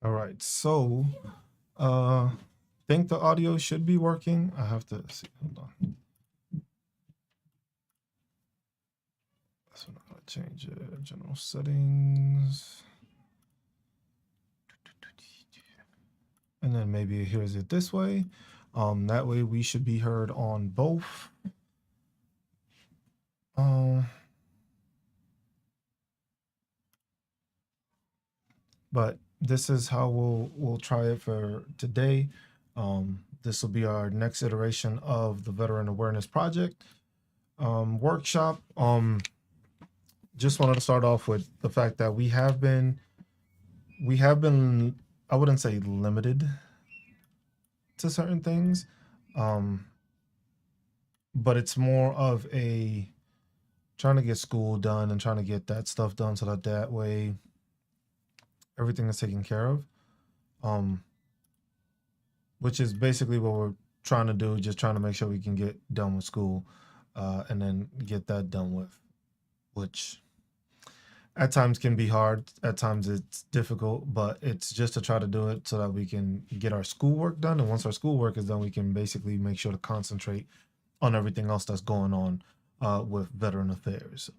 All right, so think the audio should be working. I have to see. Hold on. So I'm gonna change it. General settings, and then maybe here's it this way. That way we should be heard on both. Um, but this is how we'll try it for today. This will be our next iteration of the Veteran Awareness Project workshop. Just wanted to start off with the fact that we have been I wouldn't say limited to certain things, um, but it's more of a trying to get school done and trying to get that stuff done so that that way everything is taken care of. Um, which is basically what we're trying to do, just trying to make sure we can get done with school, and then get that done with, which at times can be hard, at times it's difficult, but it's just to try to do it so that we can get our schoolwork done. And once our schoolwork is done, we can basically make sure to concentrate on everything else that's going on with veteran affairs.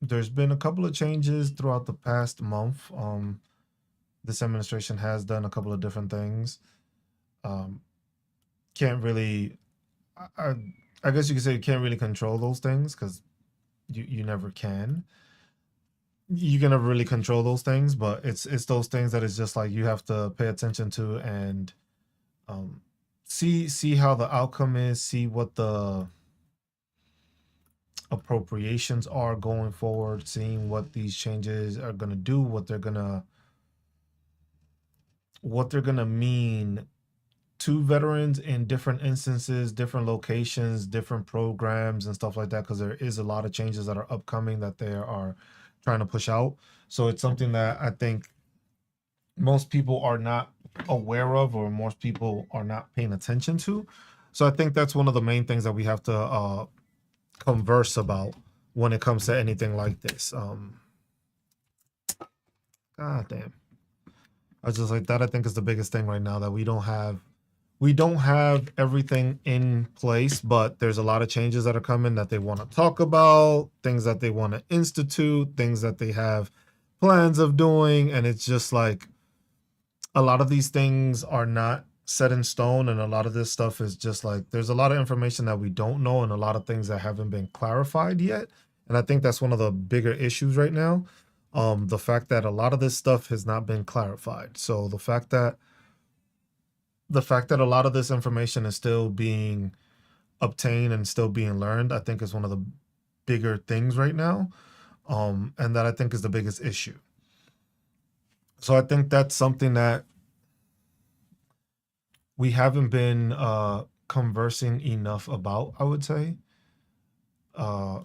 There's been a couple of changes throughout the past month. This administration has done a couple of different things. Um, can't really, I, I guess you could say you can't really control those things because you never can. You can never really control those things, but it's those things that it's just like you have to pay attention to and um, see how the outcome is, see what the appropriations are going forward, seeing what these changes are gonna do, what they're gonna mean to veterans in different instances, different locations, different programs and stuff like that, because there is a lot of changes that are upcoming that they are trying to push out. So it's something that I think most people are not aware of, or most people are not paying attention to. So I think that's one of the main things that we have to converse about when it comes to anything like this. God damn. I was just like that. I think is the biggest thing right now that we don't have everything in place, but there's a lot of changes that are coming that they want to talk about, things that they want to institute, things that they have plans of doing, and it's just like a lot of these things are not set in stone, and a lot of this stuff is just like there's a lot of information that we don't know and a lot of things that haven't been clarified yet. And I think that's one of the bigger issues right now. The fact that a lot of this stuff has not been clarified. So the fact that a lot of this information is still being obtained and still being learned, I think is one of the bigger things right now. And that I think is the biggest issue. So I think that's something that we haven't been conversing enough about, I would say. Uh,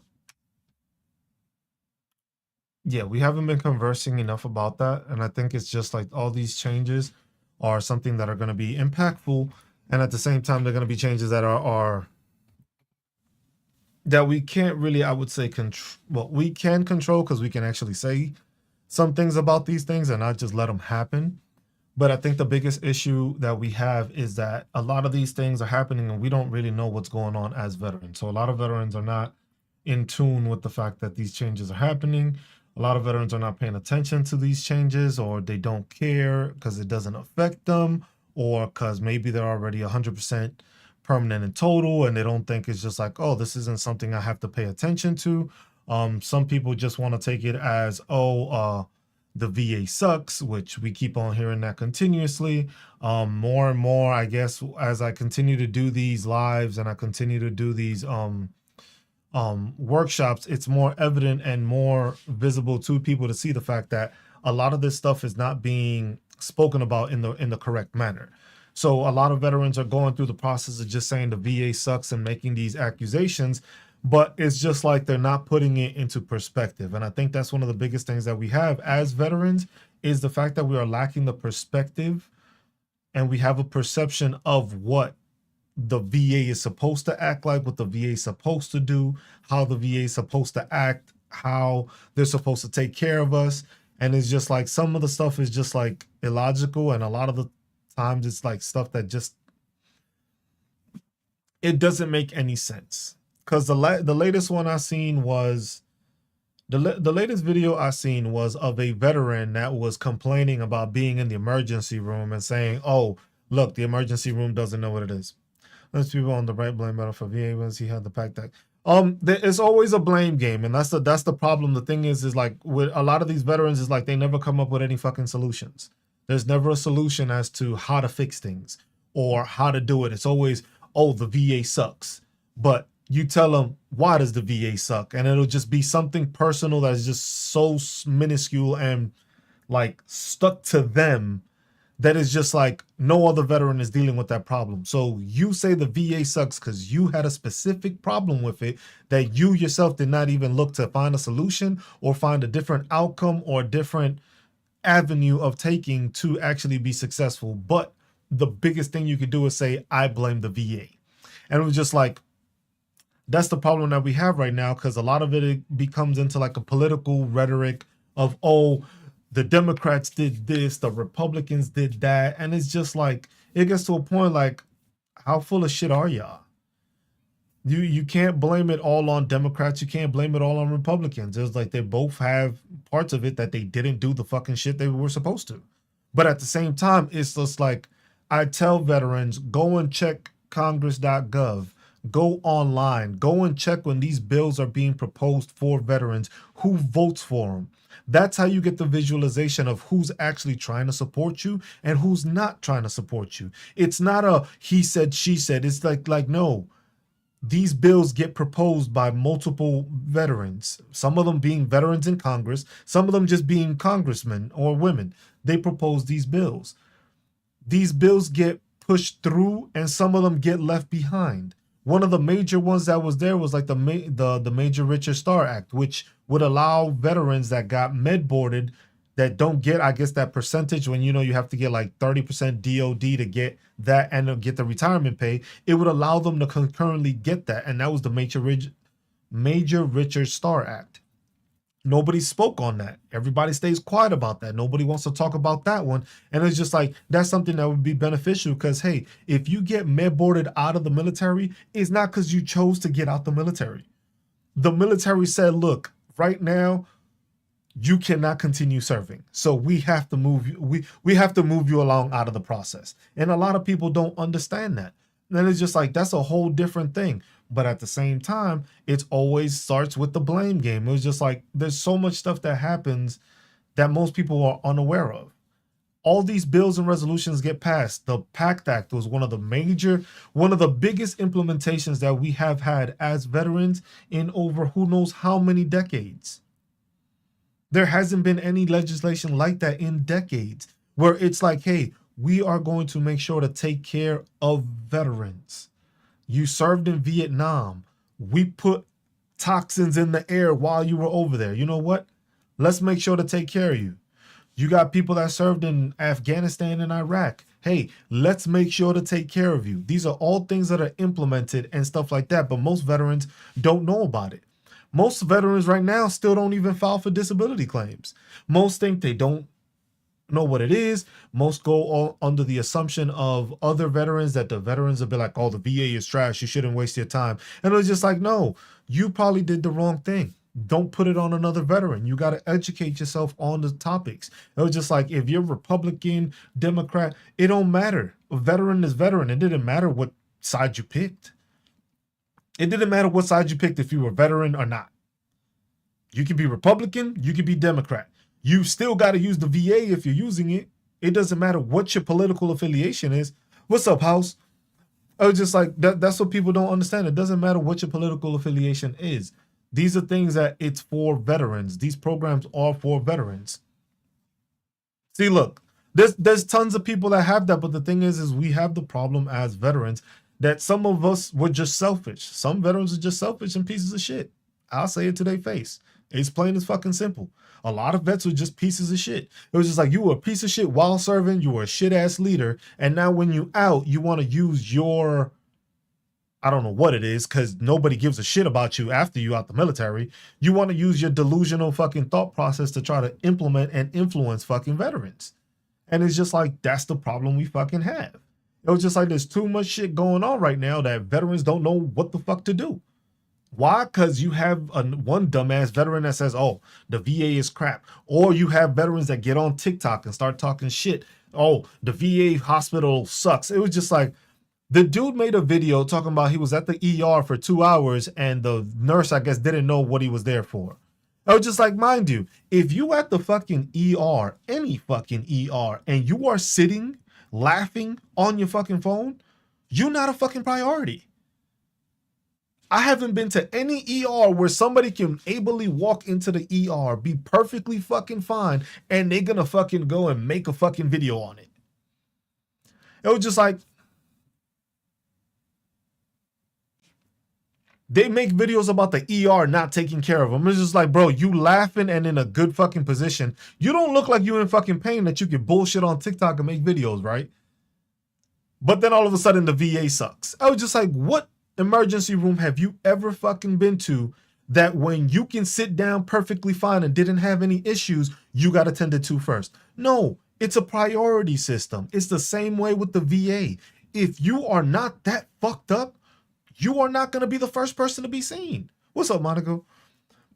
yeah, we haven't been conversing enough about that. And I think it's just like all these changes are something that are going to be impactful. And at the same time, they're going to be changes that are that we can't really, I would say, control. Well, we can control because we can actually say some things about these things and not just let them happen. But I think the biggest issue that we have is that a lot of these things are happening and we don't really know what's going on as veterans. So a lot of veterans are not in tune with the fact that these changes are happening. A lot of veterans are not paying attention to these changes, or they don't care because it doesn't affect them, or because maybe they're already 100% permanent in total and they don't think it's just like, oh, this isn't something I have to pay attention to. Some people just want to take it as, the VA sucks, which we keep on hearing that continuously. More and more, I guess, as I continue to do these lives and I continue to do these workshops, it's more evident and more visible to people to see the fact that a lot of this stuff is not being spoken about in the correct manner. So a lot of veterans are going through the process of just saying the VA sucks and making these accusations, but it's just like they're not putting it into perspective. And I think that's one of the biggest things that we have as veterans is the fact that we are lacking the perspective, and we have a perception of what the VA is supposed to act like, what the VA is supposed to do, how the VA is supposed to act, how they're supposed to take care of us. And it's just like some of the stuff is just like illogical, and a lot of the times it's like stuff that just it doesn't make any sense. Because the latest one I seen was the latest video I seen was of a veteran that was complaining about being in the emergency room and saying, "Oh, look, the emergency room doesn't know what it is." Let's people on the right blame better for VA once he had the pack that. It's always a blame game, and that's the problem. The thing is like with a lot of these veterans is like they never come up with any fucking solutions. There's never a solution as to how to fix things or how to do it. It's always, oh, the VA sucks. But you tell them, why does the VA suck? And it'll just be something personal that's just so minuscule and like stuck to them that is just like no other veteran is dealing with that problem. So you say the VA sucks because you had a specific problem with it that you yourself did not even look to find a solution or find a different outcome or a different avenue of taking to actually be successful. But the biggest thing you could do is say, I blame the VA. And it was just like, that's the problem that we have right now, because a lot of it becomes into like a political rhetoric of, oh, the Democrats did this, the Republicans did that. And it's just like, it gets to a point like, how full of shit are y'all? You can't blame it all on Democrats. You can't blame it all on Republicans. It's like they both have parts of it that they didn't do the fucking shit they were supposed to. But at the same time, it's just like, I tell veterans, go and check congress.gov. Go online. Go and check when these bills are being proposed for veterans. Who votes for them? That's how you get the visualization of who's actually trying to support you and who's not trying to support you. It's not a he said, she said. It's like no. These bills get proposed by multiple veterans, some of them being veterans in Congress, some of them just being congressmen or women. They propose these bills. These bills get pushed through and some of them get left behind. One of the major ones that was there was like the Major Richard Starr Act, which would allow veterans that got med boarded that don't get, I guess, that percentage when, you know, you have to get like 30% DOD to get that and get the retirement pay. It would allow them to concurrently get that. And that was the Major Richard Starr Act. Nobody spoke on that. Everybody stays quiet about that. Nobody wants to talk about that one. And it's just like, that's something that would be beneficial because, hey, if you get med boarded out of the military, it's not because you chose to get out the military. The military said, look, right now, you cannot continue serving. So we have to move you. We have to move you along out of the process. And a lot of people don't understand that. And it's just like, that's a whole different thing. But at the same time, it always starts with the blame game. It was just like, there's so much stuff that happens that most people are unaware of. All these bills and resolutions get passed. The PACT Act was one of the biggest implementations that we have had as veterans in over who knows how many decades. There hasn't been any legislation like that in decades where it's like, hey, we are going to make sure to take care of veterans. You served in Vietnam. We put toxins in the air while you were over there. You know what? Let's make sure to take care of you. You got people that served in Afghanistan and Iraq. Hey, let's make sure to take care of you. These are all things that are implemented and stuff like that, but most veterans don't know about it. Most veterans right now still don't even file for disability claims. Most think they don't know what it is. Most go all under the assumption of other veterans that the veterans will be like, oh, the VA is trash. You shouldn't waste your time. And it was just like, no, you probably did the wrong thing. Don't put it on another veteran. You got to educate yourself on the topics. It was just like, if you're Republican, Democrat, it don't matter. A veteran is veteran. It didn't matter what side you picked. It didn't matter what side you picked if you were veteran or not. You could be Republican, you could be Democrat. You still got to use the VA if you're using it. It doesn't matter what your political affiliation is. What's up, House? I was just like, that's what people don't understand. It doesn't matter what your political affiliation is. These are things that it's for veterans. These programs are for veterans. See, look, there's tons of people that have that, but the thing is we have the problem as veterans that some of us were just selfish. Some veterans are just selfish and pieces of shit. I'll say it to their face. It's plain as fucking simple. A lot of vets were just pieces of shit. It was just like, you were a piece of shit while serving. You were a shit ass leader. And now when you out, you want to use your I don't know what it is, because nobody gives a shit about you after you out the military. You want to use your delusional fucking thought process to try to implement and influence fucking veterans. And it's just like, that's the problem we fucking have. It was just like, there's too much shit going on right now that veterans don't know what the fuck to do. Why? Because you have one dumbass veteran that says, oh, the VA is crap. Or you have veterans that get on TikTok and start talking shit. Oh, the VA hospital sucks. It was just like, the dude made a video talking about he was at the ER for 2 hours and the nurse, I guess, didn't know what he was there for. I was just like, mind you, if you at the fucking ER, any fucking ER, and you are sitting laughing on your fucking phone, you're not a fucking priority. I haven't been to any ER where somebody can ably walk into the ER, be perfectly fucking fine, and they're gonna fucking go and make a fucking video on it. It was just like, they make videos about the ER not taking care of them. It's just like, bro, you laughing and in a good fucking position. You don't look like you in fucking pain that you can bullshit on TikTok and make videos, right? But then all of a sudden the VA sucks. I was just like, what emergency room have you ever fucking been to that when you can sit down perfectly fine and didn't have any issues, you got attended to first? No, it's a priority system. It's the same way with the VA. If you are not that fucked up, you are not going to be the first person to be seen. What's up, Monica?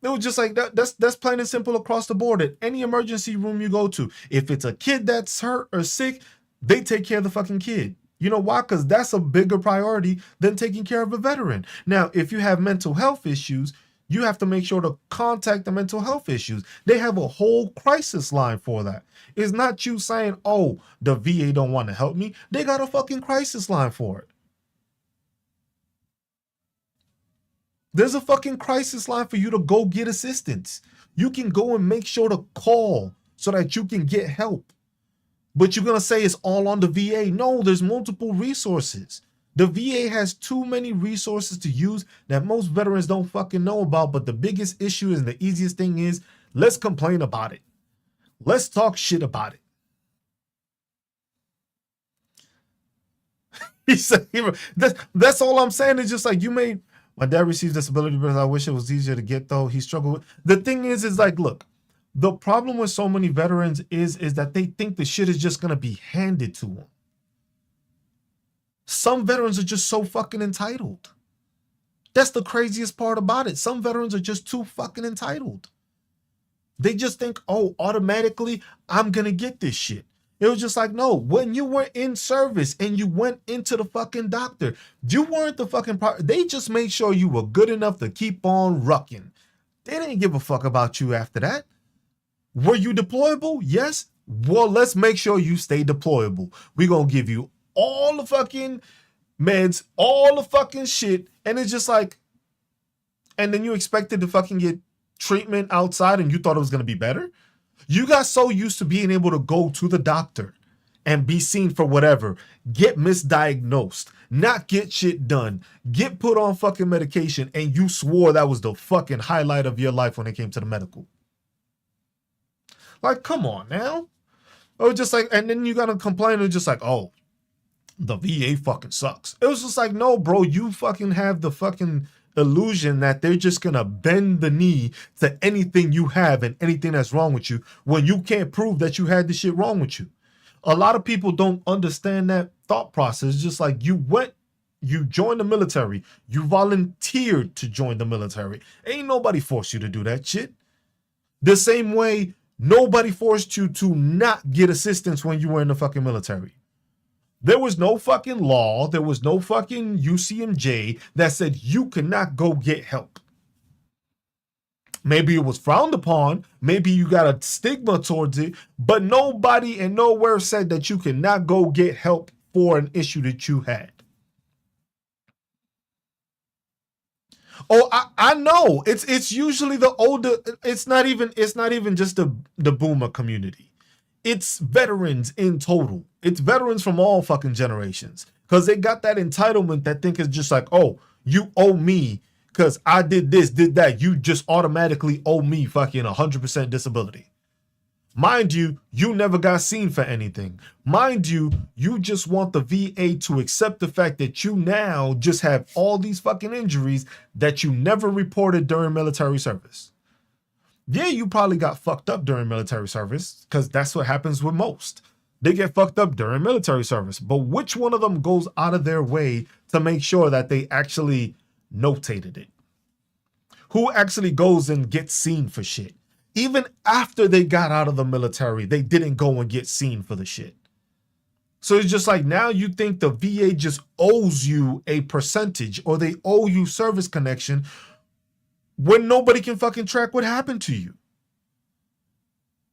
It was just like that. That's plain and simple across the board. At any emergency room you go to, if it's a kid that's hurt or sick, they take care of the fucking kid. You know why? Because that's a bigger priority than taking care of a veteran. Now, if you have mental health issues, you have to make sure to contact the mental health issues. They have a whole crisis line for that. It's not you saying, oh, the VA don't want to help me. They got a fucking crisis line for it. There's a fucking crisis line for you to go get assistance. You can go and make sure to call so that you can get help. But you're going to say it's all on the VA. No, there's multiple resources. The VA has too many resources to use that most veterans don't fucking know about. But the biggest issue and the easiest thing is, let's complain about it. Let's talk shit about it. He said, that's all I'm saying. It's just like, my dad received disability benefits. I wish it was easier to get, though. He struggled with. The thing is like, look, the problem with so many veterans is that they think the shit is just going to be handed to them. Some veterans are just so fucking entitled. That's the craziest part about it. Some veterans are just too fucking entitled. They just think, oh, automatically, I'm going to get this shit. It was just like, no, when you were in service and you went into the fucking doctor, you weren't the fucking they just made sure you were good enough to keep on rucking. They didn't give a fuck about you after that. Were you deployable? Yes. Well, let's make sure you stay deployable. We're going to give you all the fucking meds, all the fucking shit. And it's just like, and then you expected to fucking get treatment outside and you thought it was going to be better? You got so used to being able to go to the doctor and be seen for whatever, get misdiagnosed, not get shit done, get put on fucking medication, and you swore that was the fucking highlight of your life when it came to the medical. Like, come on now. It was just like, and then you gotta complain, it's just like, oh, the VA fucking sucks. It was just like, no, bro, you fucking have the fucking illusion that they're just gonna bend the knee to anything you have and anything that's wrong with you when you can't prove that you had this shit wrong with you. A lot of people don't understand that thought process. Just like, you joined the military, you volunteered to join the military. Ain't nobody forced you to do that shit. The same way nobody forced you to not get assistance when you were in the fucking military. There was no fucking law, there was no fucking UCMJ that said you cannot go get help. Maybe it was frowned upon, maybe you got a stigma towards it, but nobody and nowhere said that you cannot go get help for an issue that you had. Oh, I know. It's usually the older, it's not even just the boomer community. It's veterans in total. It's veterans from all fucking generations. Because they got that entitlement that think it's just like, oh, you owe me because I did this, did that. You just automatically owe me fucking 100% disability. Mind you, you never got seen for anything. Mind you, you just want the VA to accept the fact that you now just have all these fucking injuries that you never reported during military service. Yeah, you probably got fucked up during military service because that's what happens with most. They get fucked up during military service. But which one of them goes out of their way to make sure that they actually notated it? Who actually goes and gets seen for shit? Even after they got out of the military, they didn't go and get seen for the shit. So it's just like now you think the VA just owes you a percentage or they owe you service connection when nobody can fucking track what happened to you.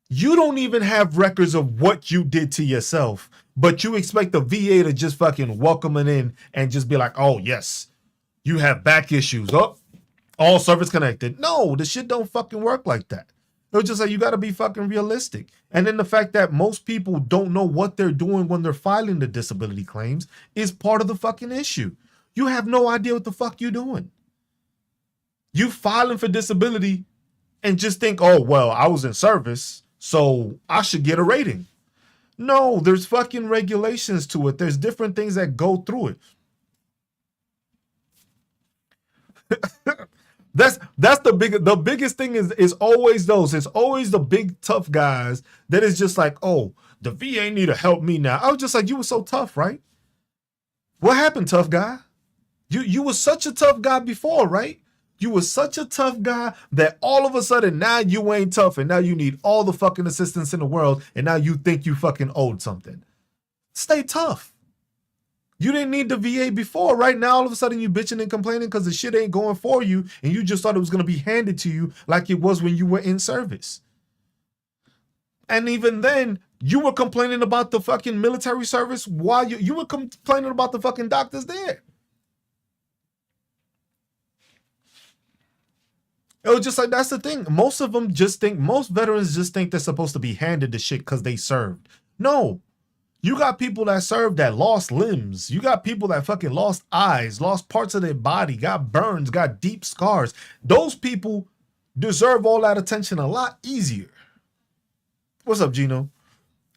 You don't even have records of what you did to yourself, but you expect the VA to just fucking welcome it in and just be like, oh, yes, you have back issues. Oh, all service connected. No, the shit don't fucking work like that. It was just like, you got to be fucking realistic. And then the fact that most people don't know what they're doing when they're filing the disability claims is part of the fucking issue. You have no idea what the fuck you're doing. You filing for disability and just think, oh, well, I was in service, so I should get a rating. No, there's fucking regulations to it. There's different things that go through it. That's the biggest thing is always those. It's always the big tough guys that is just like, oh, the VA need to help me now. I was just like, you were so tough, right? What happened, tough guy? You were such a tough guy before, right? You were such a tough guy that all of a sudden now you ain't tough and now you need all the fucking assistance in the world and now you think you fucking owed something. Stay tough. You didn't need the VA before. Right now, all of a sudden you bitching and complaining because the shit ain't going for you and you just thought it was going to be handed to you like it was when you were in service. And even then, you were complaining about the fucking military service while you were complaining about the fucking doctors there. It was just like, that's the thing. Most veterans just think they're supposed to be handed the shit because they served. No. You got people that served that lost limbs. You got people that fucking lost eyes, lost parts of their body, got burns, got deep scars. Those people deserve all that attention a lot easier. What's up, Gino?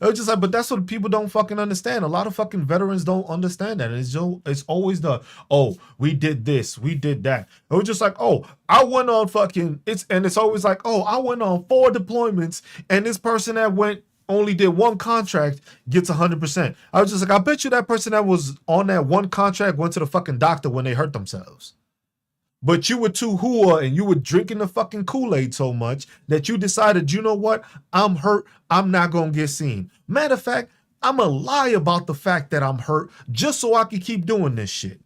It was just like, but that's what people don't fucking understand. A lot of fucking veterans don't understand that. It's always the, oh, we did this, we did that. It was just like, oh, I went on fucking, it's always like, oh, I went on 4 deployments and this person that only did 1 contract gets 100%. I was just like, I bet you that person that was on that 1 contract went to the fucking doctor when they hurt themselves. But you were too hooah and you were drinking the fucking Kool-Aid so much that you decided, you know what? I'm hurt. I'm not going to get seen. Matter of fact, I'm going to lie about the fact that I'm hurt just so I can keep doing this shit.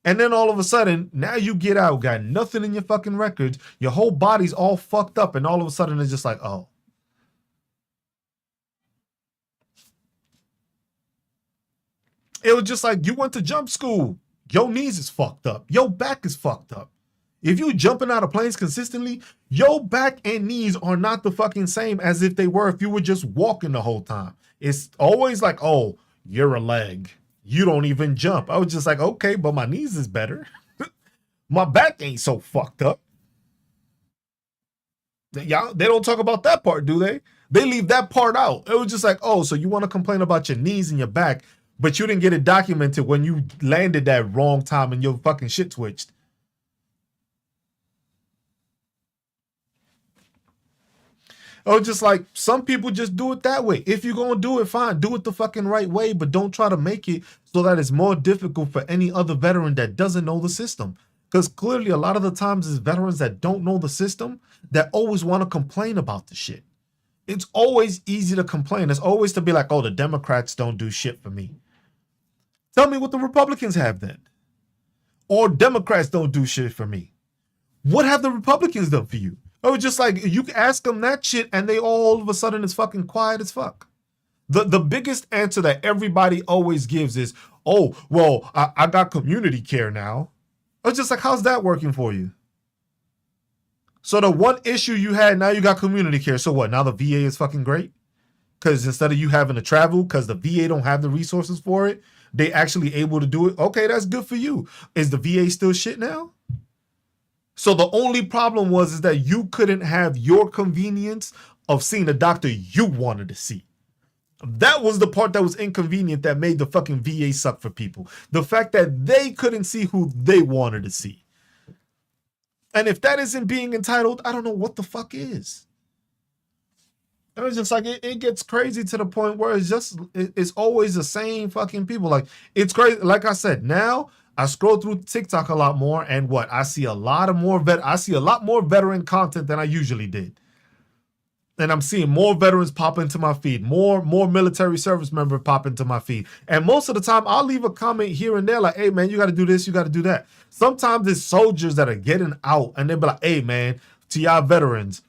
And then all of a sudden, now you get out, got nothing in your fucking records. Your whole body's all fucked up. And all of a sudden it's just like, oh. It was just like, you went to jump school. Your knees is fucked up. Your back is fucked up. If you jumping out of planes consistently, your back and knees are not the fucking same as if they were if you were just walking the whole time. It's always like, oh, you're a leg. You don't even jump. I was just like, okay, but my knees is better. My back ain't so fucked up. Y'all, they don't talk about that part, do they? They leave that part out. It was just like, oh, so you want to complain about your knees and your back, but you didn't get it documented when you landed that wrong time and your fucking shit twitched. Or just like, some people just do it that way. If you're going to do it, fine. Do it the fucking right way, but don't try to make it so that it's more difficult for any other veteran that doesn't know the system. Because clearly a lot of the times it's veterans that don't know the system that always want to complain about the shit. It's always easy to complain. It's always to be like, oh, the Democrats don't do shit for me. Tell me what the Republicans have then. Or Democrats don't do shit for me. What have the Republicans done for you? Oh, just like you can ask them that shit and they all of a sudden is fucking quiet as fuck. The biggest answer that everybody always gives is, oh, well, I got community care now. It's just like, how's that working for you? So the one issue you had, now you got community care. So what? Now the VA is fucking great? Because instead of you having to travel, because the VA don't have the resources for it, they actually able to do it. Okay, that's good for you. Is the VA still shit now? So the only problem was is that you couldn't have your convenience of seeing a doctor you wanted to see. That was the part that was inconvenient that made the fucking VA suck for people. The fact that they couldn't see who they wanted to see. And if that isn't being entitled, I don't know what the fuck is. And it's just like it gets crazy to the point where it's always the same fucking people. Like it's crazy. Like I said, now I scroll through TikTok a lot more, and I see a lot more veteran content than I usually did. And I'm seeing more veterans pop into my feed, more military service member pop into my feed. And most of the time, I'll leave a comment here and there like, hey, man, you got to do this, you got to do that. Sometimes it's soldiers that are getting out, and they'll be like, hey, man, to y'all veterans,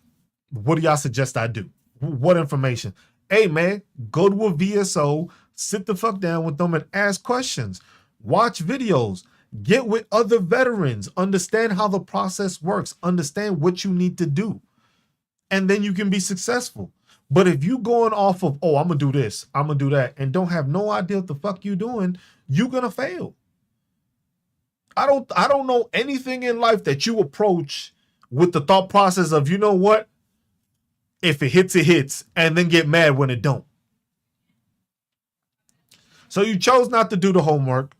what do y'all suggest I do? What information? Hey, man, go to a VSO, sit the fuck down with them and ask questions. Watch videos. Get with other veterans. Understand how the process works. Understand what you need to do. And then you can be successful. But if you going off of, oh, I'm going to do this, I'm going to do that, and don't have no idea what the fuck you doing, you're going to fail. I don't know anything in life that you approach with the thought process of, you know what? If it hits, it hits, and then get mad when it don't. So you chose not to do the homework.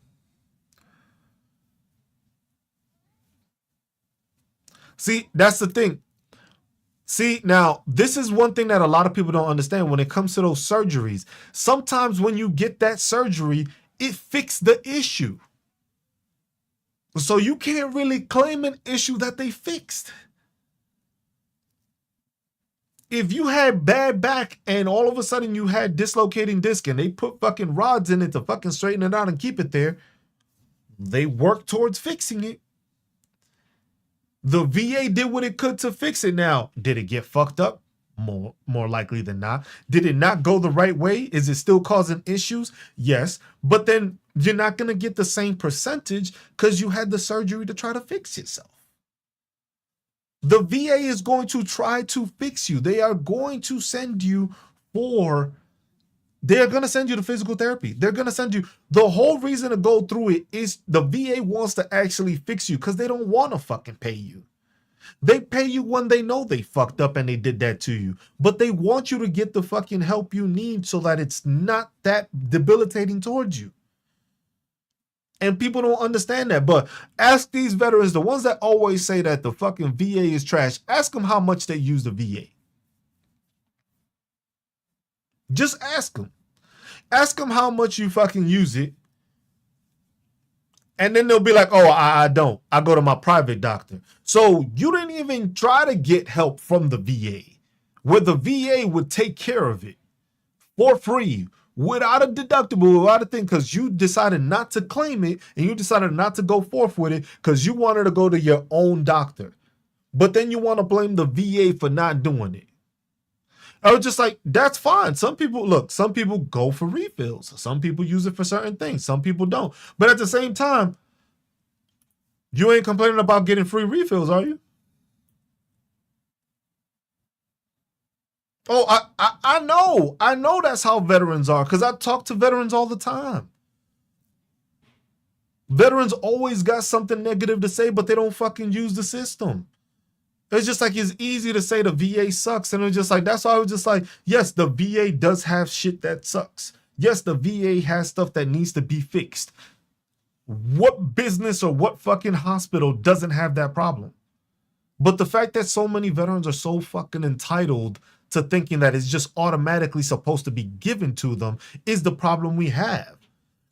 See, that's the thing. See, now, this is one thing that a lot of people don't understand when it comes to those surgeries. Sometimes when you get that surgery, it fixed the issue. So you can't really claim an issue that they fixed. If you had bad back and all of a sudden you had dislocating disc and they put fucking rods in it to fucking straighten it out and keep it there, they worked towards fixing it. The VA did what it could to fix it. Now, did it get fucked up? More likely than not. Did it not go the right way? Is it still causing issues? Yes. But then you're not going to get the same percentage because you had the surgery to try to fix yourself. The VA is going to try to fix you. They are going to send you they're going to send you to physical therapy. They're going to send you. The whole reason to go through it is the VA wants to actually fix you because they don't want to fucking pay you. They pay you when they know they fucked up and they did that to you. But they want you to get the fucking help you need so that it's not that debilitating towards you. And people don't understand that. But ask these veterans, the ones that always say that the fucking VA is trash, ask them how much they use the VA. Just ask them. Ask them how much you fucking use it. And then they'll be like, oh, I don't. I go to my private doctor. So you didn't even try to get help from the VA, where the VA would take care of it for free, without a deductible, without a thing, because you decided not to claim it and you decided not to go forth with it because you wanted to go to your own doctor. But then you want to blame the VA for not doing it. I was just like, that's fine. Some people go for refills. Some people use it for certain things. Some people don't. But at the same time, you ain't complaining about getting free refills, are you? Oh, I know. I know that's how veterans are because I talk to veterans all the time. Veterans always got something negative to say, but they don't fucking use the system. It's just like it's easy to say the VA sucks. And it's just like, that's why I was just like, yes, the VA does have shit that sucks. Yes, the VA has stuff that needs to be fixed. What business or what fucking hospital doesn't have that problem? But the fact that so many veterans are so fucking entitled to thinking that it's just automatically supposed to be given to them is the problem we have.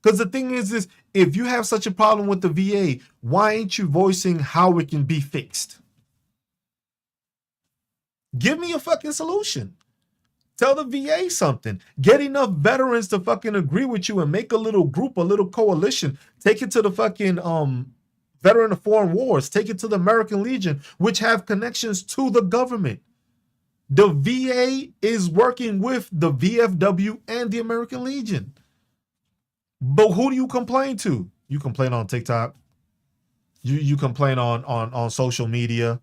Because the thing is if you have such a problem with the VA, why ain't you voicing how it can be fixed? Give me a fucking solution. Tell the VA something. Get enough veterans to fucking agree with you and make a little group, a little coalition. Take it to the fucking Veteran of Foreign Wars. Take it to the American Legion, which have connections to the government. The VA is working with the VFW and the American Legion. But who do you complain to? You complain on TikTok. You complain on social media.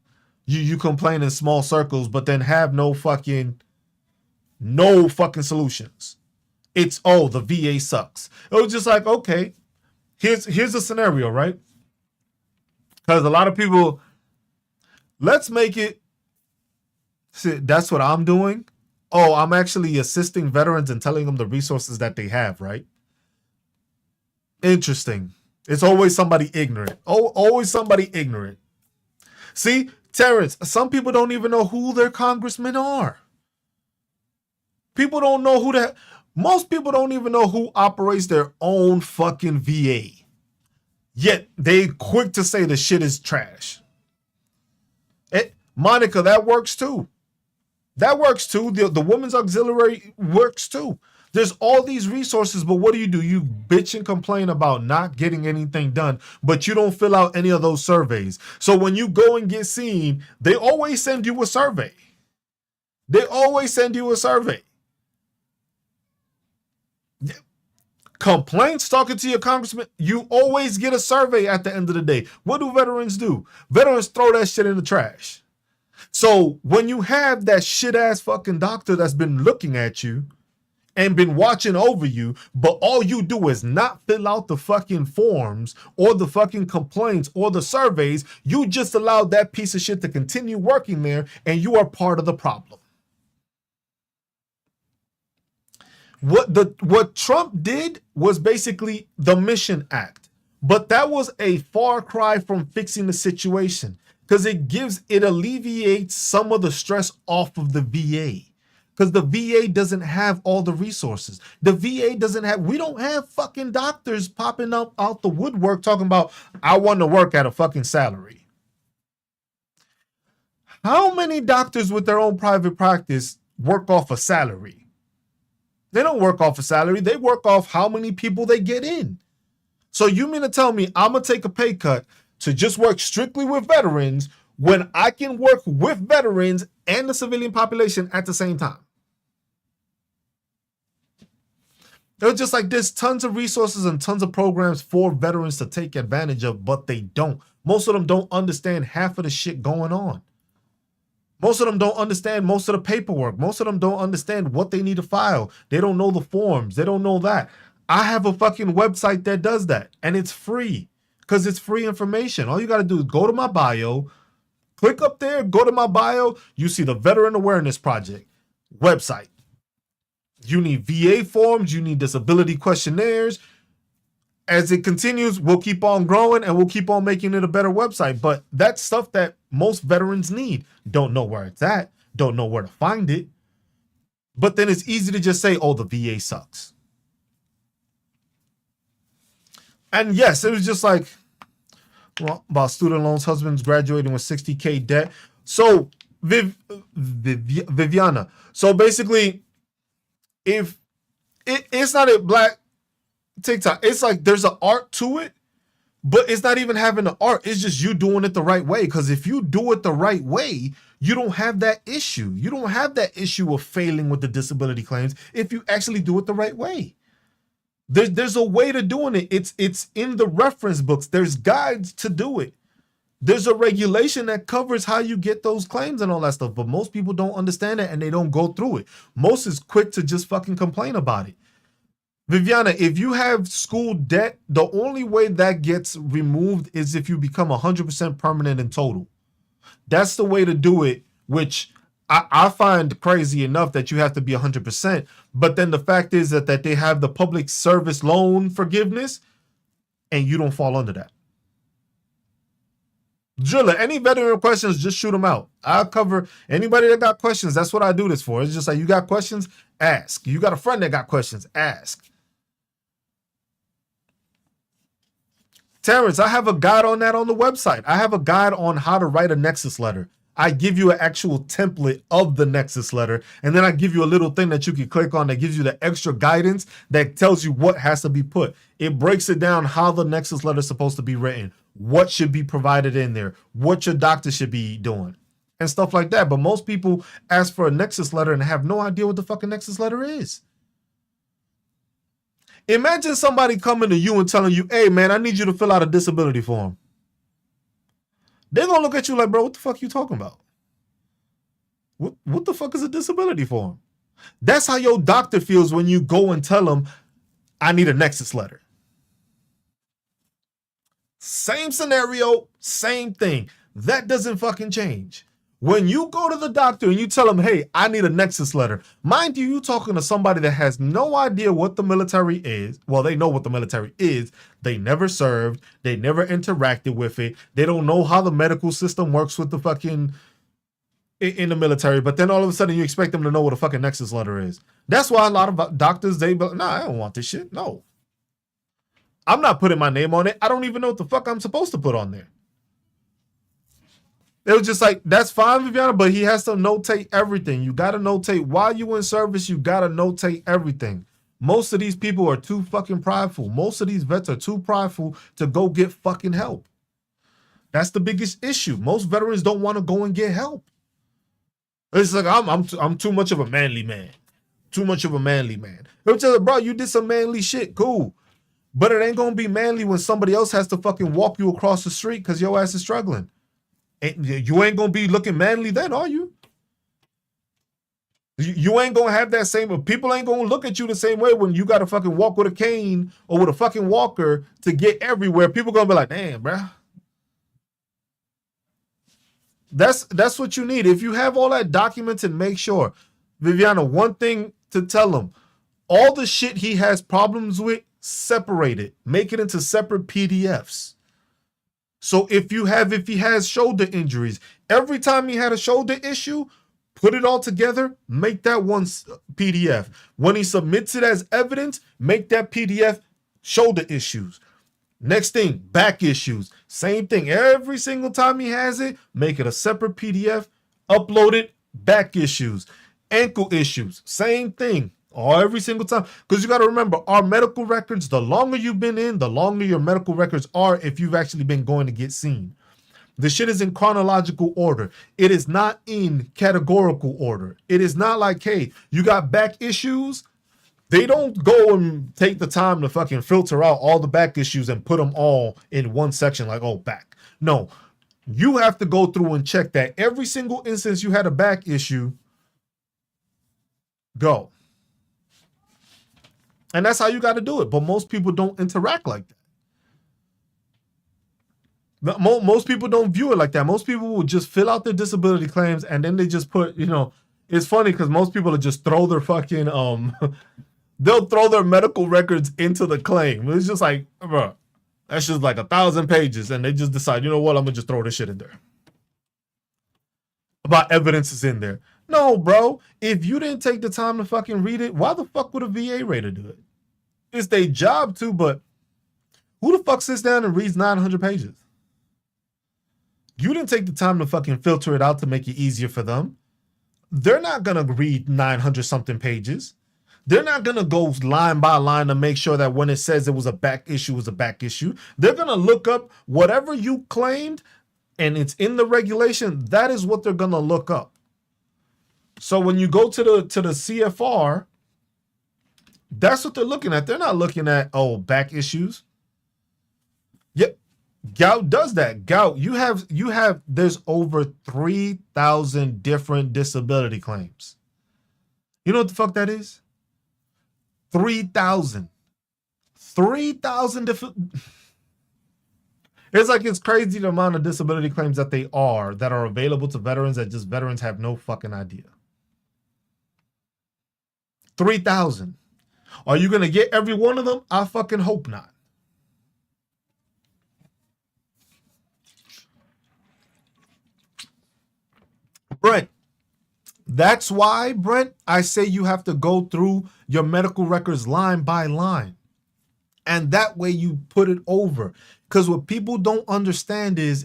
You complain in small circles, but then have no fucking solutions. It's, oh, the VA sucks. It was just like, okay, here's a scenario, right? Because a lot of people, Let's make it. See, that's what I'm doing. Oh, I'm actually assisting veterans and telling them the resources that they have, right? Interesting. It's always somebody ignorant. Oh, always somebody ignorant. See, Terrence, some people don't even know who their congressmen are. People don't know who that. Most people don't even know who operates their own fucking VA. Yet they quick to say the shit is trash. Monica, that works too. That works too. The women's auxiliary works too. There's all these resources, but what do? You bitch and complain about not getting anything done, but you don't fill out any of those surveys. So when you go and get seen, they always send you a survey. They always send you a survey. Complaints talking to your congressman, you always get a survey at the end of the day. What do veterans do? Veterans throw that shit in the trash. So when you have that shit ass fucking doctor that's been looking at you and been watching over you, but all you do is not fill out the fucking forms or the fucking complaints or the surveys, you just allowed that piece of shit to continue working there, and you are part of the problem. What Trump did was basically the Mission Act, but that was a far cry from fixing the situation, because it alleviates some of the stress off of the VA, because the VA doesn't have all the resources. The VA doesn't have. We don't have fucking doctors popping up out the woodwork talking about, I want to work at a fucking salary. How many doctors with their own private practice work off a salary? They don't work off a salary. They work off how many people they get in. So you mean to tell me I'm going to take a pay cut to just work strictly with veterans when I can work with veterans and the civilian population at the same time? It was just like there's tons of resources and tons of programs for veterans to take advantage of, but they don't. Most of them don't understand half of the shit going on. Most of them don't understand most of the paperwork. Most of them don't understand what they need to file. They don't know the forms. They don't know that. I have a fucking website that does that, and it's free because it's free information. All you got to do is go to my bio, click up there, go to my bio. You see the Veteran Awareness Project website. You need VA forms. You need disability questionnaires. As it continues, we'll keep on growing and we'll keep on making it a better website. But that's stuff that most veterans need. Don't know where it's at. Don't know where to find it. But then it's easy to just say, oh, the VA sucks. And yes, it was just like, well, about student loans, husbands graduating with $60K debt. So, Viviana. So basically, if it's not a black TikTok, it's like there's an art to it, but it's not even having the art. It's just you doing it the right way. Because if you do it the right way, you don't have that issue. You don't have that issue of failing with the disability claims if you actually do it the right way. There's a way to doing it. It's in the reference books. There's guides to do it. There's a regulation that covers how you get those claims and all that stuff. But most people don't understand it and they don't go through it. Most is quick to just fucking complain about it. Viviana, if you have school debt, the only way that gets removed is if you become 100% permanent in total. That's the way to do it, which I find crazy enough that you have to be 100%. But then the fact is that they have the public service loan forgiveness, and you don't fall under that. Drilla, any veteran questions, just shoot them out. I'll cover anybody that got questions. That's what I do this for. It's just like, you got questions, ask. You got a friend that got questions, ask. Terrence, I have a guide on that on the website. I have a guide on how to write a Nexus letter. I give you an actual template of the Nexus letter, and then I give you a little thing that you can click on that gives you the extra guidance that tells you what has to be put. It breaks it down how the Nexus letter is supposed to be written, what should be provided in there, what your doctor should be doing, and stuff like that. But most people ask for a Nexus letter and have no idea what the fucking Nexus letter is. Imagine somebody coming to you and telling you, hey, man, I need you to fill out a disability form. They're going to look at you like, bro, what the fuck you talking about? What the fuck is a disability form? That's how your doctor feels when you go and tell them, I need a Nexus letter. Same scenario, same thing. That doesn't fucking change. When you go to the doctor and you tell them, hey, I need a nexus letter, mind you, you talking to somebody that has no idea what the military is. Well, they know what the military is. They never served. They never interacted with it. They don't know how the medical system works with the fucking in the military. But then all of a sudden you expect them to know what a fucking nexus letter is. That's why a lot of doctors, they be like, nah, I don't want this shit. No. I'm not putting my name on it. I don't even know what the fuck I'm supposed to put on there. It was just like, that's fine, Viviana, but he has to notate everything. You got to notate while you in service. You got to notate everything. Most of these people are too fucking prideful. Most of these vets are too prideful to go get fucking help. That's the biggest issue. Most veterans don't want to go and get help. It's like, I'm too much of a manly man. Too much of a manly man. It's like, bro, you did some manly shit. Cool. But it ain't going to be manly when somebody else has to fucking walk you across the street because your ass is struggling. You ain't gonna be looking manly then, are you? You ain't gonna have that same. People ain't gonna look at you the same way when you gotta fucking walk with a cane or with a fucking walker to get everywhere. People gonna be like, damn, bro. That's what you need. If you have all that documented, make sure, Viviana. One thing to tell him: all the shit he has problems with, separate it, make it into separate PDFs. So if he has shoulder injuries, every time he had a shoulder issue, put it all together, make that one PDF. When he submits it as evidence, make that PDF shoulder issues. Next thing, back issues. Same thing. Every single time he has it, make it a separate PDF, upload it, back issues. Ankle issues, same thing. Every single time. Because you got to remember, our medical records, the longer you've been in, the longer your medical records are if you've actually been going to get seen. The shit is in chronological order. It is not in categorical order. It is not like, hey, you got back issues. They don't go and take the time to fucking filter out all the back issues and put them all in one section like, oh, back. No, you have to go through and check that every single instance you had a back issue, go. And that's how you got to do it. But most people don't interact like that. Most people don't view it like that. Most people will just fill out their disability claims and then they just put, it's funny because most people will just throw their fucking, they'll throw their medical records into the claim. It's just like, bro, that's just like 1,000 pages. And they just decide, you know what, I'm going to just throw this shit in there. About evidence is in there. No, bro, if you didn't take the time to fucking read it, why the fuck would a VA rater do it? It's their job too, but who the fuck sits down and reads 900 pages? You didn't take the time to fucking filter it out to make it easier for them. They're not going to read 900 something pages. They're not going to go line by line to make sure that when it says it was a back issue, it was a back issue. They're going to look up whatever you claimed and it's in the regulation. That is what they're going to look up. So when you go to the CFR, that's what they're looking at. They're not looking at, back issues. Yep. Gout does that. Gout, you have, there's over 3,000 different disability claims. You know what the fuck that is? 3,000. 3,000 different. It's like, it's crazy the amount of disability claims that are available to veterans that just veterans have no fucking idea. 3,000. Are you going to get every one of them? I fucking hope not. Brent, that's why, Brent, I say you have to go through your medical records line by line. And that way you put it over. Because what people don't understand is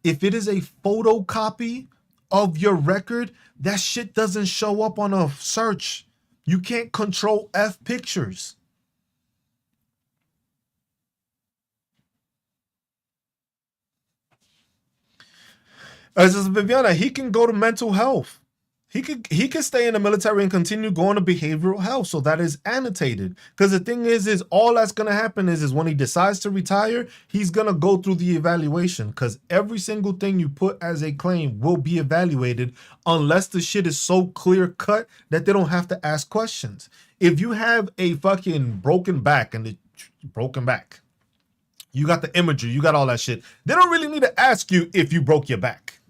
if it is a photocopy of your record, that shit doesn't show up on a search. You can't control F pictures. As Viviana, he can go to mental health. He could stay in the military and continue going to behavioral health. So that is annotated. Because the thing is all that's going to happen is when he decides to retire, he's going to go through the evaluation. Because every single thing you put as a claim will be evaluated unless the shit is so clear cut that they don't have to ask questions. If you have a fucking broken back You got the imagery, you got all that shit. They don't really need to ask you if you broke your back.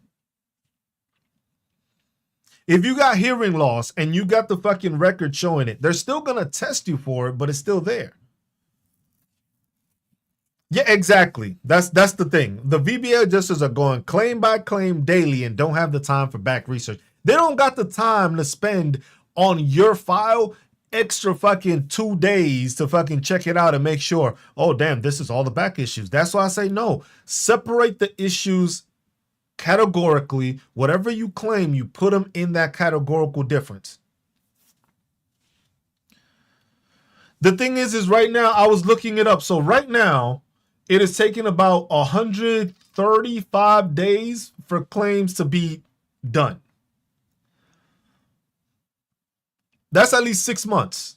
If you got hearing loss and you got the fucking record showing it, they're still gonna test you for it, but it's still there. Yeah, exactly. That's the thing. The VBA adjusters are going claim by claim daily and don't have the time for back research. They don't got the time to spend on your file extra fucking 2 days to fucking check it out and make sure, oh damn, this is all the back issues. That's why I say no. Separate the issues categorically. Whatever you claim, you put them in that categorical difference. The thing is right now, I was looking it up. So right now, it is taking about 135 days for claims to be done. That's at least 6 months.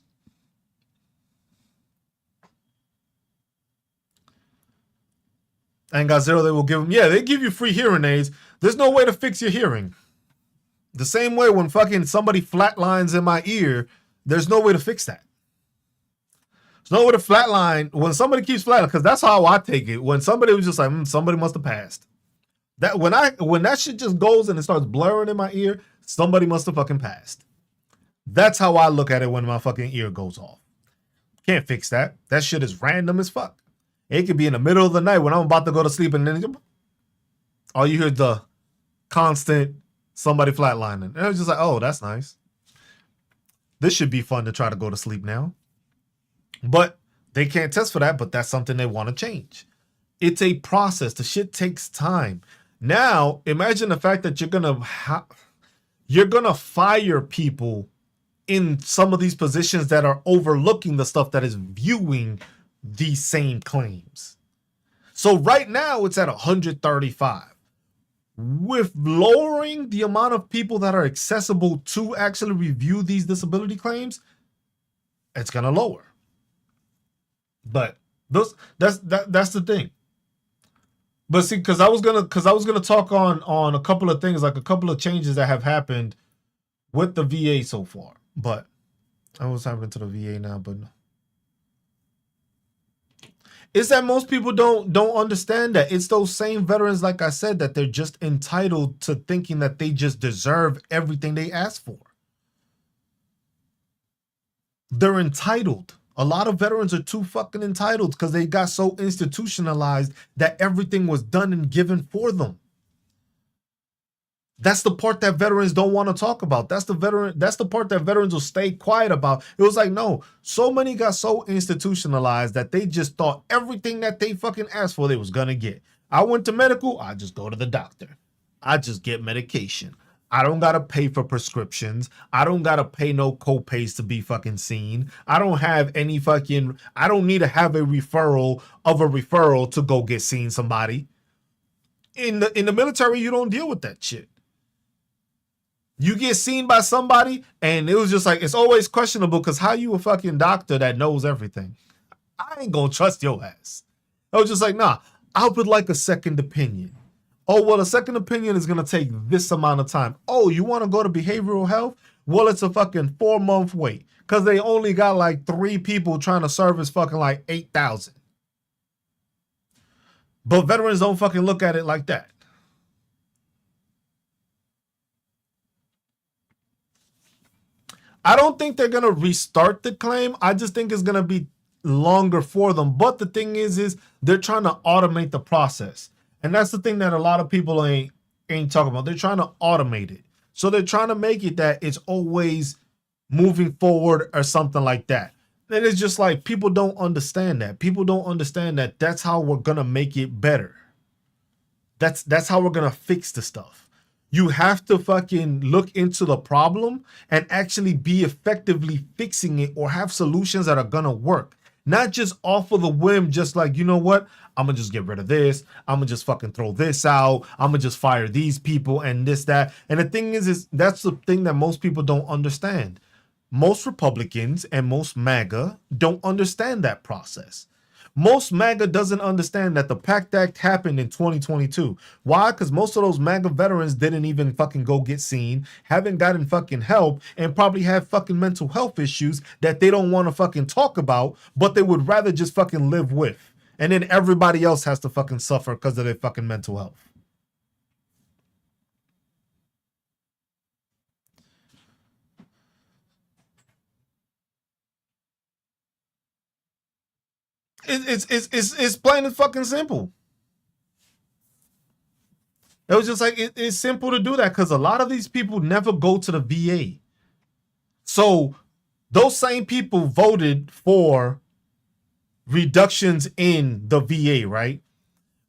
And got zero, they will give them. Yeah, they give you free hearing aids. There's no way to fix your hearing. The same way when fucking somebody flatlines in my ear, there's no way to fix that. There's no way to flatline when somebody keeps flatlining, because that's how I take it. When somebody was just like, somebody must have passed. That when that shit just goes and it starts blurring in my ear, somebody must have fucking passed. That's how I look at it when my fucking ear goes off. Can't fix that. That shit is random as fuck. It could be in the middle of the night when I'm about to go to sleep and then all you hear is the constant somebody flatlining. And it was just like, oh, that's nice. This should be fun to try to go to sleep now. But they can't test for that, but that's something they want to change. It's a process. The shit takes time. Now, imagine the fact that you're gonna fire people in some of these positions that are overlooking the stuff that is viewing these same claims. So right now it's at 135. With lowering the amount of people that are accessible to actually review these disability claims, it's gonna lower. But that's the thing. But see, because I was gonna talk on a couple of things, like a couple of changes that have happened with the VA so far. But I was happening to the VA now, but no. It's that most people don't understand that. It's those same veterans, like I said, that they're just entitled to thinking that they just deserve everything they ask for. They're entitled. A lot of veterans are too fucking entitled because they got so institutionalized that everything was done and given for them. That's the part that veterans don't want to talk about. That's the part that veterans will stay quiet about. It was like, no, so many got so institutionalized that they just thought everything that they fucking asked for, they was gonna get. I went to medical, I just go to the doctor. I just get medication. I don't gotta pay for prescriptions. I don't gotta pay no co-pays to be fucking seen. I don't have any fucking, I don't need to have a referral to go get seen somebody. In the military, you don't deal with that shit. You get seen by somebody, and it was just like, it's always questionable because how you a fucking doctor that knows everything? I ain't gonna trust your ass. I was just like, nah, I would like a second opinion. Oh, well, a second opinion is gonna take this amount of time. Oh, you wanna go to behavioral health? Well, it's a fucking 4-month wait because they only got like 3 people trying to service fucking like 8,000. But veterans don't fucking look at it like that. I don't think they're going to restart the claim. I just think it's going to be longer for them. But the thing is they're trying to automate the process. And that's the thing that a lot of people ain't talking about. They're trying to automate it. So they're trying to make it that it's always moving forward or something like that. And it's just like people don't understand that. People don't understand that that's how we're going to make it better. That's how we're going to fix the stuff. You have to fucking look into the problem and actually be effectively fixing it or have solutions that are going to work. Not just off of the whim, just like, you know what? I'm going to just get rid of this. I'm going to just fucking throw this out. I'm going to just fire these people and this, that. And the thing is that's the thing that most people don't understand. Most Republicans and most MAGA don't understand that process. Most MAGA doesn't understand that the PACT Act happened in 2022. Why? Because most of those MAGA veterans didn't even fucking go get seen, haven't gotten fucking help, and probably have fucking mental health issues that they don't want to fucking talk about, but they would rather just fucking live with. And then everybody else has to fucking suffer because of their fucking mental health. It's plain and fucking simple. It was just like it's simple to do that because a lot of these people never go to the VA. So those same people voted for reductions in the VA, right?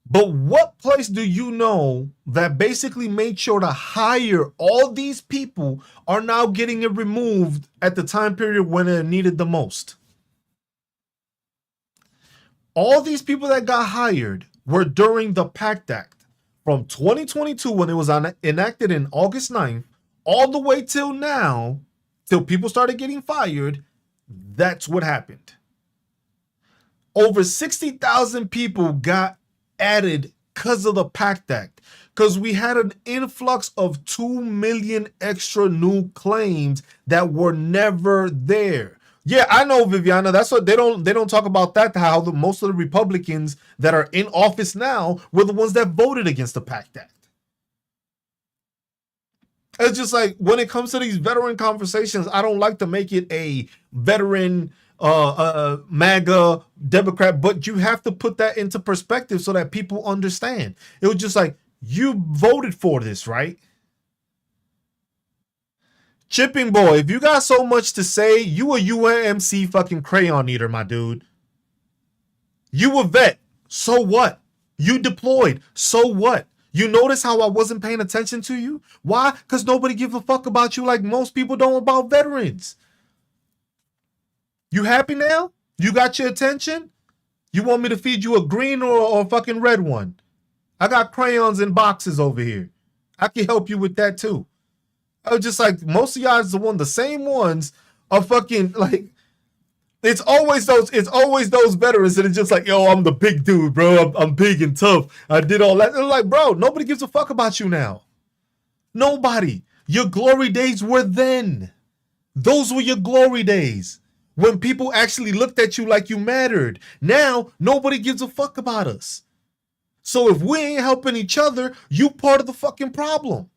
But what place do you know that basically made sure to hire all these people are now getting it removed at the time period when it needed the most? All these people that got hired were during the PACT Act from 2022 when it was enacted in August 9th all the way till now, till people started getting fired. That's what happened. Over 60,000 people got added because of the PACT Act, because we had an influx of 2 million extra new claims that were never there. Yeah, I know, Viviana. That's what they don't talk about that. How most of the Republicans that are in office now were the ones that voted against the PACT Act. It's just like when it comes to these veteran conversations, I don't like to make it a veteran MAGA Democrat, but you have to put that into perspective so that people understand. It was just like, you voted for this, right? Chipping boy, if you got so much to say, you a UNMC fucking crayon eater, my dude. You a vet, so what? You deployed, so what? You notice how I wasn't paying attention to you? Why? Because nobody gives a fuck about you like most people don't about veterans. You happy now? You got your attention? You want me to feed you a green or a fucking red one? I got crayons in boxes over here. I can help you with that too. I was just like, most of y'all is the same ones are fucking like, it's always those veterans that are just like, yo, I'm the big dude, bro. I'm big and tough. I did all that. They're like, bro, nobody gives a fuck about you now. Nobody. Your glory days were then. Those were your glory days. When people actually looked at you like you mattered. Now, nobody gives a fuck about us. So if we ain't helping each other, you part of the fucking problem.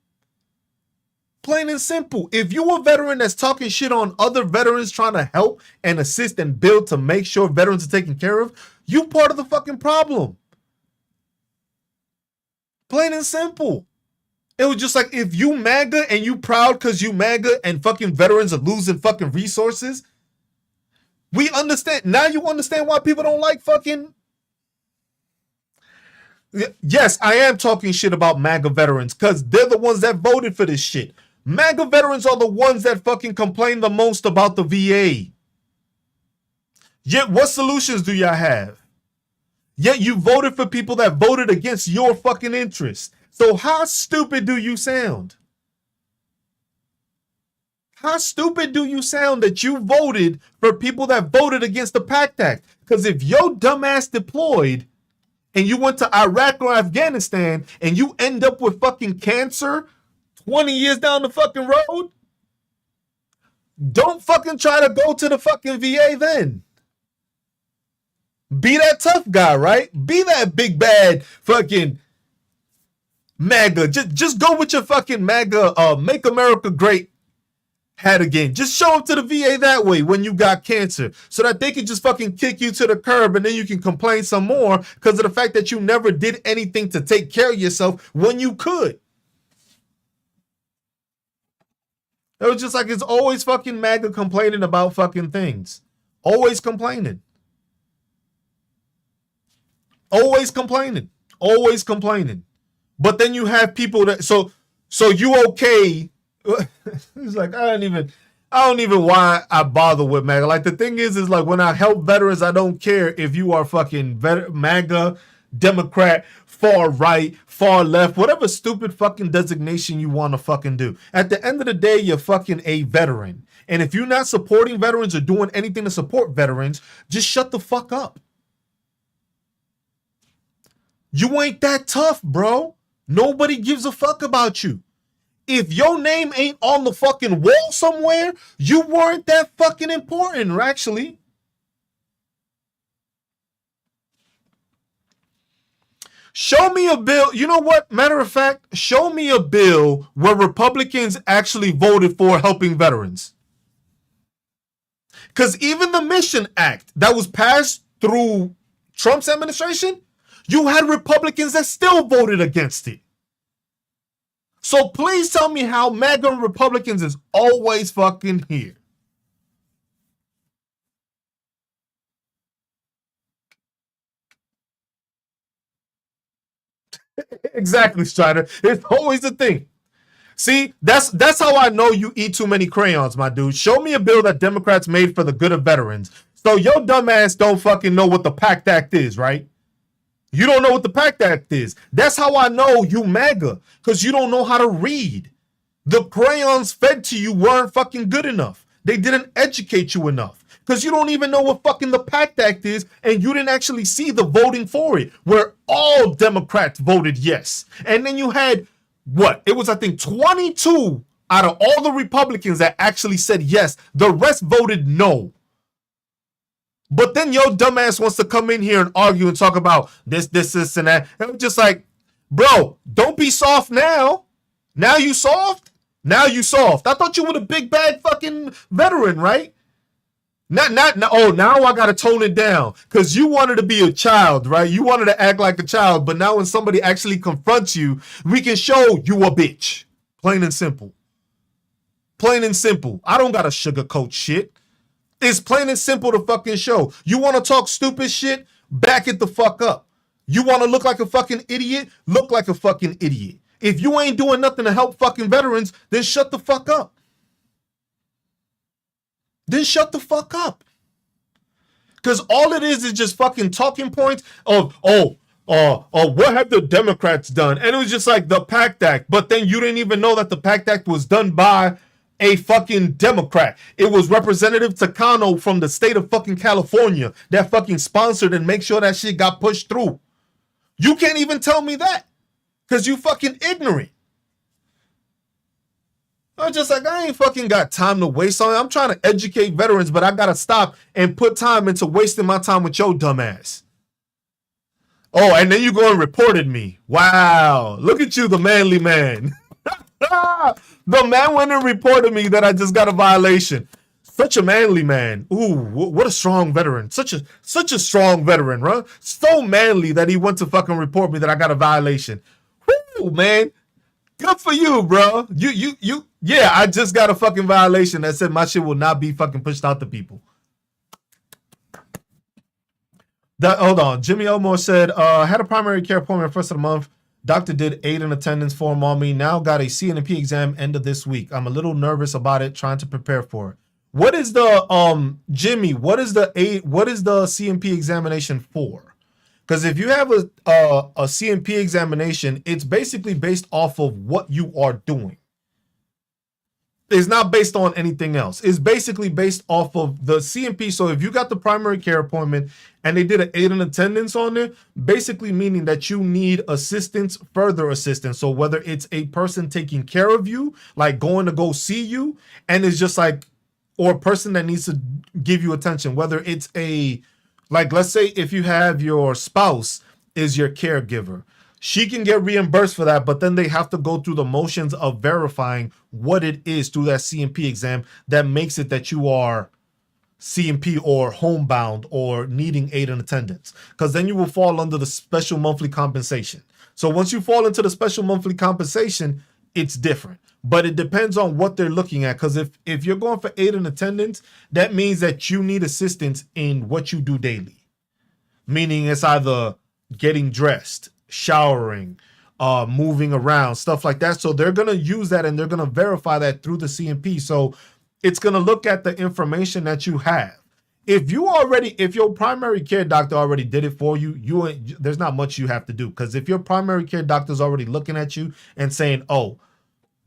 Plain and simple. If you a veteran that's talking shit on other veterans trying to help and assist and build to make sure veterans are taken care of, you part of the fucking problem. Plain and simple. It was just like, if you MAGA and you proud because you MAGA and fucking veterans are losing fucking resources, we understand. Now you understand why people don't like fucking... Yes, I am talking shit about MAGA veterans because they're the ones that voted for this shit. MAGA veterans are the ones that fucking complain the most about the VA. Yet what solutions do y'all have? Yet you voted for people that voted against your fucking interests. So how stupid do you sound? How stupid do you sound that you voted for people that voted against the PACT Act? Because if your dumbass deployed and you went to Iraq or Afghanistan and you end up with fucking cancer 20 years down the fucking road, don't fucking try to go to the fucking VA then. Be that tough guy, right? Be that big bad fucking MAGA. Just go with your fucking MAGA Make America Great hat again. Just show up to the VA that way when you got cancer so that they can just fucking kick you to the curb and then you can complain some more because of the fact that you never did anything to take care of yourself when you could. It was just like, it's always fucking MAGA complaining about fucking things. Always complaining. Always complaining. Always complaining. But then you have people that, so you okay. It's like, I don't even why I bother with MAGA. Like, the thing is like, when I help veterans, I don't care if you are fucking MAGA, Democrat, far right, far left, whatever stupid fucking designation you want to fucking do. At the end of the day, you're fucking a veteran. And if you're not supporting veterans or doing anything to support veterans, just shut the fuck up. You ain't that tough, bro. Nobody gives a fuck about you. If your name ain't on the fucking wall somewhere, you weren't that fucking important, actually. Show me a bill. You know what? Matter of fact, show me a bill where Republicans actually voted for helping veterans. Because even the Mission Act that was passed through Trump's administration, you had Republicans that still voted against it. So please tell me how MAGA Republicans is always fucking here. Exactly, Strider. It's always a thing. See, that's how I know you eat too many crayons, my dude. Show me a bill that Democrats made for the good of veterans. So your dumbass don't fucking know what the PACT Act is, right? You don't know what the PACT Act is. That's how I know you MAGA, because you don't know how to read. The crayons fed to you weren't fucking good enough. They didn't educate you enough. Because you don't even know what fucking the PACT Act is, and you didn't actually see the voting for it, where all Democrats voted yes. And then you had, what? It was, I think, 22 out of all the Republicans that actually said yes. The rest voted no. But then your dumbass wants to come in here and argue and talk about this, and that. And I'm just like, bro, don't be soft now. Now you soft? Now you soft. I thought you were the big bad fucking veteran, right? Now I gotta tone it down. Because you wanted to be a child, right? You wanted to act like a child, but now when somebody actually confronts you, we can show you a bitch. Plain and simple. Plain and simple. I don't gotta sugarcoat shit. It's plain and simple to fucking show. You want to talk stupid shit? Back it the fuck up. You want to look like a fucking idiot? Look like a fucking idiot. If you ain't doing nothing to help fucking veterans, then shut the fuck up. Then shut the fuck up. Because all it is just fucking talking points of, what have the Democrats done? And it was just like the PACT Act. But then you didn't even know that the PACT Act was done by a fucking Democrat. It was Representative Takano from the state of fucking California that fucking sponsored and make sure that shit got pushed through. You can't even tell me that because you fucking ignorant. I'm just like, I ain't fucking got time to waste on it. I'm trying to educate veterans, but I gotta stop and put time into wasting my time with your dumb ass. Oh, and then you go and reported me. Wow. Look at you, the manly man. The man went and reported me that I just got a violation. Such a manly man. Ooh, what a strong veteran. Such a strong veteran, bro. So manly that he went to fucking report me that I got a violation. Woo, man. Good for you, bro. Yeah, I just got a fucking violation that said my shit will not be fucking pushed out to people. Hold on. Jimmy Elmore said, had a primary care appointment first of the month. Doctor did aid in attendance form on me. Now got a CNP exam end of this week. I'm a little nervous about it, trying to prepare for it. What is the Jimmy? What is the CNP examination for? Because if you have a CNP examination, it's basically based off of what you are doing. It's not based on anything else. It's basically based off of the CNP. So if you got the primary care appointment and they did an aid in attendance on there, basically meaning that you need assistance, further assistance. So whether it's a person taking care of you, like going to go see you, and it's just like, or a person that needs to give you attention, whether it's like, let's say if you have your spouse is your caregiver, she can get reimbursed for that, but then they have to go through the motions of verifying what it is through that CNP exam that makes it that you are CNP or homebound or needing aid in attendance. Because then you will fall under the special monthly compensation. So once you fall into the special monthly compensation, it's different. But it depends on what they're looking at. Because if you're going for aid in attendance, that means that you need assistance in what you do daily. Meaning it's either getting dressed, showering, moving around, stuff like that. So they're going to use that and they're going to verify that through the CNP. So it's going to look at the information that you have. If your primary care doctor already did it for you, there's not much you have to do. Because if your primary care doctor's already looking at you and saying, oh,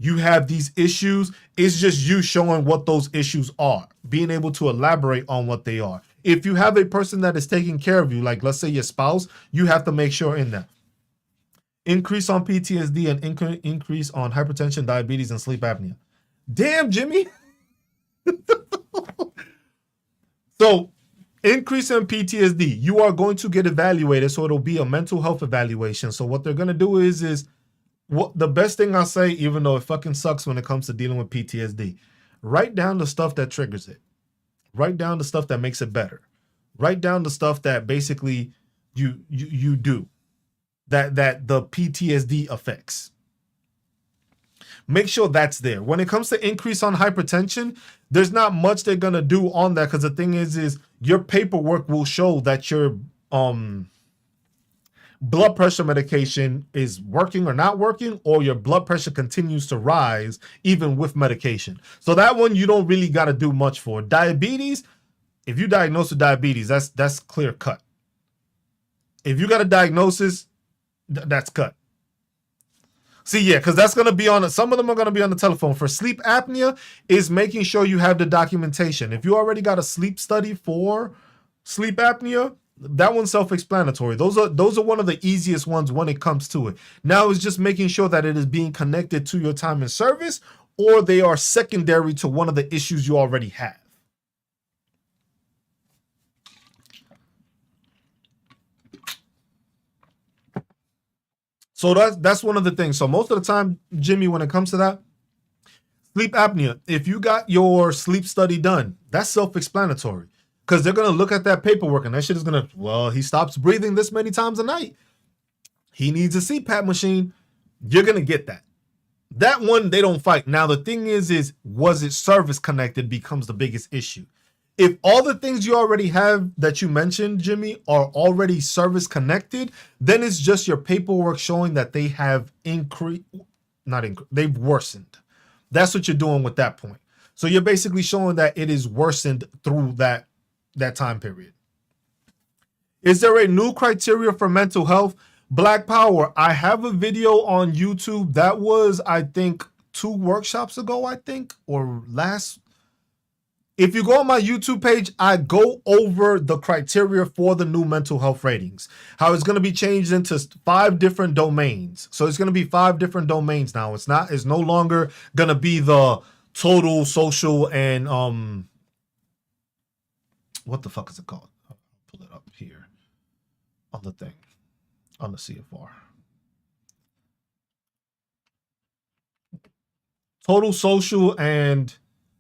you have these issues, it's just you showing what those issues are, being able to elaborate on what they are. If you have a person that is taking care of you, like let's say your spouse, you have to make sure in that. Increase on PTSD and increase on hypertension, diabetes, and sleep apnea. Damn, Jimmy. So Increase in PTSD. You are going to get evaluated, so it'll be a mental health evaluation. So what they're gonna do is what the best thing I say, even though it fucking sucks when it comes to dealing with PTSD, write down the stuff that triggers it. Write down the stuff that makes it better. Write down the stuff that basically you do that the PTSD affects. Make sure that's there. When it comes to increase on hypertension, there's not much they're gonna do on that, because the thing is your paperwork will show that your blood pressure medication is working or not working, or your blood pressure continues to rise even with medication. So that one you don't really got to do much for. Diabetes, if you diagnose with diabetes, that's clear cut. If you got a diagnosis, that's cut. See, yeah, because that's going to be on, some of them are going to be on the telephone. For sleep apnea, is making sure you have the documentation. If you already got a sleep study for sleep apnea, that one's self-explanatory. Those are one of the easiest ones when it comes to it. Now it's just making sure that it is being connected to your time in service, or they are secondary to one of the issues you already have. So that's one of the things. So most of the time, Jimmy, when it comes to that, sleep apnea, if you got your sleep study done, that's self-explanatory. Because they're going to look at that paperwork and that shit is going to, well, he stops breathing this many times a night. He needs a CPAP machine. You're going to get that. That one, they don't fight. Now, the thing is was it service connected becomes the biggest issue. If all the things you already have that you mentioned, Jimmy, are already service connected, then it's just your paperwork showing that they have they've worsened. That's what you're doing with that point. So you're basically showing that it is worsened through that time period. Is there a new criteria for mental health? Black Power, I have a video on YouTube that was, I think, 2 workshops ago, or last. If you go on my YouTube page, I go over the criteria for the new mental health ratings, how it's going to be changed into 5 different domains. So it's going to be 5 different domains now. It's no longer going to be the total, social, and what the fuck is it called? I'll pull it up here on the thing, on the CFR. Total social and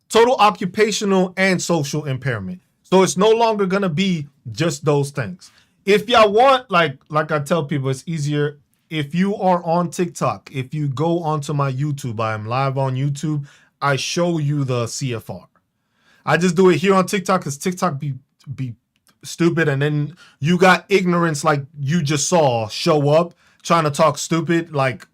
total occupational and social impairment. So it's no longer going to be just those things. If y'all want, like I tell people, it's easier. If you are on TikTok, if you go onto my YouTube, I am live on YouTube, I show you the CFR. I just do it here on TikTok because TikTok be stupid, and then you got ignorance like you just saw show up trying to talk stupid. Like,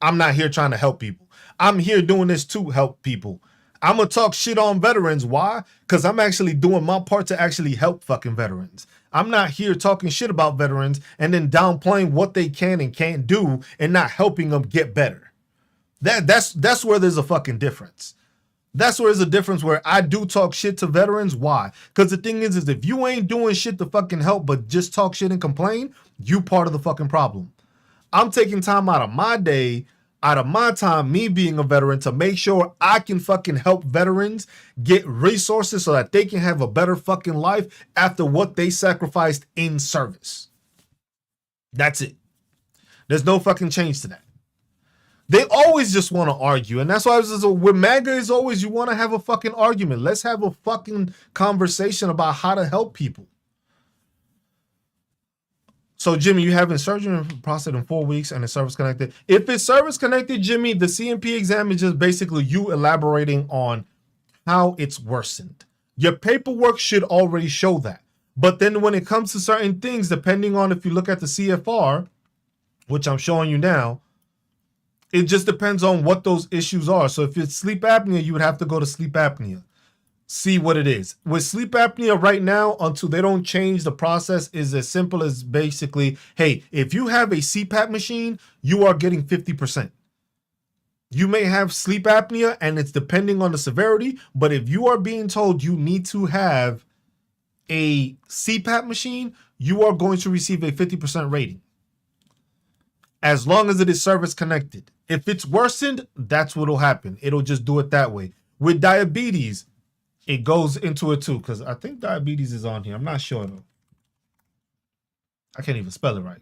I'm not here trying to help people. I'm here doing this to help people. I'm going to talk shit on veterans. Why? Because I'm actually doing my part to actually help fucking veterans. I'm not here talking shit about veterans and then downplaying what they can and can't do and not helping them get better. That's where there's a fucking difference. That's where there's a difference where I do talk shit to veterans. Why? Because the thing is if you ain't doing shit to fucking help but just talk shit and complain, you part of the fucking problem. I'm taking time out of my day, out of my time, me being a veteran, to make sure I can fucking help veterans get resources so that they can have a better fucking life after what they sacrificed in service. That's it. There's no fucking change to that. They always just want to argue. And that's why with MAGA is always, you want to have a fucking argument. Let's have a fucking conversation about how to help people. So, Jimmy, you having surgery and prostate in 4 weeks and it's service connected. If it's service connected, Jimmy, the CMP exam is just basically you elaborating on how it's worsened. Your paperwork should already show that. But then when it comes to certain things, depending on if you look at the CFR, which I'm showing you now, it just depends on what those issues are. So if it's sleep apnea, you would have to go to sleep apnea. See what it is. With sleep apnea right now, until they don't change the process, is as simple as basically, hey, if you have a CPAP machine, you are getting 50%. You may have sleep apnea and it's depending on the severity, but if you are being told you need to have a CPAP machine, you are going to receive a 50% rating. As long as it is service connected. If it's worsened, that's what will happen. It'll just do it that way. With diabetes, it goes into it too, because I think diabetes is on here. I'm not sure though. I can't even spell it right.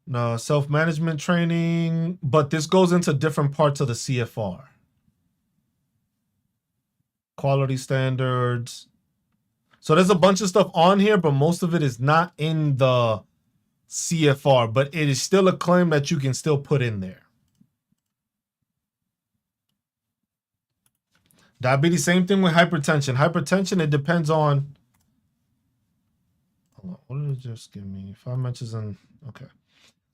No, self-management training, but this goes into different parts of the CFR. Quality standards. So there's a bunch of stuff on here, but most of it is not in the CFR, but it is still a claim that you can still put in there. Diabetes, same thing with hypertension. Hypertension, it depends on. Hold on, what did it just give me? 5 matches in. Okay.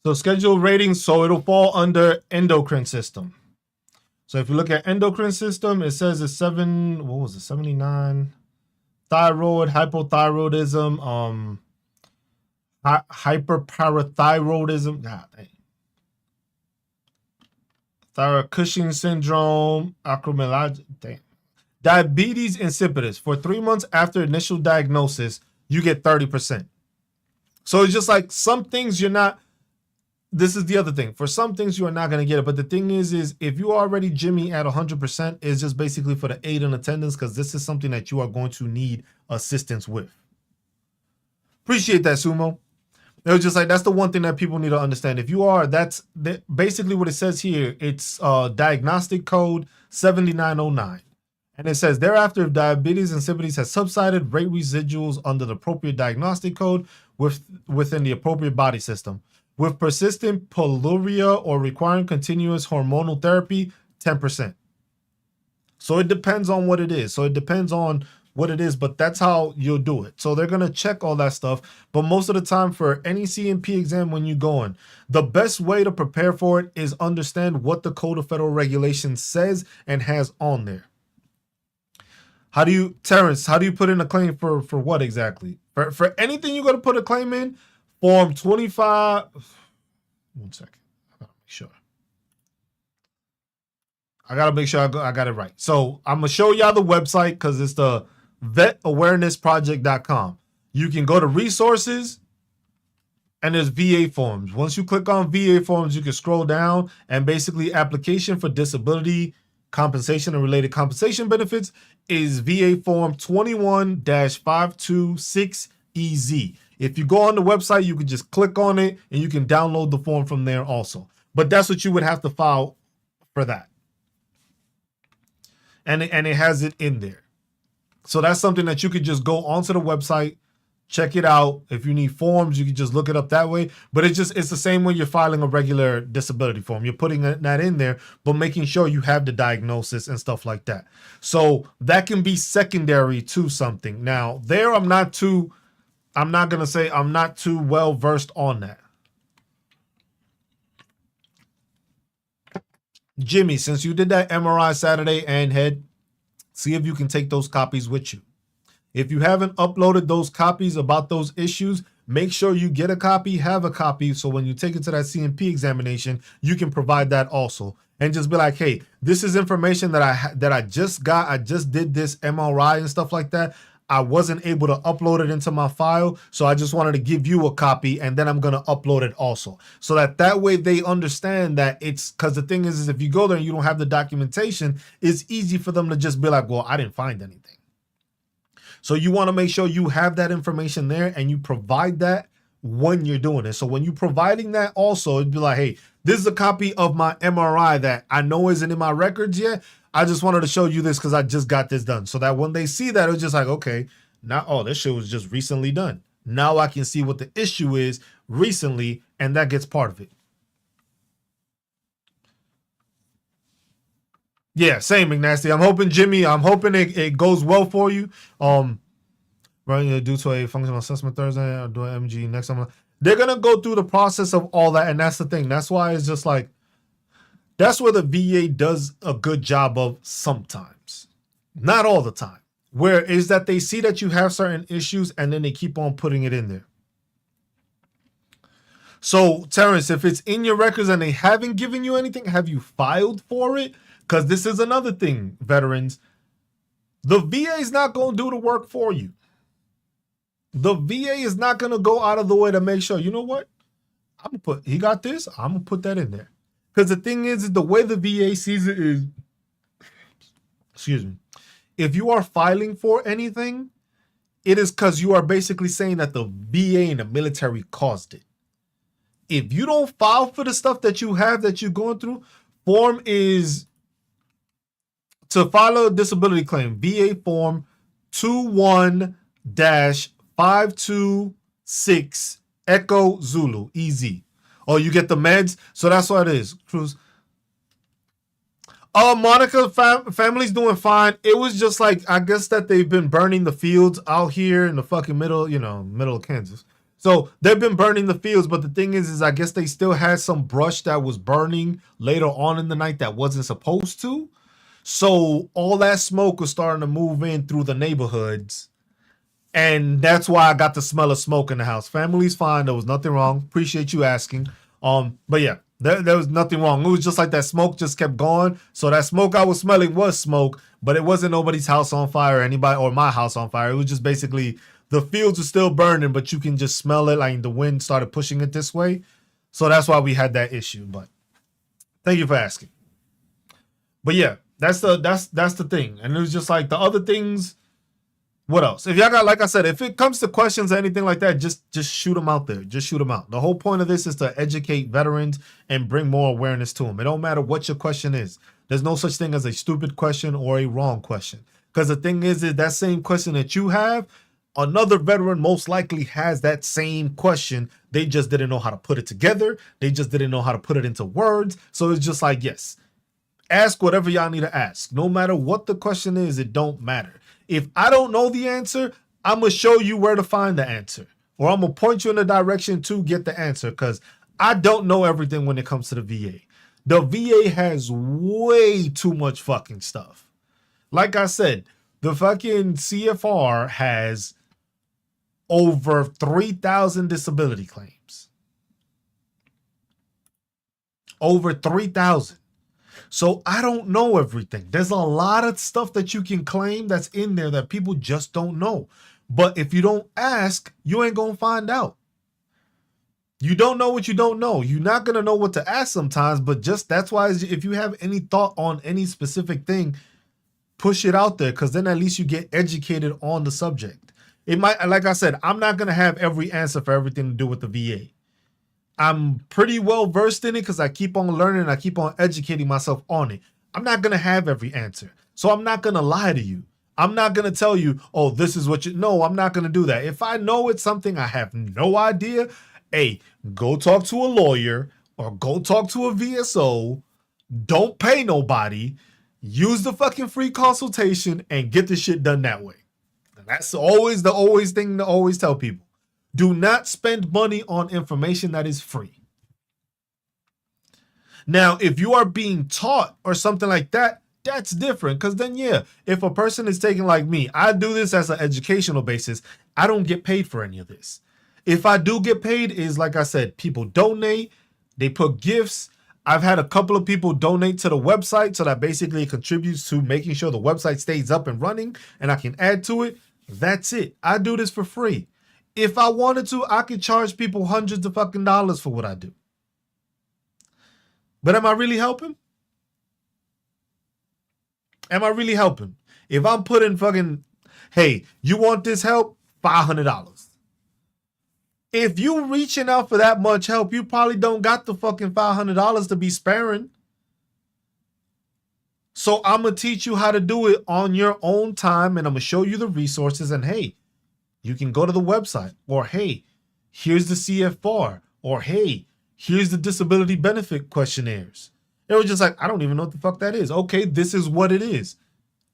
So schedule ratings, so it'll fall under endocrine system. So if you look at endocrine system, it says it's 79. Thyroid, hypothyroidism, hyperparathyroidism. God dang. Thyroid Cushing syndrome, acromegaly. Damn. Diabetes insipidus. For 3 months after initial diagnosis, you get 30%. So it's just like some things you're not. This is the other thing. For some things, you are not going to get it. But the thing is if you already Jimmy at 100%, it's just basically for the aid and attendance, because this is something that you are going to need assistance with. Appreciate that, Sumo. It was just like, that's the one thing that people need to understand. If you are, that's basically what it says here. It's diagnostic code 7909. And it says, thereafter, if diabetes insipidus has subsided, rate residuals under the appropriate diagnostic code within the appropriate body system. With persistent polyuria or requiring continuous hormonal therapy, 10%. So it depends on what it is. But that's how you'll do it. So they're going to check all that stuff. But most of the time for any C&P exam when you go in, the best way to prepare for it is understand what the Code of Federal Regulations says and has on there. Terrence, how do you put in a claim for what exactly? For anything you're going to put a claim in, Form 25. 1 second. I gotta make sure I got it right. So I'm gonna show y'all the website because it's the vetawarenessproject.com. You can go to resources and there's VA forms. Once you click on VA forms, you can scroll down and basically application for disability compensation and related compensation benefits is VA form 21-526EZ. If you go on the website, you can just click on it and you can download the form from there also. But that's what you would have to file for that. And it has it in there. So that's something that you could just go onto the website, check it out. If you need forms, you can just look it up that way. But it's the same way you're filing a regular disability form. You're putting that in there, but making sure you have the diagnosis and stuff like that. So that can be secondary to something. Now, there I'm not too well versed on that. Jimmy, since you did that MRI Saturday and head, see if you can take those copies with you. If you haven't uploaded those copies about those issues, make sure you get a copy, have a copy, so when you take it to that C&P examination, you can provide that also. And just be like, hey, this is information that I just got. I just did this MRI and stuff like that. I wasn't able to upload it into my file, so I just wanted to give you a copy, and then I'm going to upload it also. So that way they understand that it's, because the thing is if you go there and you don't have the documentation, it's easy for them to just be like, well, I didn't find anything. So you want to make sure you have that information there and you provide that when you're doing it. So when you're providing that also, it'd be like, hey, this is a copy of my MRI that I know isn't in my records yet. I just wanted to show you this because I just got this done. So that when they see that, it's just like, okay, now, oh, this shit was just recently done. Now I can see what the issue is recently, and that gets part of it. Yeah, same, McNasty. I'm hoping, Jimmy, it goes well for you. Right, due to a functional assessment Thursday, I'll do an MG next time. They're going to go through the process of all that, and that's the thing. That's why it's just like, that's where the VA does a good job of sometimes. Not all the time. Where is that they see that you have certain issues and then they keep on putting it in there. So, Terrence, if it's in your records and they haven't given you anything, have you filed for it? Because this is another thing, veterans. The VA is not going to do the work for you. The VA is not going to go out of the way to make sure, you know what? He got this, I'm going to put that in there. Because the thing is the way the VA sees it is, excuse me, if you are filing for anything, it is because you are basically saying that the VA and the military caused it. If you don't file for the stuff that you have that you're going through, form is to file a disability claim, VA form 21-526 Echo Zulu, EZ. Oh, you get the meds? So that's what it is, Cruz. Oh, Monica, family's doing fine. It was just like, I guess that they've been burning the fields out here in the fucking middle of Kansas. So they've been burning the fields, but the thing is I guess they still had some brush that was burning later on in the night that wasn't supposed to. So all that smoke was starting to move in through the neighborhoods. And that's why I got the smell of smoke in the house. Family's fine. There was nothing wrong. Appreciate you asking. But yeah, there was nothing wrong. It was just like that smoke just kept going. So that smoke I was smelling was smoke, but it wasn't nobody's house on fire or my house on fire. It was just basically the fields are still burning, but you can just smell it. Like the wind started pushing it this way. So that's why we had that issue. But thank you for asking. But yeah, that's the thing. And it was just like the other things. What else? If y'all got, like I said, if it comes to questions or anything like that, just shoot them out there. Just shoot them out. The whole point of this is to educate veterans and bring more awareness to them. It don't matter what your question is. There's no such thing as a stupid question or a wrong question. Because the thing is that same question that you have, another veteran most likely has that same question. They just didn't know how to put it together. They just didn't know how to put it into words. So it's just like, yes, ask whatever y'all need to ask. No matter what the question is, it don't matter. If I don't know the answer, I'm going to show you where to find the answer. Or I'm going to point you in the direction to get the answer. Because I don't know everything when it comes to the VA. The VA has way too much fucking stuff. Like I said, the fucking CFR has over 3,000 disability claims. Over 3,000. So I don't know everything. There's a lot of stuff that you can claim that's in there that people just don't know. But if you don't ask, you ain't going to find out. You don't know what you don't know. You're not going to know what to ask sometimes, but just that's why if you have any thought on any specific thing, push it out there, because then at least you get educated on the subject. It might, like I said, I'm not going to have every answer for everything to do with the VA. I'm pretty well versed in it because I keep on learning and I keep on educating myself on it. I'm not going to have every answer. So I'm not going to lie to you. I'm not going to tell you, oh, this is what you... No, I'm not going to do that. If I know it's something I have no idea, hey, go talk to a lawyer or go talk to a VSO. Don't pay nobody. Use the fucking free consultation and get the shit done that way. And that's always the thing to always tell people. Do not spend money on information that is free. Now, if you are being taught or something like that, that's different. Because then, yeah, if a person is taking like me, I do this as an educational basis. I don't get paid for any of this. If I do get paid, is like I said, people donate, they put gifts. I've had a couple of people donate to the website, so that basically contributes to making sure the website stays up and running and I can add to it. That's it. I do this for free. If I wanted to, I could charge people hundreds of fucking dollars for what I do. But am I really helping? Am I really helping? If I'm putting fucking, hey, you want this help? $500. If you reaching out for that much help, you probably don't got the fucking $500 to be sparing. So I'm going to teach you how to do it on your own time, and I'm going to show you the resources, and hey, you can go to the website, or hey, here's the CFR, or hey, here's the disability benefit questionnaires. It was just like, I don't even know what the fuck that is. Okay, this is what it is.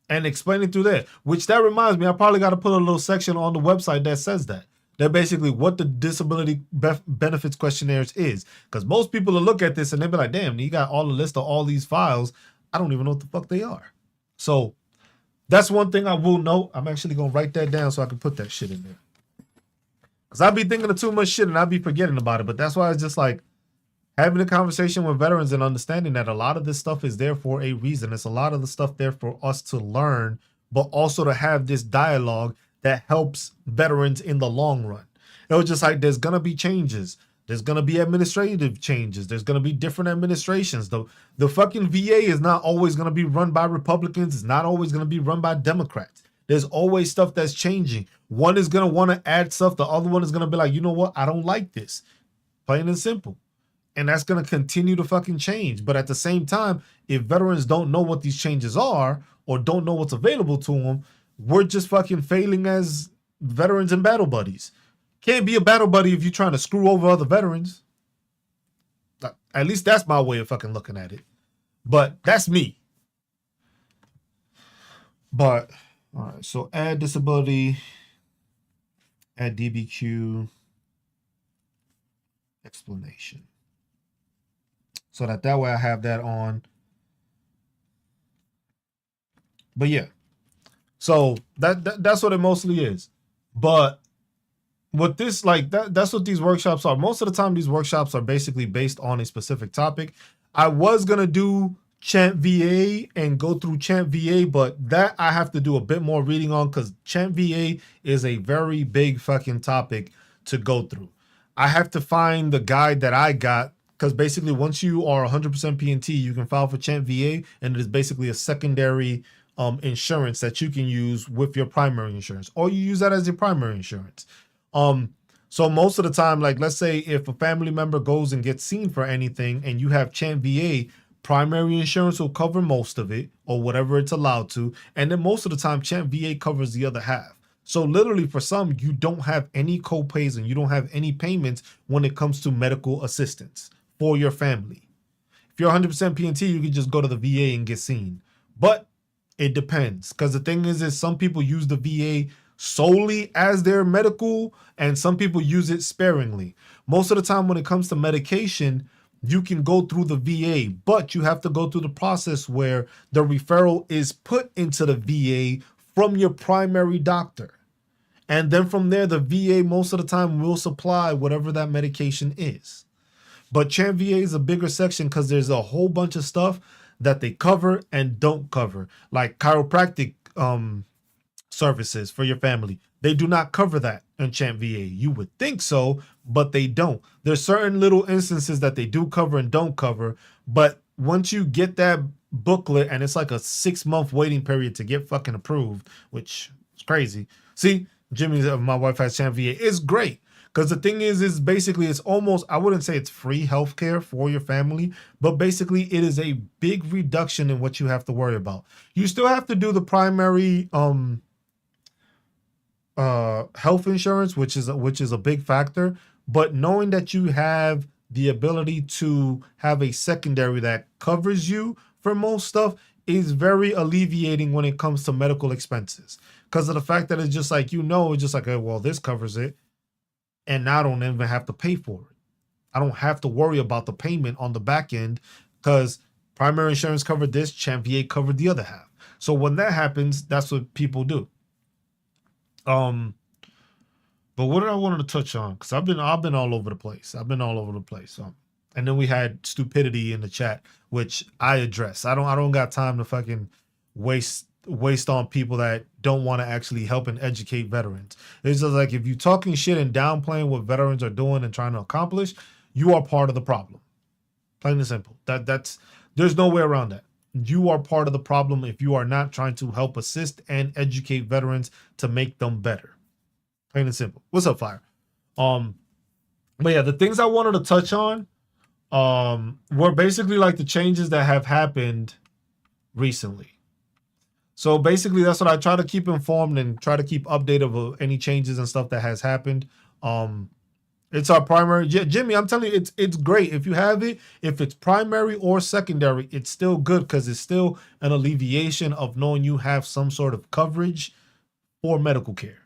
And explain it through there. Which that reminds me, I probably got to put a little section on the website that says that. That basically what the disability benefits questionnaires is. Because most people will look at this and they'll be like, damn, you got all the list of all these files. I don't even know what the fuck they are. So that's one thing I will note. I'm actually going to write that down so I can put that shit in there. Because I'll be thinking of too much shit and I'll be forgetting about it. But that's why it's just like having a conversation with veterans and understanding that a lot of this stuff is there for a reason. It's a lot of the stuff there for us to learn, but also to have this dialogue that helps veterans in the long run. It was just like, there's going to be changes. There's gonna be administrative changes. There's gonna be different administrations. The fucking VA is not always gonna be run by Republicans. It's not always gonna be run by Democrats. There's always stuff that's changing. One is gonna want to add stuff. The other one is gonna be like, you know what? I don't like this. Plain and simple. And that's gonna continue to fucking change. But at the same time, if veterans don't know what these changes are or don't know what's available to them, we're just fucking failing as veterans and battle buddies. Can't be a battle buddy if you're trying to screw over other veterans. At least that's my way of fucking looking at it. But that's me. But, all right, so add disability, add DBQ, explanation. So that way I have that on. But yeah, so that's what it mostly is. But with this, like that's what these workshops are. Most of the time, these workshops are basically based on a specific topic. I was gonna do Chant VA and go through Chant VA, but that I have to do a bit more reading on because Chant VA is a very big fucking topic to go through. I have to find the guide that I got because basically once you are 100% PNT, you can file for Chant VA, and it is basically a secondary insurance that you can use with your primary insurance, or you use that as your primary insurance. So most of the time, like let's say if a family member goes and gets seen for anything and you have Chant VA, primary insurance will cover most of it or whatever it's allowed to. And then most of the time, Chant VA covers the other half. So literally for some, you don't have any co-pays and you don't have any payments when it comes to medical assistance for your family. If you're 100% PNT, you can just go to the VA and get seen. But it depends, because the thing is some people use the VA solely as their medical and some people use it sparingly. Most of the time when it comes to medication, you can go through the VA, but you have to go through the process where the referral is put into the VA from your primary doctor. And then from there, the VA most of the time will supply whatever that medication is. But Chant VA is a bigger section because there's a whole bunch of stuff that they cover and don't cover, like chiropractic services for your family. They do not cover that in Chant VA. You would think so, but they don't. There's certain little instances that they do cover and don't cover, but once you get that booklet, and it's like a 6-month waiting period to get fucking approved, which is crazy. See, Jimmy, my wife has Chant VA. It's great. Because the thing is basically it's almost, I wouldn't say it's free healthcare for your family, but basically it is a big reduction in what you have to worry about. You still have to do the primary health insurance, which is a big factor, but knowing that you have the ability to have a secondary that covers you for most stuff is very alleviating when it comes to medical expenses. Because of the fact that it's just like, it's just like, well, this covers it. And now I don't even have to pay for it. I don't have to worry about the payment on the back end because primary insurance covered this, Chant VA covered the other half. So when that happens, that's what people do. But what did I wanted to touch on? Because I've been all over the place. And then we had stupidity in the chat, which I address. I don't got time to fucking waste on people that don't want to actually help and educate veterans. It's just like if you're talking shit and downplaying what veterans are doing and trying to accomplish, you are part of the problem. Plain and simple. That's there's no way around that. You are part of the problem if you are not trying to help assist and educate veterans to make them better. Plain and simple. What's up, Fire? But yeah, the things I wanted to touch on were basically like the changes that have happened recently. So basically, that's what I try to keep informed and try to keep updated of any changes and stuff that has happened. It's our primary. Jimmy, I'm telling you, it's great. If you have it, if it's primary or secondary, it's still good because it's still an alleviation of knowing you have some sort of coverage for medical care.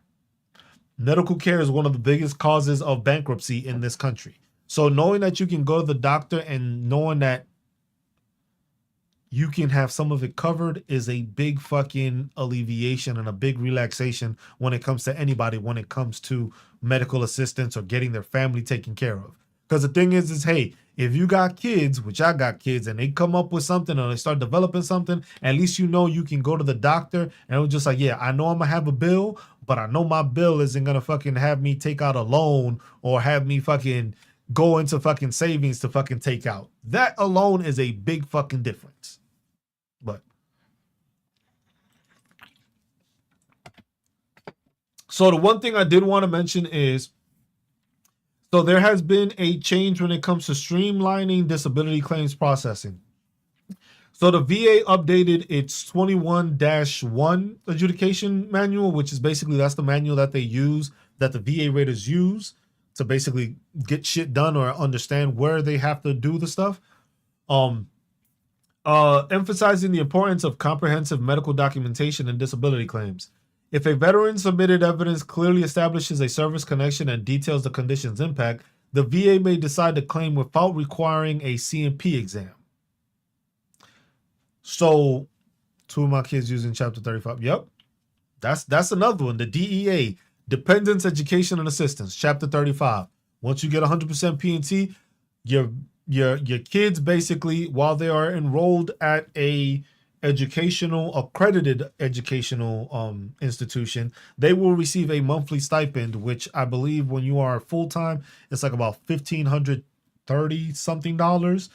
Medical care is one of the biggest causes of bankruptcy in this country. So knowing that you can go to the doctor and knowing that you can have some of it covered is a big fucking alleviation and a big relaxation when it comes to anybody, when it comes to medical assistance or getting their family taken care of. Because the thing is, hey, if you got kids, which I got kids, and they come up with something or they start developing something, at least you know you can go to the doctor and it was just like, yeah, I know I'm going to have a bill, but I know my bill isn't going to fucking have me take out a loan or have me fucking go into fucking savings to fucking take out. That alone is a big fucking difference. But so the one thing I did want to mention is, so there has been a change when it comes to streamlining disability claims processing. So the VA updated its 21-1 adjudication manual, which is basically, that's the manual that they use, that the VA raters use to basically get shit done or understand where they have to do the stuff. Emphasizing the importance of comprehensive medical documentation and disability claims. If a veteran submitted evidence clearly establishes a service connection and details the condition's impact, the VA may decide to claim without requiring a CMP exam. So, two of my kids using Chapter 35. Yep, that's another one. The DEA, Dependents Education and Assistance, Chapter 35. Once you get 100% P&T, your kids basically, while they are enrolled at a accredited educational institution, they will receive a monthly stipend, which I believe when you are full-time, it's like about $1,530 something dollars.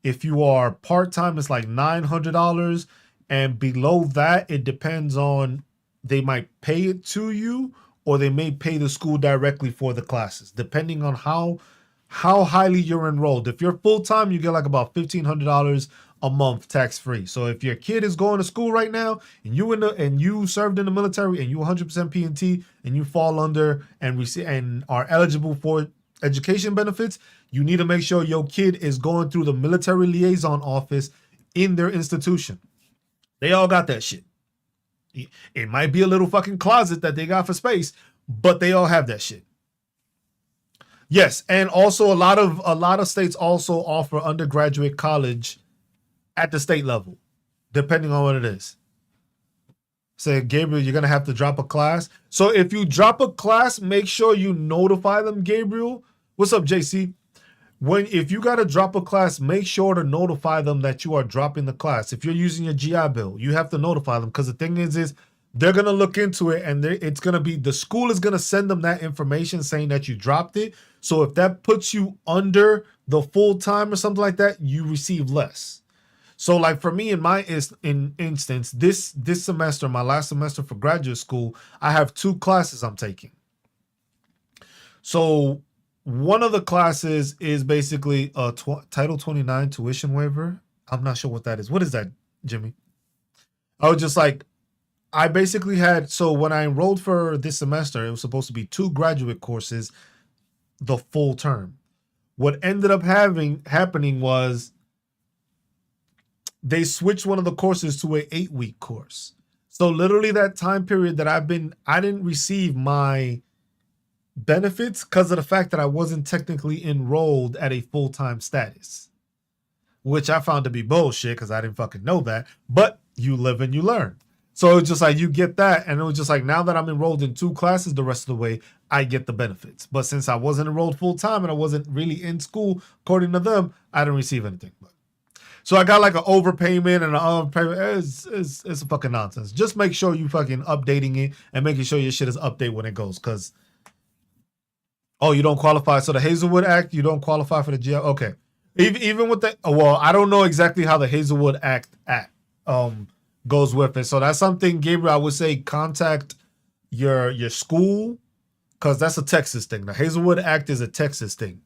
If you are part-time, it's like $900. And below that, it depends on, they might pay it to you or they may pay the school directly for the classes, depending on how highly you're enrolled. If you're full-time, you get like about $1,500 a month tax-free. So if your kid is going to school right now and you served in the military and you 100% P&T and you fall under and are eligible for education benefits, you need to make sure your kid is going through the military liaison office in their institution. They all got that shit. It might be a little fucking closet that they got for space, but they all have that shit. Yes, and also a lot of states also offer undergraduate college at the state level, depending on what it is. Say, Gabriel, you're gonna have to drop a class. So if you drop a class, make sure you notify them, Gabriel. What's up, JC? If you gotta drop a class, make sure to notify them that you are dropping the class. If you're using your GI Bill, you have to notify them, because the thing is they're gonna look into it, and it's gonna be, the school is gonna send them that information saying that you dropped it. So if that puts you under the full time or something like that, you receive less. So like for me, in my instance, this semester, my last semester for graduate school, I have 2 classes I'm taking. So one of the classes is basically a Title 29 tuition waiver. I'm not sure what that is. What is that, Jimmy? I was just like, I basically had, so when I enrolled for this semester, it was supposed to be 2 graduate courses the full term. What ended up happening was they switched one of the courses to an 8-week course. So literally that time period that I didn't receive my benefits because of the fact that I wasn't technically enrolled at a full-time status, which I found to be bullshit because I didn't fucking know that. But you live and you learn. So it's just like, you get that, and it was just like, now that I'm enrolled in 2 classes the rest of the way, I get the benefits. But since I wasn't enrolled full-time and I wasn't really in school, according to them, I didn't receive anything. So I got like an overpayment and an underpayment. It's a fucking nonsense. Just make sure you fucking updating it and making sure your shit is updated when it goes. Because, oh, you don't qualify. So the Hazelwood Act, you don't qualify for the GI. Okay. Even with that, well, I don't know exactly how the Hazelwood Act goes with it. So that's something, Gabriel, I would say contact your school, because that's a Texas thing. The Hazelwood Act is a Texas thing.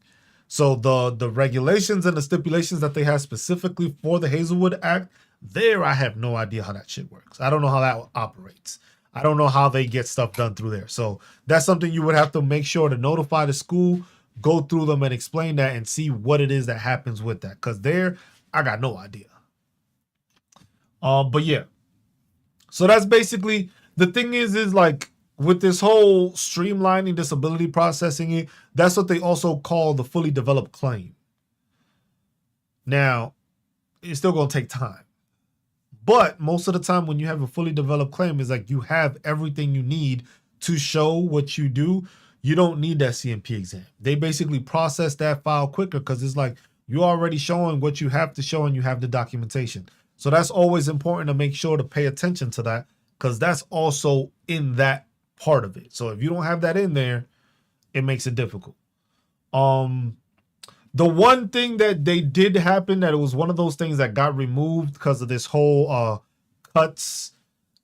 So the regulations and the stipulations that they have specifically for the Hazelwood Act, there I have no idea how that shit works. I don't know how that operates. I don't know how they get stuff done through there. So that's something you would have to make sure to notify the school, go through them and explain that and see what it is that happens with that. Because there, I got no idea. But yeah. So that's basically, the thing is like, with this whole streamlining disability processing, that's what they also call the fully developed claim. Now, it's still going to take time. But most of the time when you have a fully developed claim, it's like you have everything you need to show what you do. You don't need that CMP exam. They basically process that file quicker because it's like you're already showing what you have to show and you have the documentation. So that's always important to make sure to pay attention to that, because that's also in that part of it. So if you don't have that in there, it makes it difficult. The one thing that they did happen, that it was one of those things that got removed because of this whole cuts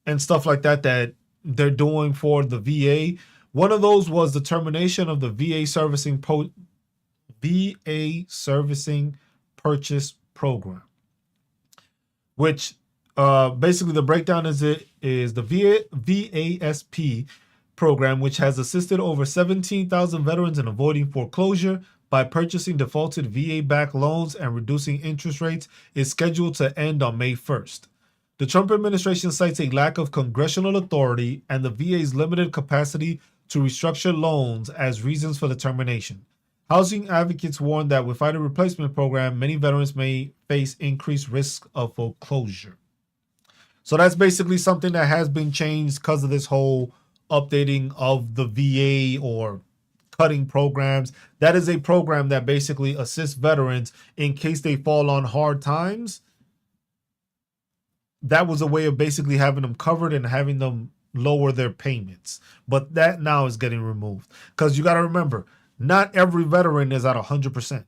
and stuff like that that they're doing for the VA. One of those was the termination of the VA servicing purchase program, which basically the breakdown is the VASP program, which has assisted over 17,000 veterans in avoiding foreclosure by purchasing defaulted VA-backed loans and reducing interest rates, is scheduled to end on May 1st. The Trump administration cites a lack of congressional authority and the VA's limited capacity to restructure loans as reasons for the termination. Housing advocates warn that without a replacement program, many veterans may face increased risk of foreclosure. So that's basically something that has been changed because of this whole updating of the VA or cutting programs. That is a program that basically assists veterans in case they fall on hard times. That was a way of basically having them covered and having them lower their payments. But that now is getting removed because you got to remember, not every veteran is at 100%.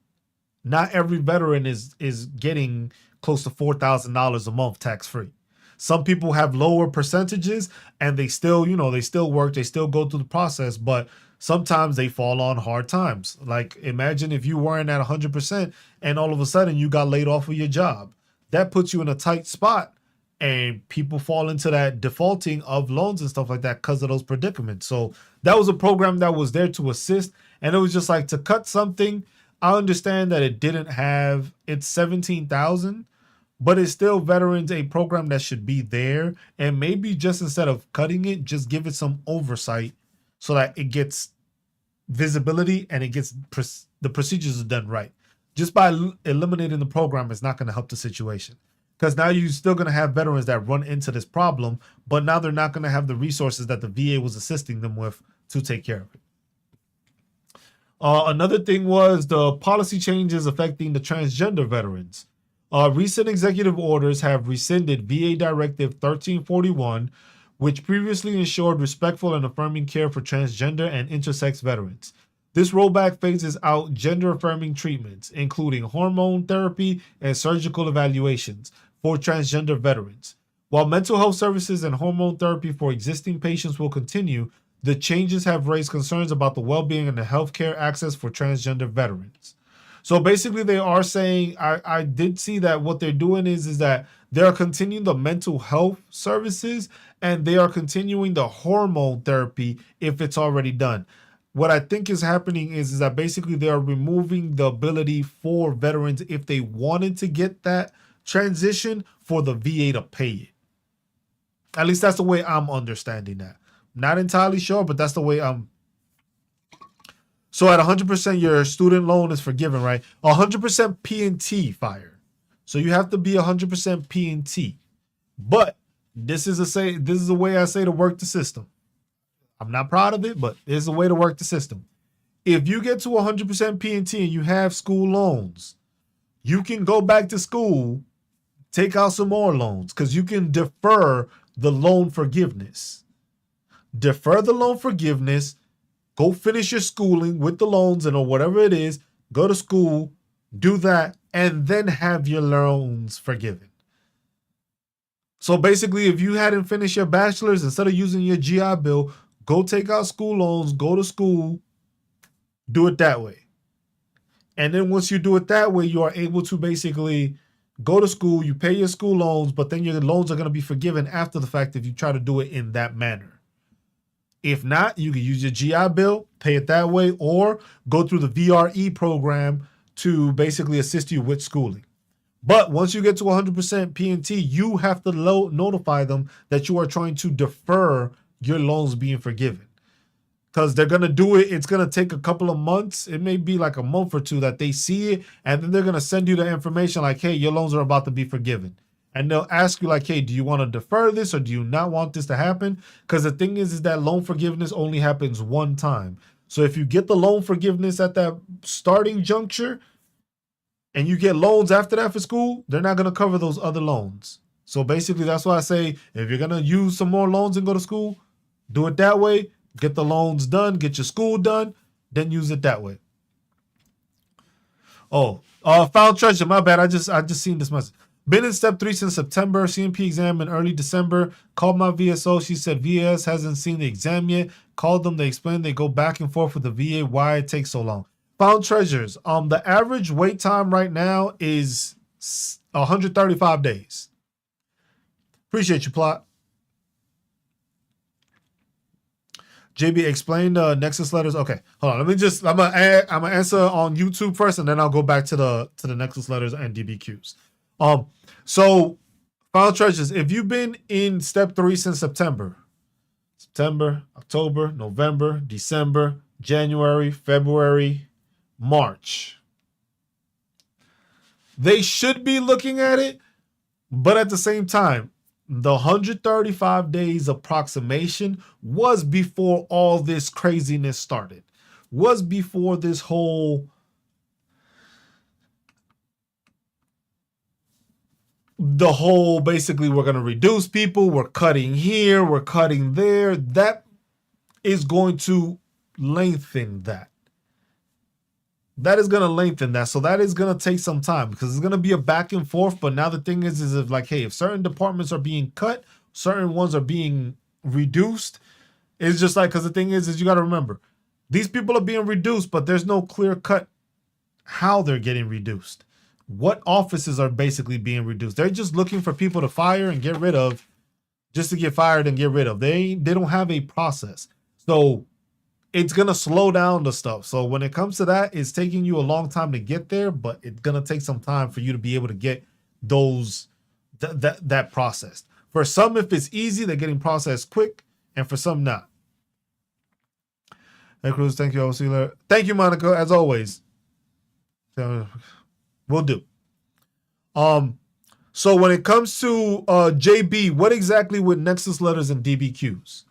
Not every veteran is getting close to $4,000 a month tax free. Some people have lower percentages and they still, they still work, they still go through the process, but sometimes they fall on hard times. Like imagine if you weren't at 100% and all of a sudden you got laid off of your job. That puts you in a tight spot and people fall into that defaulting of loans and stuff like that because of those predicaments. So that was a program that was there to assist. And it was just like to cut something. I understand that it didn't have, it's 17,000, but it's still veterans, a program that should be there. And maybe just instead of cutting it, just give it some oversight so that it gets visibility and it gets the procedures are done right. Just by eliminating the program is not going to help the situation. Because now you're still going to have veterans that run into this problem, but now they're not going to have the resources that the VA was assisting them with to take care of it. Another thing was the policy changes affecting the transgender veterans. Recent executive orders have rescinded VA Directive 1341, which previously ensured respectful and affirming care for transgender and intersex veterans. This rollback phases out gender-affirming treatments, including hormone therapy and surgical evaluations for transgender veterans. While mental health services and hormone therapy for existing patients will continue, the changes have raised concerns about the well-being and the healthcare access for transgender veterans. So basically they are saying, I did see that what they're doing is that they're continuing the mental health services and they are continuing the hormone therapy if it's already done. What I think is happening is that basically they are removing the ability for veterans, if they wanted to get that transition, for the VA to pay it. At least that's the way I'm understanding that. Not entirely sure, but that's the way I'm. So at 100%, your student loan is forgiven, right? 100% P&T fire. So you have to be 100% P&T. But this is a way I say to work the system. I'm not proud of it, but there's a way to work the system. If you get to 100% P&T and you have school loans, you can go back to school, take out some more loans because you can defer the loan forgiveness. Defer the loan forgiveness, go finish your schooling with the loans and or whatever it is, go to school, do that, and then have your loans forgiven. So basically, if you hadn't finished your bachelor's, instead of using your GI Bill, go take out school loans, go to school, do it that way. And then once you do it that way, you are able to basically go to school, you pay your school loans, but then your loans are going to be forgiven after the fact if you try to do it in that manner. If not, you can use your GI Bill, pay it that way, or go through the VRE program to basically assist you with schooling. But once you get to 100% P&T, you have to notify them that you are trying to defer your loans being forgiven. Because they're going to do it. It's going to take a couple of months. It may be like a month or two that they see it. And then they're going to send you the information like, hey, your loans are about to be forgiven. And they'll ask you like, hey, do you want to defer this or do you not want this to happen? Because the thing is that loan forgiveness only happens one time. So if you get the loan forgiveness at that starting juncture and you get loans after that for school, they're not going to cover those other loans. So basically, that's why I say if you're going to use some more loans and go to school, do it that way. Get the loans done, get your school done, then use it that way. Oh, found treasure. My bad. I just seen this message. Been in step 3 since September. CMP exam in early December. Called my VSO. She said VS hasn't seen the exam yet. Called them. They explained they go back and forth with the VA. Why it takes so long. Found treasures. The average wait time right now is 135 days. Appreciate you, plot. JB, explain the Nexus letters. Okay, hold on. I'm gonna answer on YouTube first, and then I'll go back to the Nexus letters and DBQs. So file treasures. If you've been in step 3 since September, October, November, December, January, February, March, they should be looking at it, but at the same time, the 135 days approximation was before all this craziness started. Was before this whole basically we're going to reduce people, we're cutting here, we're cutting there. That is going to lengthen that. That is going to lengthen that. So that is going to take some time because it's going to be a back and forth. But now the thing is if like, hey, if certain departments are being cut, certain ones are being reduced, it's just like, because the thing is you got to remember, these people are being reduced, but there's no clear cut how they're getting reduced. What offices are basically being reduced? They're just looking for people to fire and get rid of, just to get fired and get rid of. They don't have a process. So it's going to slow down the stuff. So when it comes to that, it's taking you a long time to get there, but it's going to take some time for you to be able to get those that processed. For some, if it's easy, they're getting processed quick, and for some, not. Hey, Cruz, thank you. I'll see you later. Thank you, Monica, as always. Will do. So when it comes to JB, what exactly with Nexus letters and DBQs?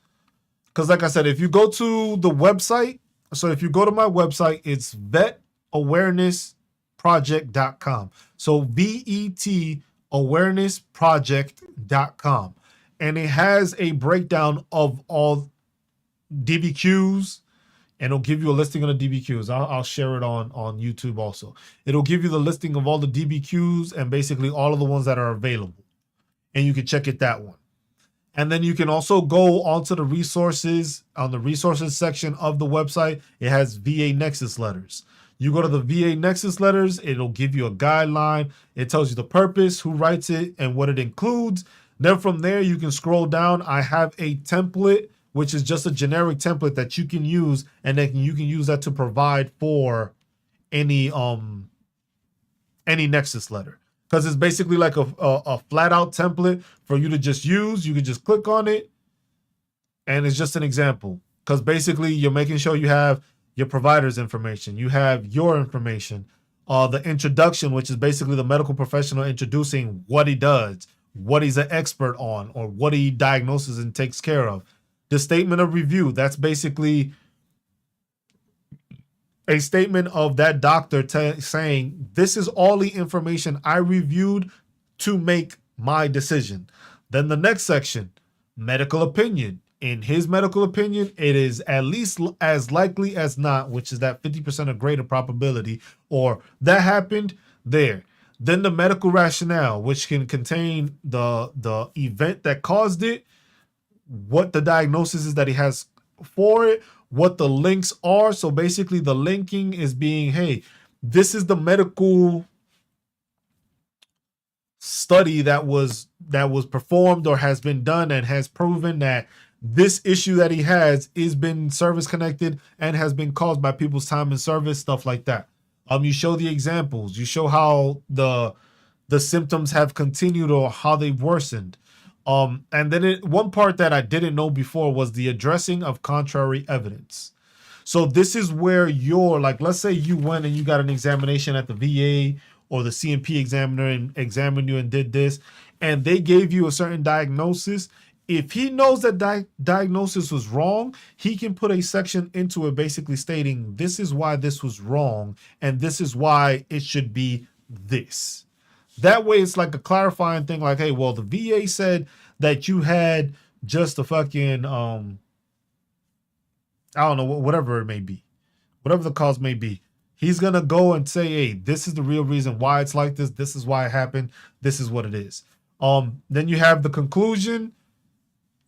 Because like I said, if you go to the website, so if you go to my website, it's vetawarenessproject.com. So VET awarenessproject.com. And it has a breakdown of all DBQs, and it'll give you a listing of the DBQs. I'll share it on YouTube also. It'll give you the listing of all the DBQs and basically all of the ones that are available. And you can check it that one. And then you can also go onto the resources. On the resources section of the website, it has VA Nexus letters. You go to the VA Nexus letters, it'll give you a guideline. It tells you the purpose, who writes it, and what it includes. Then from there, you can scroll down. I have a template, which is just a generic template that you can use, and then you can use that to provide for any Nexus letter. Because it's basically like a flat out template for you to just use. You can just click on it, and it's just an example. Because basically you're making sure you have your provider's information, you have your information, the introduction, which is basically the medical professional introducing what he does, what he's an expert on, or what he diagnoses and takes care of. The statement of review, that's basically a statement of that doctor saying, this is all the information I reviewed to make my decision. Then the next section, medical opinion. In his medical opinion, it is at least as likely as not, which is that 50% or greater probability, or that happened there. Then the medical rationale, which can contain the event that caused it, what the diagnosis is that he has for it, what the links are. So basically the linking is being, hey, this is the medical study that was performed or has been done and has proven that this issue that he has is been service connected and has been caused by people's time in service, stuff like that. You show the examples, you show how the symptoms have continued or how they've worsened. And then one part that I didn't know before was the addressing of contrary evidence. So this is where you're like, let's say you went and you got an examination at the VA or the CMP examiner and examined you and did this, and they gave you a certain diagnosis. If he knows that diagnosis was wrong, he can put a section into it basically stating, this is why this was wrong, and this is why it should be this. That way, it's like a clarifying thing like, hey, well, the VA said that you had just a fucking, I don't know, whatever it may be, whatever the cause may be. He's going to go and say, hey, this is the real reason why it's like this. This is why it happened. This is what it is. Then you have the conclusion,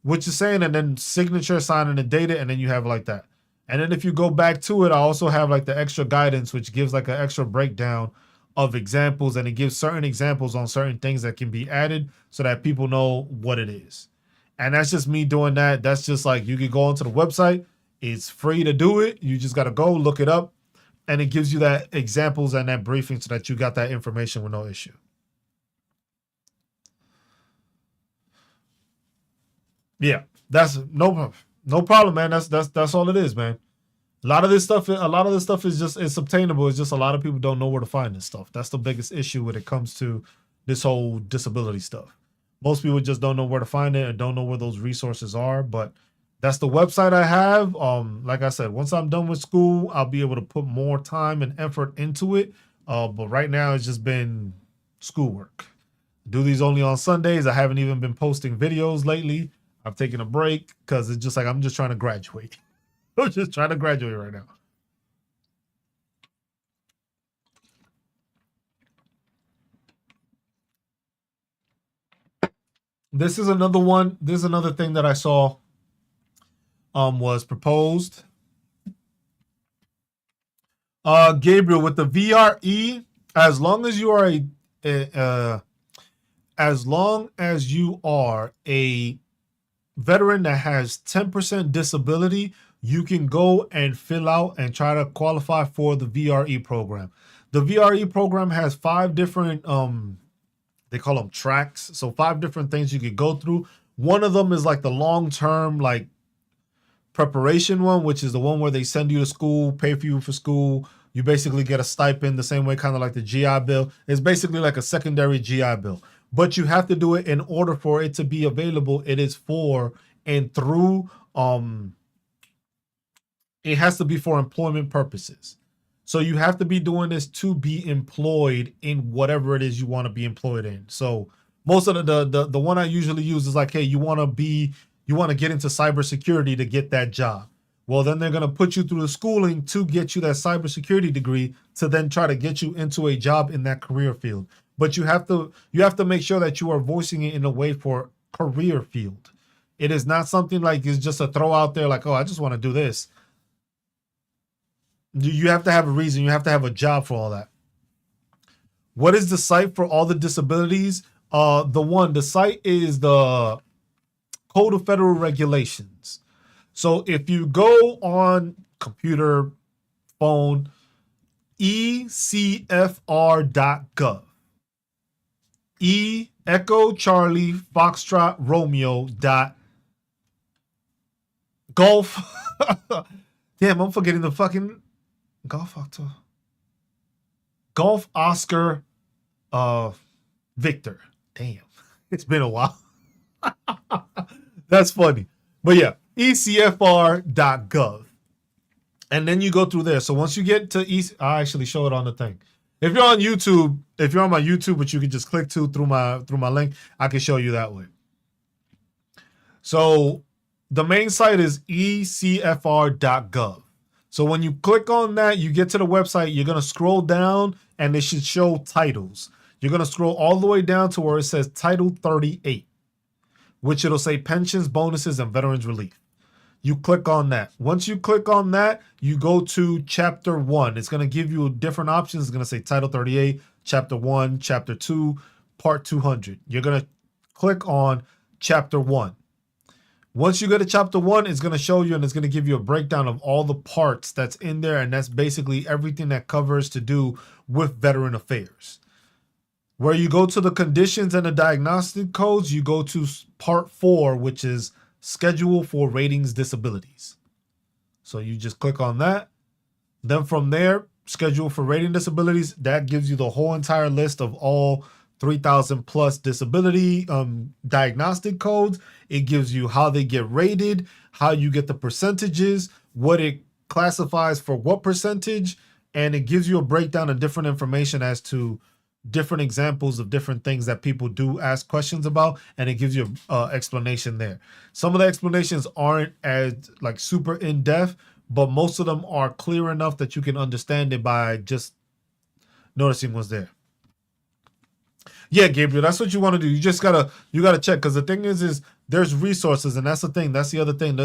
what you're saying, and then signature, signing the data, and then you have like that. And then if you go back to it, I also have like the extra guidance, which gives like an extra breakdown of examples, and it gives certain examples on certain things that can be added so that people know what it is. And that's just me doing that. That's just like, you can go onto the website. It's free to do it. You just got to go look it up, and it gives you that examples and that briefing so that you got that information with no issue. Yeah, that's no problem, man. That's all it is, man. A lot of this stuff is just, it's obtainable. It's just a lot of people don't know where to find this stuff. That's the biggest issue when it comes to this whole disability stuff. Most people just don't know where to find it and don't know where those resources are. But that's the website I have. Like I said, once I'm done with school, I'll be able to put more time and effort into it. But right now it's just been schoolwork. Do these only on Sundays. I haven't even been posting videos lately. I've taken a break because it's just like, I'm just trying to graduate. I'm just trying to graduate right now. This is another one. This is another thing that I saw was proposed. Gabriel, with the VRE, as long as you are a veteran that has 10% disability, you can go and fill out and try to qualify for the VRE program. The VRE program has 5 different, they call them tracks. So 5 different things you could go through. One of them is like the long-term, like preparation one, which is the one where they send you to school, pay for you for school. You basically get a stipend the same way, kind of like the GI Bill. It's basically like a secondary GI Bill. But you have to do it in order for it to be available. It is for and through, it has to be for employment purposes. So you have to be doing this to be employed in whatever it is you want to be employed in. So most of the one I usually use is like, hey, you want to get into cybersecurity to get that job. Well, then they're going to put you through the schooling to get you that cybersecurity degree to then try to get you into a job in that career field. But you have to make sure that you are voicing it in a way for career field. It is not something like it's just a throw out there like, oh, I just want to do this. You have to have a reason. You have to have a job for all that. What is the site for all the disabilities? The site is the Code of Federal Regulations. So if you go on computer, phone, ecfr.gov. Echo Charlie Foxtrot Romeo golf. Damn, I'm forgetting the fucking golf Oscar Victor. Damn, it's been a while. That's funny. But yeah, ecfr.gov. And then you go through there. So once you get to I actually show it on the thing. If you're on YouTube, if you're on my YouTube, which you can just click to through my link, I can show you that way. So the main site is ecfr.gov. So when you click on that, you get to the website, you're going to scroll down and it should show titles. You're going to scroll all the way down to where it says Title 38, which it'll say pensions, bonuses, and veterans relief. You click on that. Once you click on that, you go to Chapter 1. It's going to give you different options. It's going to say Title 38, Chapter 1, Chapter 2, Part 200. You're going to click on Chapter 1. Once you go to Chapter 1, it's going to show you and it's going to give you a breakdown of all the parts that's in there, and that's basically everything that covers to do with veteran affairs. Where you go to the conditions and the diagnostic codes, you go to Part 4, which is Schedule for Ratings Disabilities. So you just click on that. Then from there, Schedule for Rating Disabilities, that gives you the whole entire list of all 3,000 plus disability diagnostic codes. It gives you how they get rated, how you get the percentages, what it classifies for what percentage, and it gives you a breakdown of different information as to different examples of different things that people do ask questions about, and it gives you an explanation there. Some of the explanations aren't as like super in-depth, but most of them are clear enough that you can understand it by just noticing what's there. Yeah, Gabriel, that's what you want to do. You gotta check, because the thing is there's resources, and that's the thing. That's the other thing.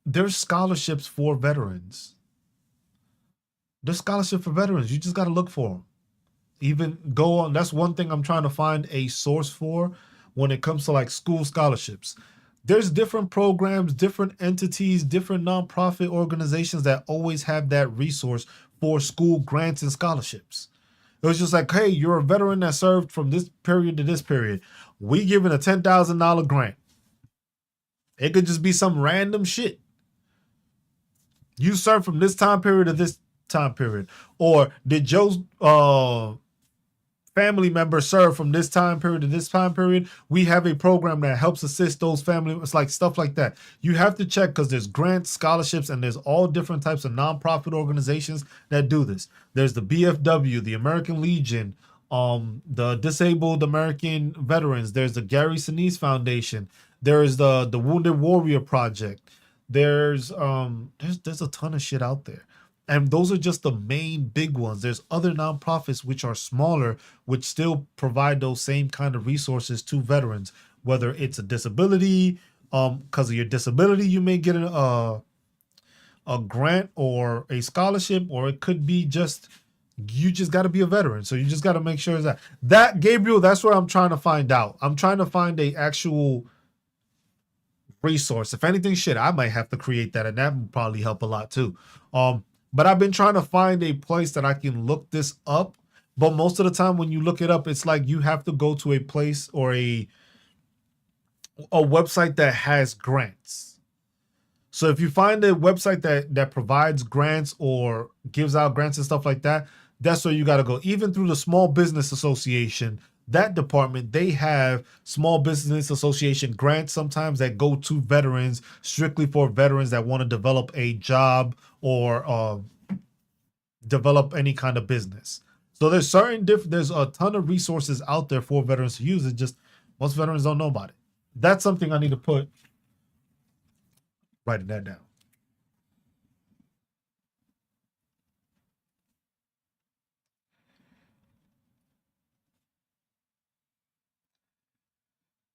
There's scholarships for veterans. There's scholarship for veterans. You just gotta look for them. Even go on. That's one thing I'm trying to find a source for when it comes to like school scholarships. There's different programs, different entities, different nonprofit organizations that always have that resource for school grants and scholarships. It was just like, hey, you're a veteran that served from this period to this period. We giving a $10,000 grant. It could just be some random shit. You served from this time period to this time period. Or did Joe's family members serve from this time period to this time period? We have a program that helps assist those family. It's like stuff like that. You have to check, because there's grants, scholarships, and there's all different types of nonprofit organizations that do this. There's the BFW, the American Legion, the Disabled American Veterans. There's the Gary Sinise Foundation. There's the Wounded Warrior Project. There's a ton of shit out there. And those are just the main big ones. There's other nonprofits which are smaller, which still provide those same kind of resources to veterans, whether it's a disability, because of your disability, you may get a grant or a scholarship, or it could be just, you just got to be a veteran. So you just got to make sure that Gabriel, that's what I'm trying to find out. I'm trying to find a actual resource. If anything, shit, I might have to create that, and that would probably help a lot too. But I've been trying to find a place that I can look this up. But most of the time when you look it up, it's like you have to go to a place or a website that has grants. So if you find a website that provides grants or gives out grants and stuff like that, that's where you got to go. Even through the Small Business Association, that department, they have Small Business Association grants sometimes that go to veterans, strictly for veterans that want to develop a job or develop any kind of business. So there's a ton of resources out there for veterans to use. It's just most veterans don't know about it. That's something I need to writing that down.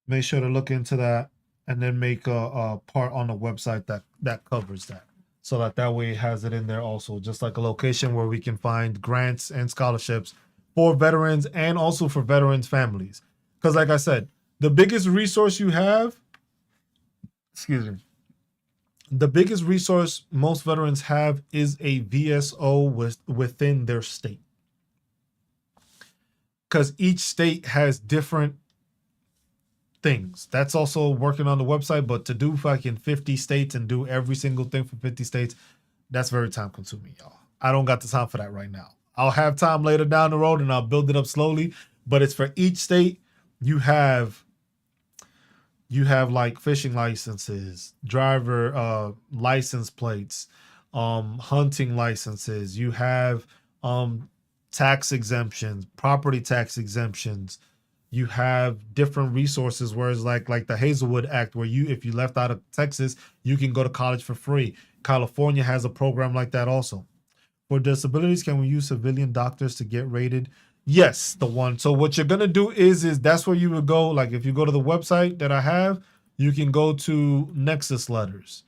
Make sure to look into that, and then make a part on the website that covers that, so that way it has it in there also, just like a location where we can find grants and scholarships for veterans and also for veterans families. Because like I said, the biggest resource you have, excuse me, the biggest resource most veterans have is a VSO within their state, because each state has different things. That's also working on the website, but to do fucking 50 states and do every single thing for 50 states, that's very time consuming, y'all. I don't got the time for that right now. I'll have time later down the road and I'll build it up slowly, but it's for each state. You have like fishing licenses, driver license plates, hunting licenses. You have tax exemptions, property tax exemptions. You have different resources, whereas like the Hazelwood Act, where if you left out of Texas, you can go to college for free. California has a program like that also. For disabilities, can we use civilian doctors to get rated? Yes, the one. So what you're gonna do is that's where you would go. Like if you go to the website that I have, you can go to Nexus letters.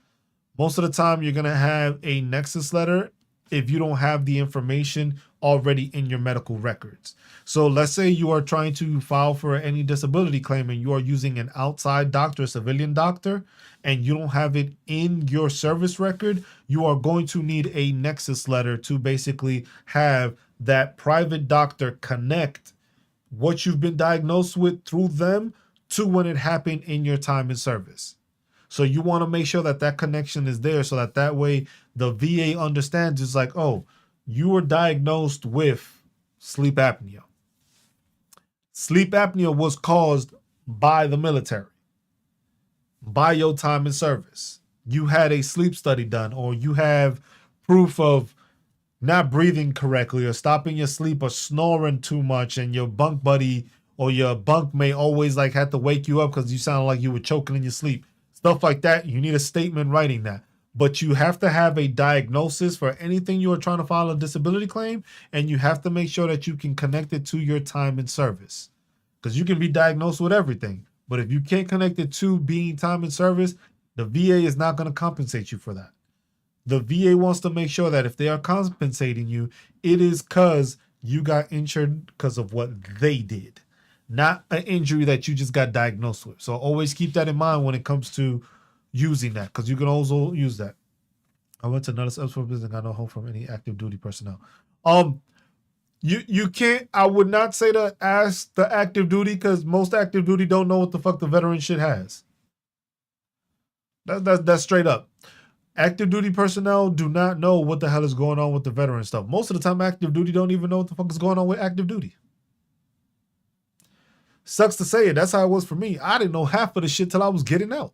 Most of the time, you're gonna have a Nexus letter if you don't have the information already in your medical records. So let's say you are trying to file for any disability claim and you are using an outside doctor, a civilian doctor, and you don't have it in your service record, you are going to need a Nexus letter to basically have that private doctor connect what you've been diagnosed with through them to when it happened in your time in service. So you want to make sure that connection is there, so that way the VA understands. It's like, oh, you were diagnosed with sleep apnea. Sleep apnea was caused by the military, by your time in service. You had a sleep study done, or you have proof of not breathing correctly, or stopping your sleep, or snoring too much, and your bunk buddy or your bunk mate always like had to wake you up because you sounded like you were choking in your sleep. Stuff like that. You need a statement writing that. but you have to have a diagnosis for anything you are trying to file a disability claim, and you have to make sure that you can connect it to your time in service. Because you can be diagnosed with everything, but if you can't connect it to being time in service, the VA is not going to compensate you for that. The VA wants to make sure that if they are compensating you, it is because you got injured because of what they did, not an injury that you just got diagnosed with. So always keep that in mind when it comes to using that, because you can also use that. I went to another for business and got no help from any active duty personnel. You can't. I would not say to ask the active duty, because most active duty don't know what the fuck the veteran shit has. That's straight up. Active duty personnel do not know what the hell is going on with the veteran stuff. Most of the time, active duty don't even know what the fuck is going on with active duty. Sucks to say it. That's how it was for me. I didn't know half of the shit till I was getting out.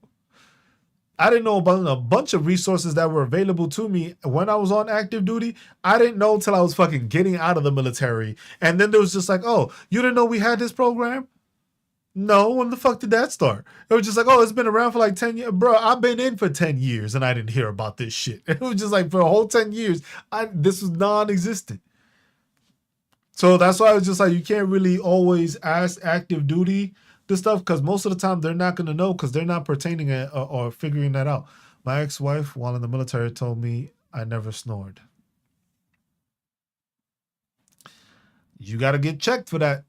I didn't know about a bunch of resources that were available to me when I was on active duty. I didn't know until I was fucking getting out of the military. And then there was just like, oh, you didn't know we had this program? No, when the fuck did that start? It was just like, oh, it's been around for like 10 years. Bro, I've been in for 10 years and I didn't hear about this shit. It was just like for a whole 10 years, this was non-existent. So that's why I was just like, you can't really always ask active duty this stuff, because most of the time they're not going to know, because they're not pertaining it or figuring that out. My ex-wife, while in the military, told me I never snored. You got to get checked for that.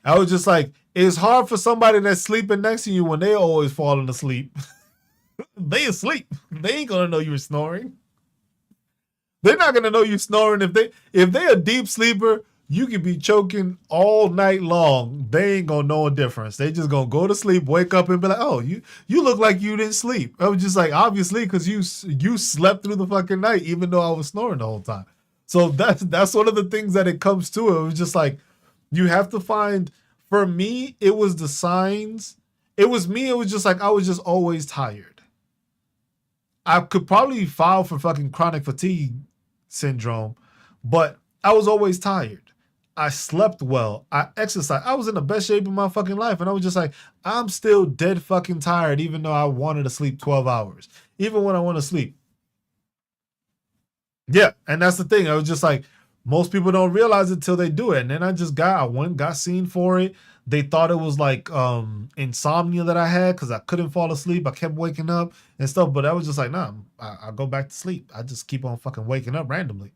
I was just like, it's hard for somebody that's sleeping next to you when they always falling asleep. They asleep. They ain't going to know you were snoring. They're not going to know you snoring. If they a deep sleeper, you could be choking all night long. They ain't going to know a difference. They just going to go to sleep, wake up, and be like, oh, you look like you didn't sleep. I was just like, obviously, because you slept through the fucking night, even though I was snoring the whole time. So that's one of the things that it comes to. It was just like, you have to find, for me, it was the signs. It was me. It was just like, I was just always tired. I could probably file for fucking chronic fatigue syndrome, but I was always tired. I slept well. I exercised. I was in the best shape of my fucking life. And I was just like, I'm still dead fucking tired, even though I wanted to sleep 12 hours. Even when I want to sleep. Yeah. And that's the thing. I was just like, most people don't realize it till they do it. And then I went, got seen for it. They thought it was like insomnia that I had because I couldn't fall asleep. I kept waking up and stuff. But I was just like, nah, I go back to sleep. I just keep on fucking waking up randomly.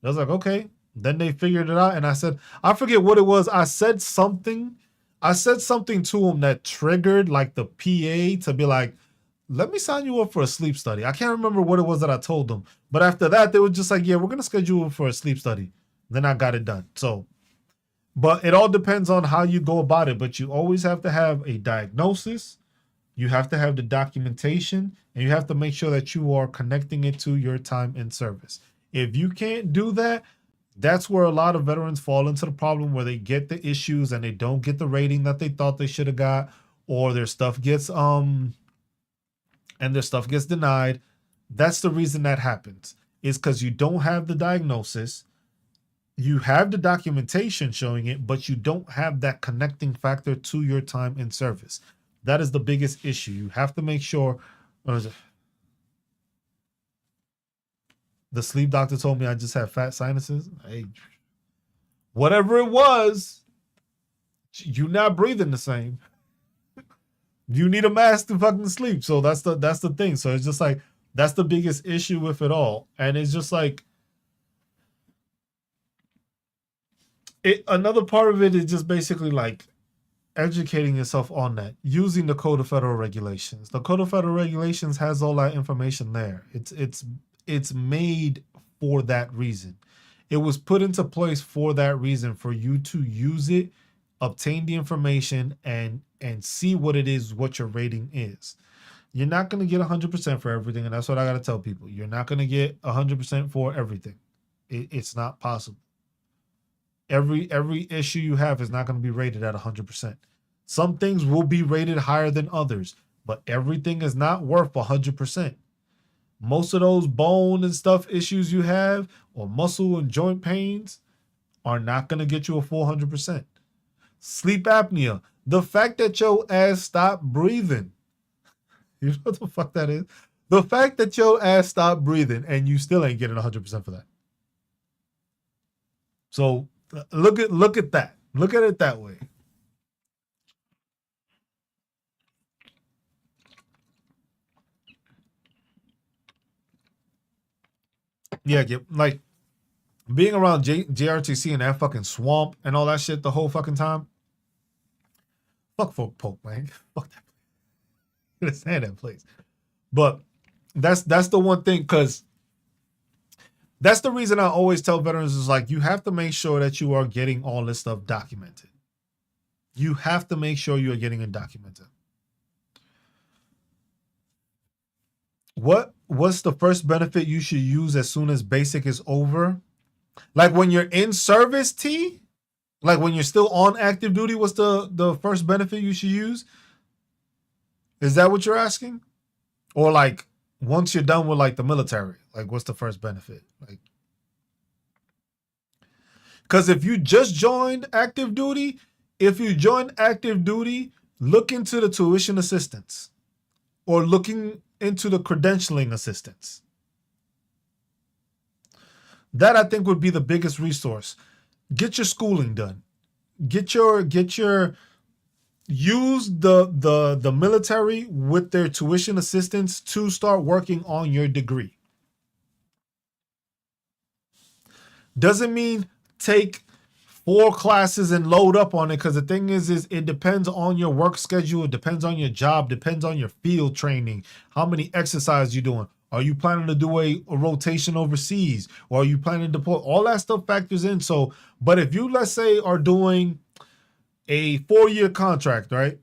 I was like, okay. Then they figured it out. And I said, I forget what it was. I said something to them that triggered like the PA to be like, let me sign you up for a sleep study. I can't remember what it was that I told them. But after that, they were just like, yeah, we're going to schedule you for a sleep study. Then I got it done. So, but it all depends on how you go about it. But you always have to have a diagnosis. You have to have the documentation. And you have to make sure that you are connecting it to your time in service. If you can't do that, that's where a lot of veterans fall into the problem, where they get the issues and they don't get the rating that they thought they should have got, or their stuff gets denied. That's the reason that happens, is because you don't have the diagnosis. You have the documentation showing it, but you don't have that connecting factor to your time in service. That is the biggest issue. You have to make sure. The sleep doctor told me I just have fat sinuses. Hey, whatever it was, you're not breathing the same. You need a mask to fucking sleep. So that's the thing. So it's just like, that's the biggest issue with it all. And it's just like, another part of it is just basically like educating yourself on that, using the Code of Federal Regulations. The Code of Federal Regulations has all that information there. It's made for that reason. It was put into place for that reason, for you to use it, obtain the information, and see what it is, what your rating is. You're not going to get 100% for everything, and that's what I got to tell people. You're not going to get 100% for everything. It's not possible. Every issue you have is not going to be rated at 100%. Some things will be rated higher than others, but everything is not worth 100%. Most of those bone and stuff issues you have, or muscle and joint pains, are not going to get you a full 100%. Sleep apnea, the fact that your ass stopped breathing, you know what the fuck that is? The fact that your ass stopped breathing and you still ain't getting 100% for that. So look at that. Look at it that way. Yeah, like being around JRTC and that fucking swamp and all that shit the whole fucking time. Fuck folk poke, man. Fuck that. Understand that place. But that's the one thing, because that's the reason I always tell veterans is like, you have to make sure that you are getting all this stuff documented. You have to make sure you are getting it documented. What's the first benefit you should use as soon as basic is over? Like when you're in service, T? Like when you're still on active duty, what's the first benefit you should use? Is that what you're asking? Or like once you're done with like the military, like what's the first benefit? Like, because if you just joined active duty, look into the tuition assistance or looking into the credentialing assistance. That I think would be the biggest resource. Get your schooling done. Use the military with their tuition assistance to start working on your degree. Doesn't mean take 4 classes and load up on it, because the thing is it depends on your work schedule, it depends on your job, depends on your field training, how many exercises you're doing. Are you planning to do a rotation overseas? Or are you planning to deploy? All that stuff factors in. So, but if you, let's say, are doing a 4-year contract, right?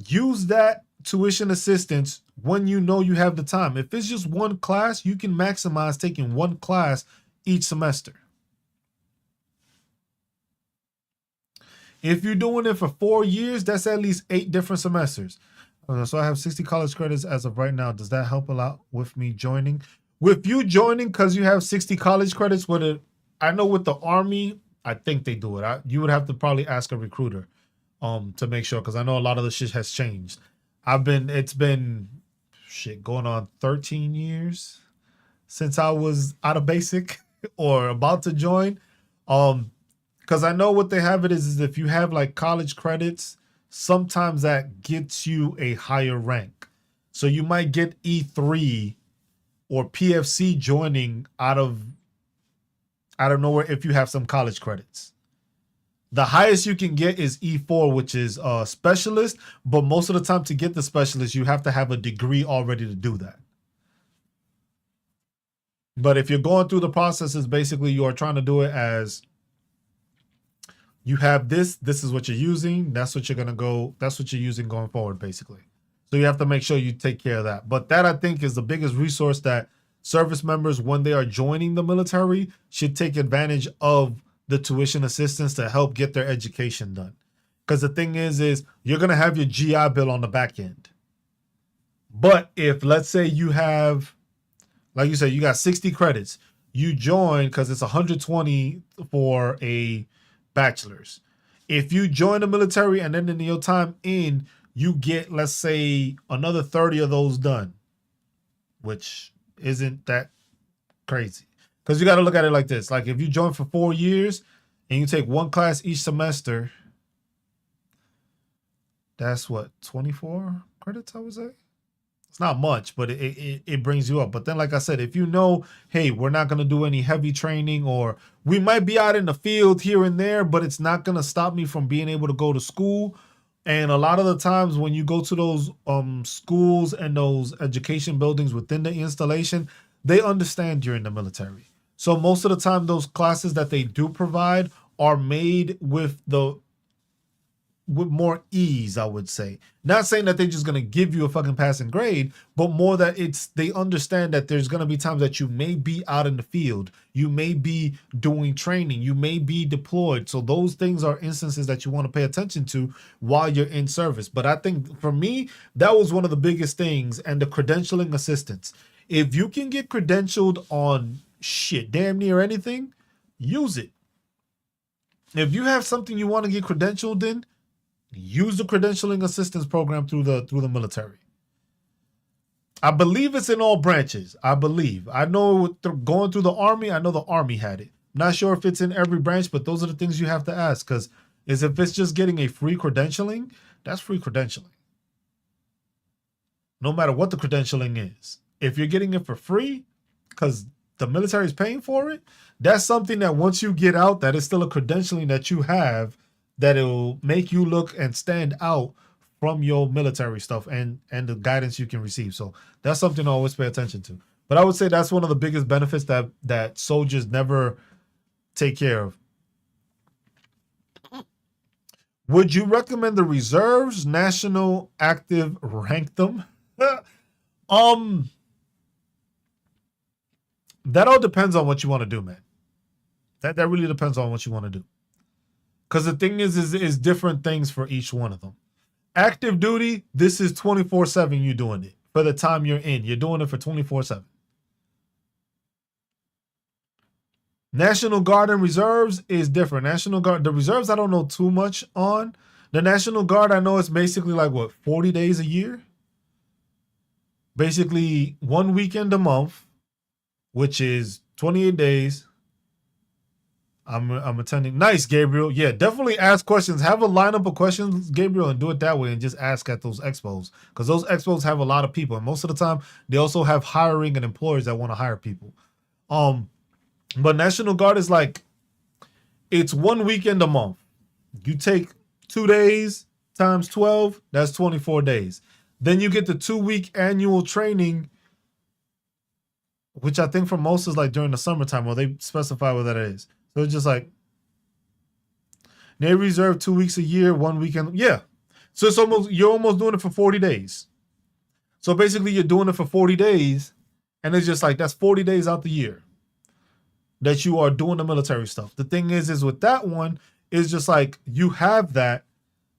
Use that tuition assistance when you know you have the time. If it's just one class, you can maximize taking one class each semester. If you're doing it for 4 years, that's at least 8 different semesters. So I have 60 college credits as of right now. Does that help a lot with me joining? With you joining, because you have 60 college credits, I know with the Army, I think they do it. You would have to probably ask a recruiter to make sure, because I know a lot of the shit has changed. It's been going on 13 years since I was out of basic or about to join. Because I know what they have it is if you have like college credits, sometimes that gets you a higher rank. So you might get E3 or PFC joining out of nowhere if you have some college credits. The highest you can get is E4, which is specialist, but most of the time to get the specialist, you have to have a degree already to do that. But if you're going through the processes, basically you are trying to do it as you have this is what you're using, that's what you're using going forward, basically. So you have to make sure you take care of that. But that, I think, is the biggest resource that service members, when they are joining the military, should take advantage of the tuition assistance to help get their education done. Because the thing is you're going to have your GI Bill on the back end. But if, let's say you have, like you said, you got 60 credits, you join because it's 120 for a bachelor's. If you join the military and then in your time in, you get, let's say, another 30 of those done, which isn't that crazy. Because you got to look at it like this. Like if you join for 4 years and you take one class each semester, that's what, 24 credits, I would say? It's not much, but it brings you up. But then, like I said, if you know, hey, we're not going to do any heavy training, or we might be out in the field here and there, but it's not going to stop me from being able to go to school. And a lot of the times when you go to those schools and those education buildings within the installation, they understand you're in the military. So most of the time, those classes that they do provide are made with more ease, I would say. Not saying that they're just going to give you a fucking passing grade, but more that they understand that there's going to be times that you may be out in the field, you may be doing training, you may be deployed. So those things are instances that you want to pay attention to while you're in service. But I think for me, that was one of the biggest things, and the credentialing assistance. If you can get credentialed on damn near anything, use it. If you have something you want to get credentialed in, use the credentialing assistance program through the military. I believe it's in all branches. I believe. I know going through the Army, I know the Army had it. Not sure if it's in every branch, but those are the things you have to ask. Because if it's just getting a free credentialing, that's free credentialing. No matter what the credentialing is. If you're getting it for free, because the military is paying for it, that's something that once you get out, that is still a credentialing that you have that will make you look and stand out from your military stuff and the guidance you can receive. So that's something to always pay attention to. But I would say that's one of the biggest benefits that soldiers never take care of. Would you recommend the reserves, national, active, rank them? um, that all depends on what you want to do, man. That really depends on what you want to do. Because the thing is different things for each one of them. Active duty, this is 24/7 you doing it. For the time you're in, you're doing it for 24/7. National Guard and reserves is different. National Guard, the reserves I don't know too much on. The National Guard I know it's basically like what, 40 days a year? Basically 1 weekend a month, which is 28 days. I'm attending. Nice, Gabriel. Yeah, definitely ask questions. Have a lineup of questions, Gabriel, and do it that way and just ask at those expos. Because those expos have a lot of people. And most of the time, they also have hiring and employers that want to hire people. But National Guard is like, it's 1 weekend a month. You take 2 days times 12, that's 24 days. Then you get the 2-week annual training, which I think for most is like during the summertime, or they specify what that is. So it's just like Navy Reserve 2 weeks a year, 1 weekend. Yeah. So it's you're almost doing it for 40 days. So basically you're doing it for 40 days, and it's just like that's 40 days out the year that you are doing the military stuff. The thing is with that one, is just like you have that,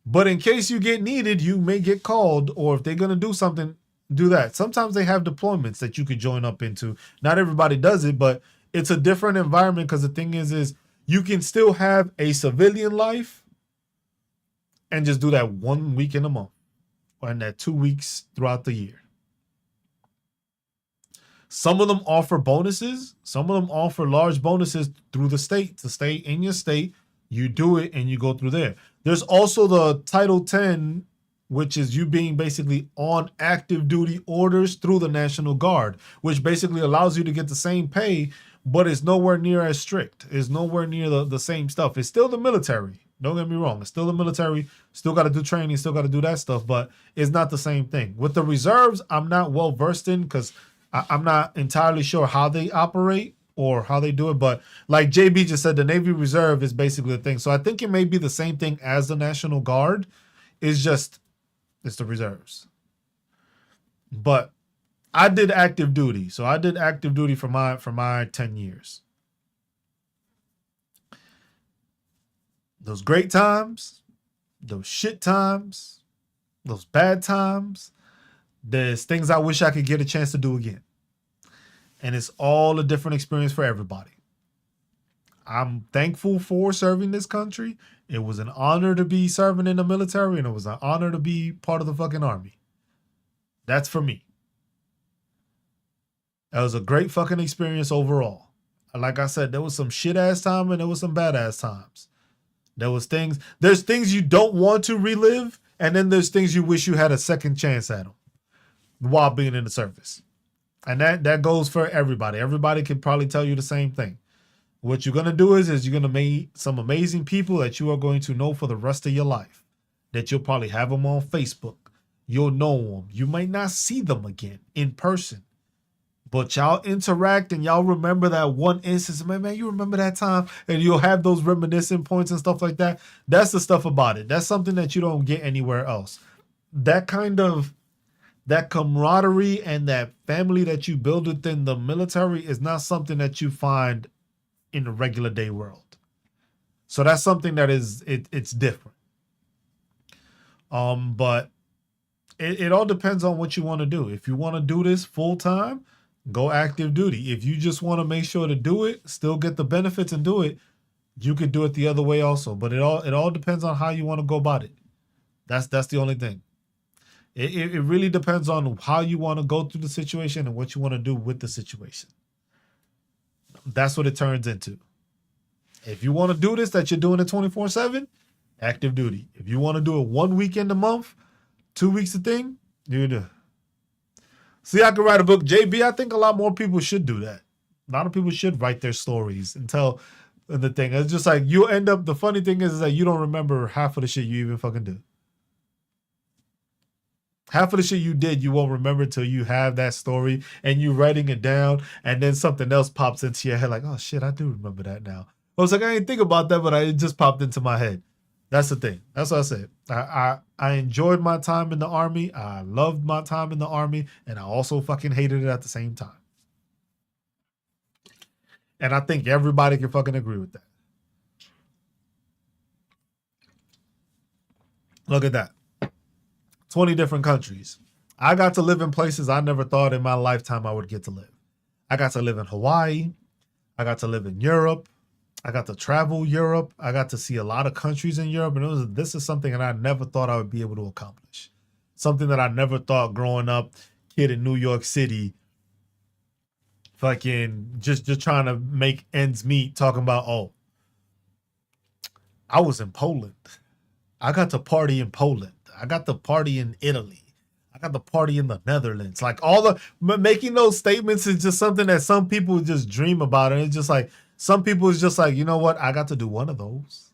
but in case you get needed, you may get called, or if they're gonna do something, do that. Sometimes they have deployments that you could join up into. Not everybody does it, but it's a different environment because the thing is you can still have a civilian life and just do that 1 week in a month and that 2 weeks throughout the year. Some of them offer bonuses. Some of them offer large bonuses through the state to stay in your state. You do it and you go through there. There's also the Title 10, which is you being basically on active duty orders through the National Guard, which basically allows you to get the same pay, but it's nowhere near as strict. It's nowhere near the same stuff. It's still the military. Don't get me wrong. It's still the military. Still got to do training. Still got to do that stuff, but it's not the same thing. With the reserves, I'm not well versed in because I'm not entirely sure how they operate or how they do it. But like JB just said, the Navy Reserve is basically the thing. So I think it may be the same thing as the National Guard. It's the reserves. But I did active duty. So I did active duty for my 10 years. Those great times, those shit times, those bad times, there's things I wish I could get a chance to do again. And it's all a different experience for everybody. I'm thankful for serving this country. It was an honor to be serving in the military, and it was an honor to be part of the fucking Army. That's for me. That was a great fucking experience overall. Like I said, there was some shit ass time and there was some bad ass times. There's things you don't want to relive, and then there's things you wish you had a second chance at them while being in the service. And that goes for everybody. Everybody can probably tell you the same thing. What you're going to do is you're going to meet some amazing people that you are going to know for the rest of your life. That you'll probably have them on Facebook. You'll know them. You might not see them again in person. But y'all interact and y'all remember that one instance. Man, you remember that time? And you'll have those reminiscent points and stuff like that. That's the stuff about it. That's something that you don't get anywhere else. That camaraderie and that family that you build within the military is not something that you find in the regular day world. So that's something that it's different. But it all depends on what you want to do. If you want to do this full time, go active duty. If you just want to make sure to do it, still get the benefits and do it, you could do it the other way also. But it all depends on how you want to go about it. That's the only thing. It really depends on how you want to go through the situation and what you want to do with the situation. That's what it turns into. If you want to do this, that you're doing it 24/7, active duty. If you want to do it 1 weekend a month, 2 weeks a thing, you do. See, I could write a book. JB, I think a lot more people should do that. A lot of people should write their stories and tell the thing. It's just like you end up, the funny thing is that you don't remember half of the shit you even fucking do. Half of the shit you did, you won't remember till you have that story and you writing it down, and then something else pops into your head like, oh shit, I do remember that now. I was like, I didn't think about that, but it just popped into my head. That's the thing. That's what I said. I enjoyed my time in the Army. I loved my time in the Army, and I also fucking hated it at the same time. And I think everybody can fucking agree with that. Look at that. 20 different countries. I got to live in places I never thought in my lifetime I would get to live. I got to live in Hawaii. I got to live in Europe. I got to travel Europe. I got to see a lot of countries in Europe. And this is something that I never thought I would be able to accomplish. Something that I never thought growing up, kid in New York City, fucking just trying to make ends meet, talking about, oh, I was in Poland. I got to party in Poland. I got to party in Italy. I got to party in the Netherlands. Like all the making those statements is just something that some people just dream about. And it's just like, some people is just like, you know what? I got to do one of those.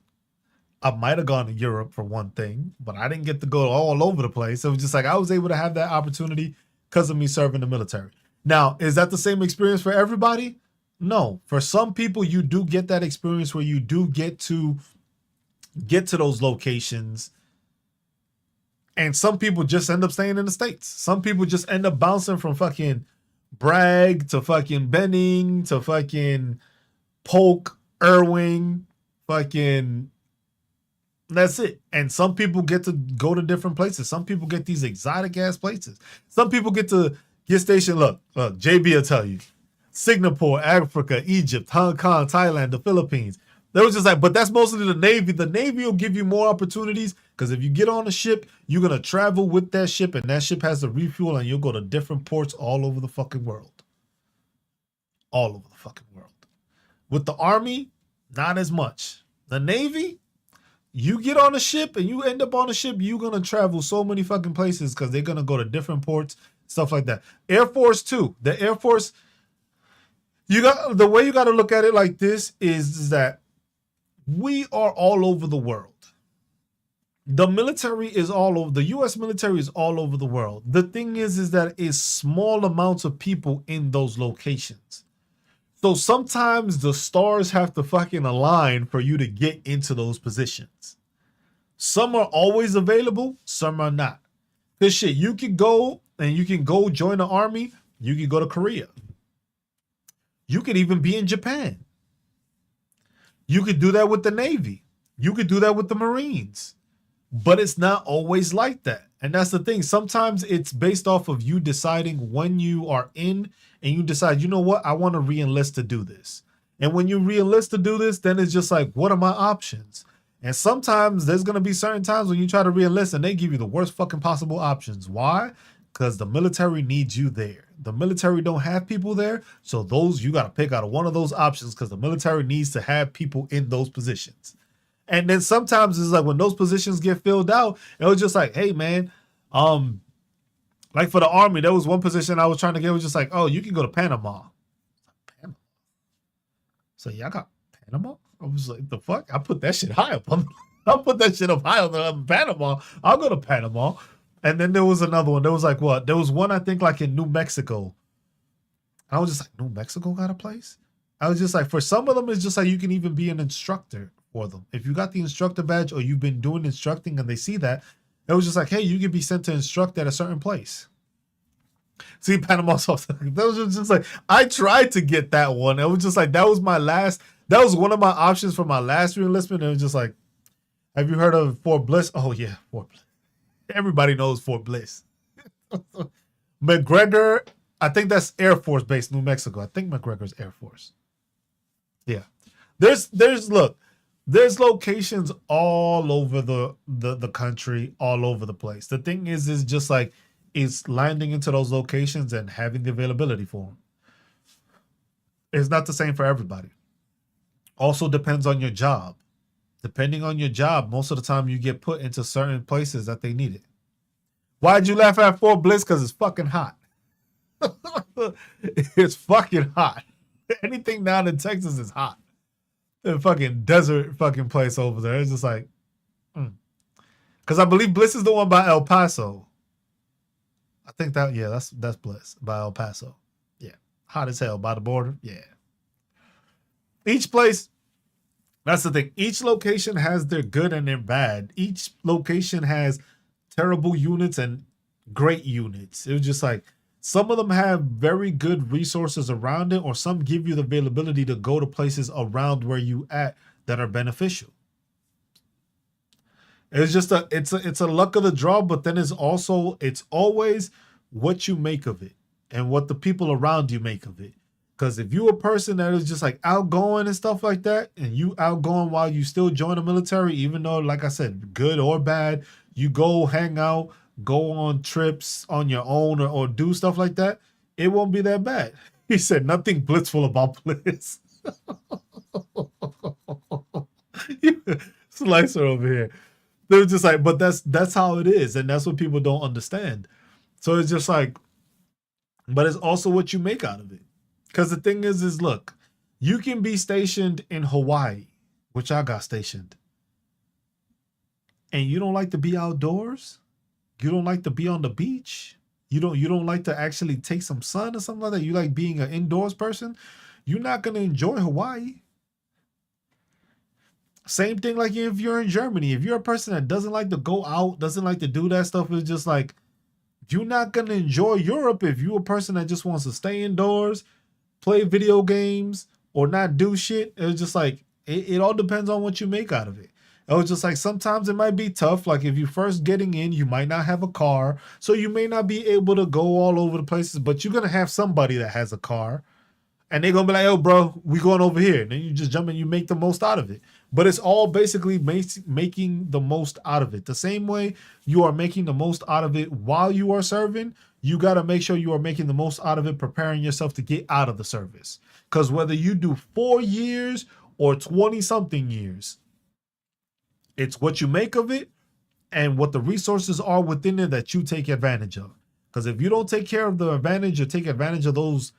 I might have gone to Europe for one thing, but I didn't get to go all over the place. It was just like, I was able to have that opportunity because of me serving the military. Now, is that the same experience for everybody? No. For some people, you do get that experience where you do get to those locations. And some people just end up staying in the States. Some people just end up bouncing from fucking Bragg to fucking Benning to fucking Polk, Irving, fucking, that's it. And some people get to go to different places. Some people get these exotic ass places. Some people get to get stationed. Look, JB will tell you. Singapore, Africa, Egypt, Hong Kong, Thailand, the Philippines. They was just like, but that's mostly the Navy. The Navy will give you more opportunities because if you get on a ship, you're going to travel with that ship and that ship has to refuel and you'll go to different ports all over the fucking world. All over the fucking world. With the Army, not as much. The Navy, you get on a ship and you end up on a ship, you're going to travel so many fucking places because they're going to go to different ports, stuff like that. Air Force too. The Air Force, the way you got to look at it like this is that we are all over the world. The military is all over. The U.S. military is all over the world. The thing is that it's small amounts of people in those locations. So sometimes the stars have to fucking align for you to get into those positions. Some are always available. Some are not. Because shit, you can go join the Army. You can go to Korea. You could even be in Japan. You could do that with the Navy. You could do that with the Marines. But it's not always like that. And that's the thing. Sometimes it's based off of you deciding when you are in and you decide, you know what, I want to re-enlist to do this. And when you re-enlist to do this, then it's just like, what are my options? And sometimes there's going to be certain times when you try to re-enlist and they give you the worst fucking possible options. Why? Because the military needs you there. The military don't have people there. So you got to pick out of one of those options because the military needs to have people in those positions. And then sometimes it's like when those positions get filled out, it was just like, hey, man, like for the Army, there was one position I was trying to get. It was just like, oh, you can go to Panama. Panama. So yeah, I got Panama. I was like, the fuck? I put that shit high up. I put that shit up high on Panama. I'll go to Panama. And then there was another one. There was like what? There was one, I think, like in New Mexico. I was just like, New Mexico got a place? I was just like, for some of them, it's just like you can even be an instructor for them. If you got the instructor badge or you've been doing instructing and they see that, it was just like, hey, you can be sent to instruct at a certain place. See, Panama Sauce. That was just like, I tried to get that one. It was just like, that was one of my options for my last re-enlistment. It was just like, have you heard of Fort Bliss? Oh, yeah, Fort Bliss. Everybody knows Fort Bliss. McGregor, I think that's Air Force Base, New Mexico. I think McGregor's Air Force. Yeah. Look, There's locations all over the country, all over the place. The thing is just like it's landing into those locations and having the availability for them. It's not the same for everybody. Also depends on your job. Depending on your job, most of the time you get put into certain places that they need it. Why'd you laugh at Fort Bliss? Because it's fucking hot. It's fucking hot. Anything down in Texas is hot. The fucking desert fucking place over there. It's just like, because I believe Bliss is the one by El Paso. I think that's Bliss by El Paso. Yeah, hot as hell by the border. Yeah. Each place, that's the thing. Each location has their good and their bad. Each location has terrible units and great units. It was just like some of them have very good resources around it, or some give you the availability to go to places around where you at that are beneficial. It's just it's a luck of the draw, but then it's always what you make of it and what the people around you make of it. Because if you're a person that is just like outgoing and stuff like that, and you outgoing while you still join the military, even though, like I said, good or bad, you go hang out, go on trips on your own, or do stuff like that, it won't be that bad. He said nothing blissful about Bliss. Slicer over here. They're just like, but that's how it is, and that's what people don't understand. So it's just like, but it's also what you make out of it. Because the thing is look, you can be stationed in Hawaii, which I got stationed, and you don't like to be outdoors. You don't like to be on the beach. You don't like to actually take some sun or something like that. You like being an indoors person. You're not gonna enjoy Hawaii. Same thing like if you're in Germany. If you're a person that doesn't like to go out, doesn't like to do that stuff, it's just like you're not gonna enjoy Europe if you're a person that just wants to stay indoors, play video games, or not do shit. It's just like it all depends on what you make out of it. It was just like sometimes it might be tough. Like if you're first getting in, you might not have a car, so you may not be able to go all over the places, but you're gonna have somebody that has a car. And they're gonna be like, "Oh, bro, we going over here." And then you just jump and you make the most out of it. But it's all basically making the most out of it. The same way you are making the most out of it while you are serving, you got to make sure you are making the most out of it, preparing yourself to get out of the service. Because whether you do 4 years or 20 something years, it's what you make of it and what the resources are within it that you take advantage of. Because if you don't take care of the advantage or take advantage of those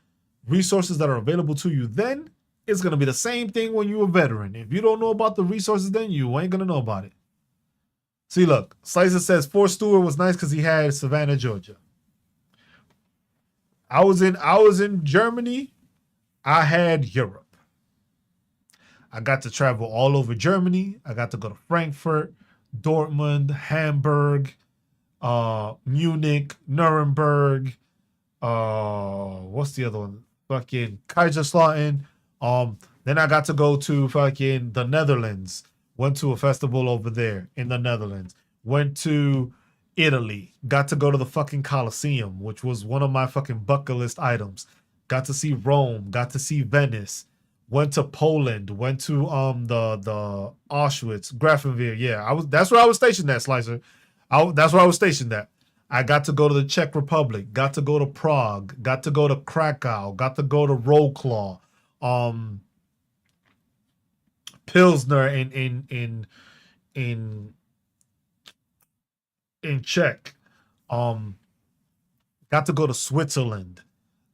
resources that are available to you, then it's going to be the same thing when you're a veteran. If you don't know about the resources, then you ain't going to know about it. See, look, Slicer says Fort Stewart was nice because he had Savannah, Georgia. I was in Germany. I had Europe. I got to travel all over Germany. I got to go to Frankfurt, Dortmund, Hamburg, Munich, Nuremberg. What's the other one? Fucking Kaiserslautern. Then I got to go to fucking the Netherlands. Went to a festival over there in the Netherlands. Went to Italy. Got to go to the fucking Colosseum, which was one of my fucking bucket list items. Got to see Rome. Got to see Venice. Went to Poland. Went to the Auschwitz, Grafenwehr. Yeah, that's where I was stationed at, Slicer. That's where I was stationed at. I got to go to the Czech Republic, got to go to Prague, got to go to Krakow, got to go to Wrocław, Pilsner in Czech, got to go to Switzerland.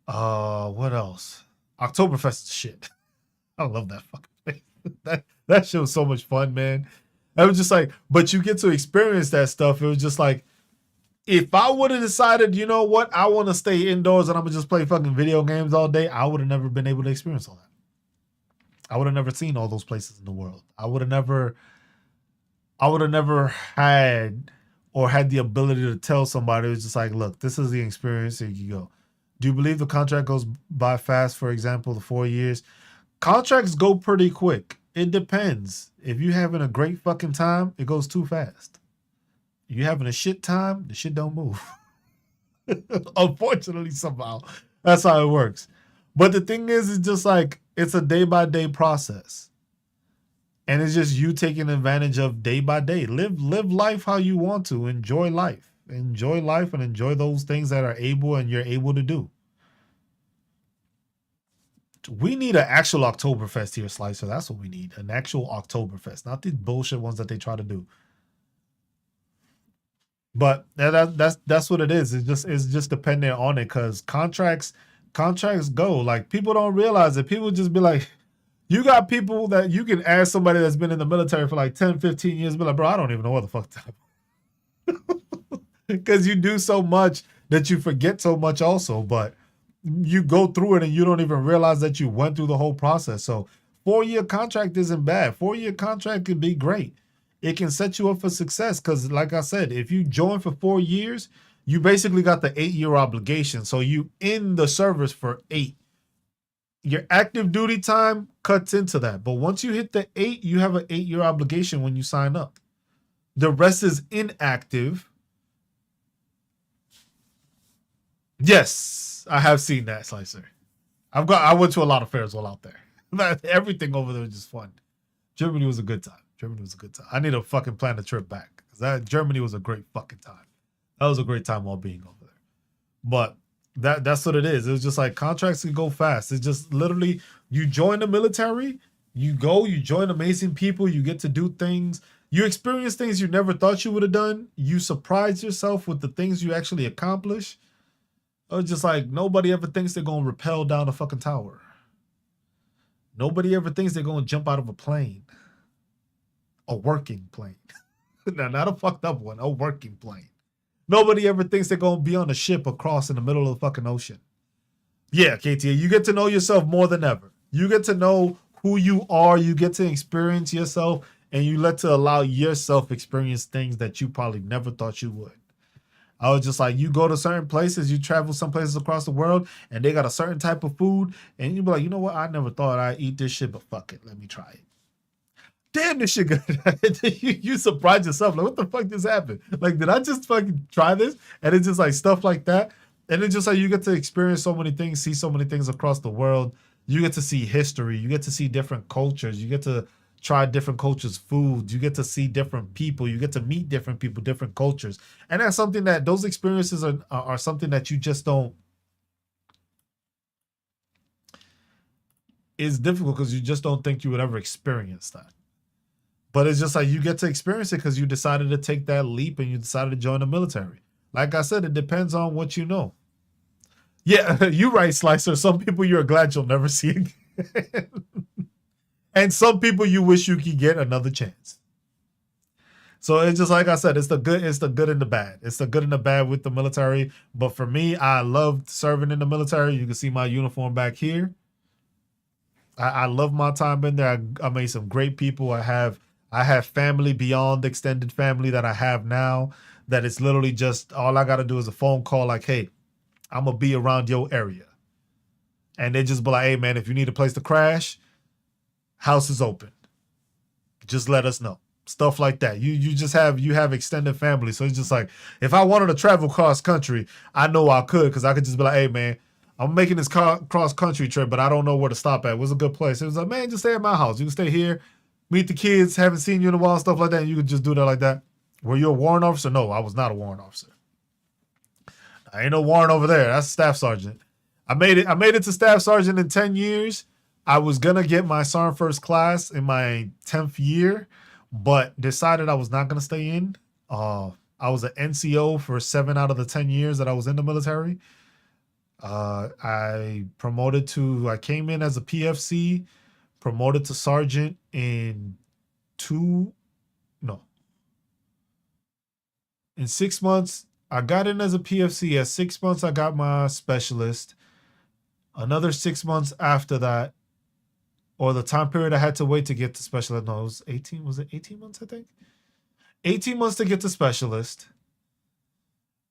What else? Oktoberfest shit. I love that fucking thing. That shit was so much fun, man. I was just like, but you get to experience that stuff. It was just like, if I would have decided, you know what, I want to stay indoors and I'm gonna just play fucking video games all day, I would have never been able to experience all that. I would have never seen all those places in the world. I would have never had the ability to tell somebody. It was just like, look, this is the experience. Here you go. Do you believe the contract goes by fast? For example, the 4 years. Contracts go pretty quick. It depends. If you're having a great fucking time, it goes too fast. You having a shit time, the shit don't move. Unfortunately, somehow. That's how it works. But the thing is, it's just like, it's a day-by-day process. And it's just you taking advantage of day by day. Live life how you want to. Enjoy life. Enjoy life and enjoy those things that are able and you're able to do. We need an actual Oktoberfest here, Slicer. That's what we need. An actual Oktoberfest, not these bullshit ones that they try to do. But that's what it is. It's just dependent on it because contracts go. Like people don't realize it. People just be like, you got people that you can ask somebody that's been in the military for like 10, 15 years, be like, bro, I don't even know what the fuck to because you do so much that you forget so much also. But you go through it and you don't even realize that you went through the whole process. So 4-year contract isn't bad. 4-year contract can be great. It can set you up for success because, like I said, if you join for 4 years, you basically got the 8-year obligation. So you in the service for 8. Your active duty time cuts into that. But once you hit the 8, you have an 8-year obligation when you sign up. The rest is inactive. Yes, I have seen that, Slicer. I went to a lot of fairs while out there. Everything over there was just fun. Germany was a good time. Germany was a good time. I need to fucking plan a trip back because that Germany was a great fucking time. That was a great time while being over there. But that's what it is. It was just like contracts can go fast. It's just literally you join the military, you go, you join amazing people, you get to do things, you experience things you never thought you would have done. You surprise yourself with the things you actually accomplish. It was just like nobody ever thinks they're gonna rappel down a fucking tower. Nobody ever thinks they're gonna jump out of a plane. A working plane. Now, not a fucked up one, a working plane. Nobody ever thinks they're gonna be on a ship across in the middle of the fucking ocean. Yeah, KTA, you get to know yourself more than ever. You get to know who you are, you get to experience yourself, and you let to allow yourself experience things that you probably never thought you would. I was just like, you go to certain places, you travel some places across the world, and they got a certain type of food, and you be like, you know what? I never thought I'd eat this shit, but fuck it, let me try it. Damn, this shit good. you surprise yourself. Like, what the fuck just happened? Like, did I just fucking try this? And it's just like stuff like that. And it's just like you get to experience so many things, see so many things across the world. You get to see history. You get to see different cultures. You get to try different cultures' foods. You get to see different people. You get to meet different people, different cultures. And that's something that those experiences are something that you just don't. It's difficult because you just don't think you would ever experience that. But it's just like you get to experience it because you decided to take that leap and you decided to join the military. Like I said, it depends on what you know. Yeah, you're right, Slicer. Some people you're glad you'll never see again. And some people you wish you could get another chance. So it's just like I said, it's the good and the bad. It's the good and the bad with the military. But for me, I loved serving in the military. You can see my uniform back here. I love my time in there. I made some great people. I have family beyond extended family that I have now. That it's literally just all I gotta do is a phone call like, hey, I'm gonna be around your area. And they just be like, hey man, if you need a place to crash, house is open. Just let us know. Stuff like that. You have extended family. So it's just like if I wanted to travel cross country, I know I could because I could just be like, hey man, I'm making this cross country trip, but I don't know where to stop at. What's a good place? It was like, man, just stay at my house. You can stay here, meet the kids, haven't seen you in a while, stuff like that. And you could just do that like that. Were you a warrant officer? No, I was not a warrant officer. I ain't no warrant over there. That's a staff sergeant. I made it to staff sergeant in 10 years. I was gonna get my sergeant first class in my 10th year, but decided I was not gonna stay in. I was an NCO for 7 out of the 10 years that I was in the military. I came in as a PFC, promoted to sergeant in 6 months. I got in as a PFC. At 6 months, I got my specialist. Another 6 months after that, or the time period I had to wait to get to specialist. No, it was 18. Was it 18 months, I think? 18 months to get to specialist.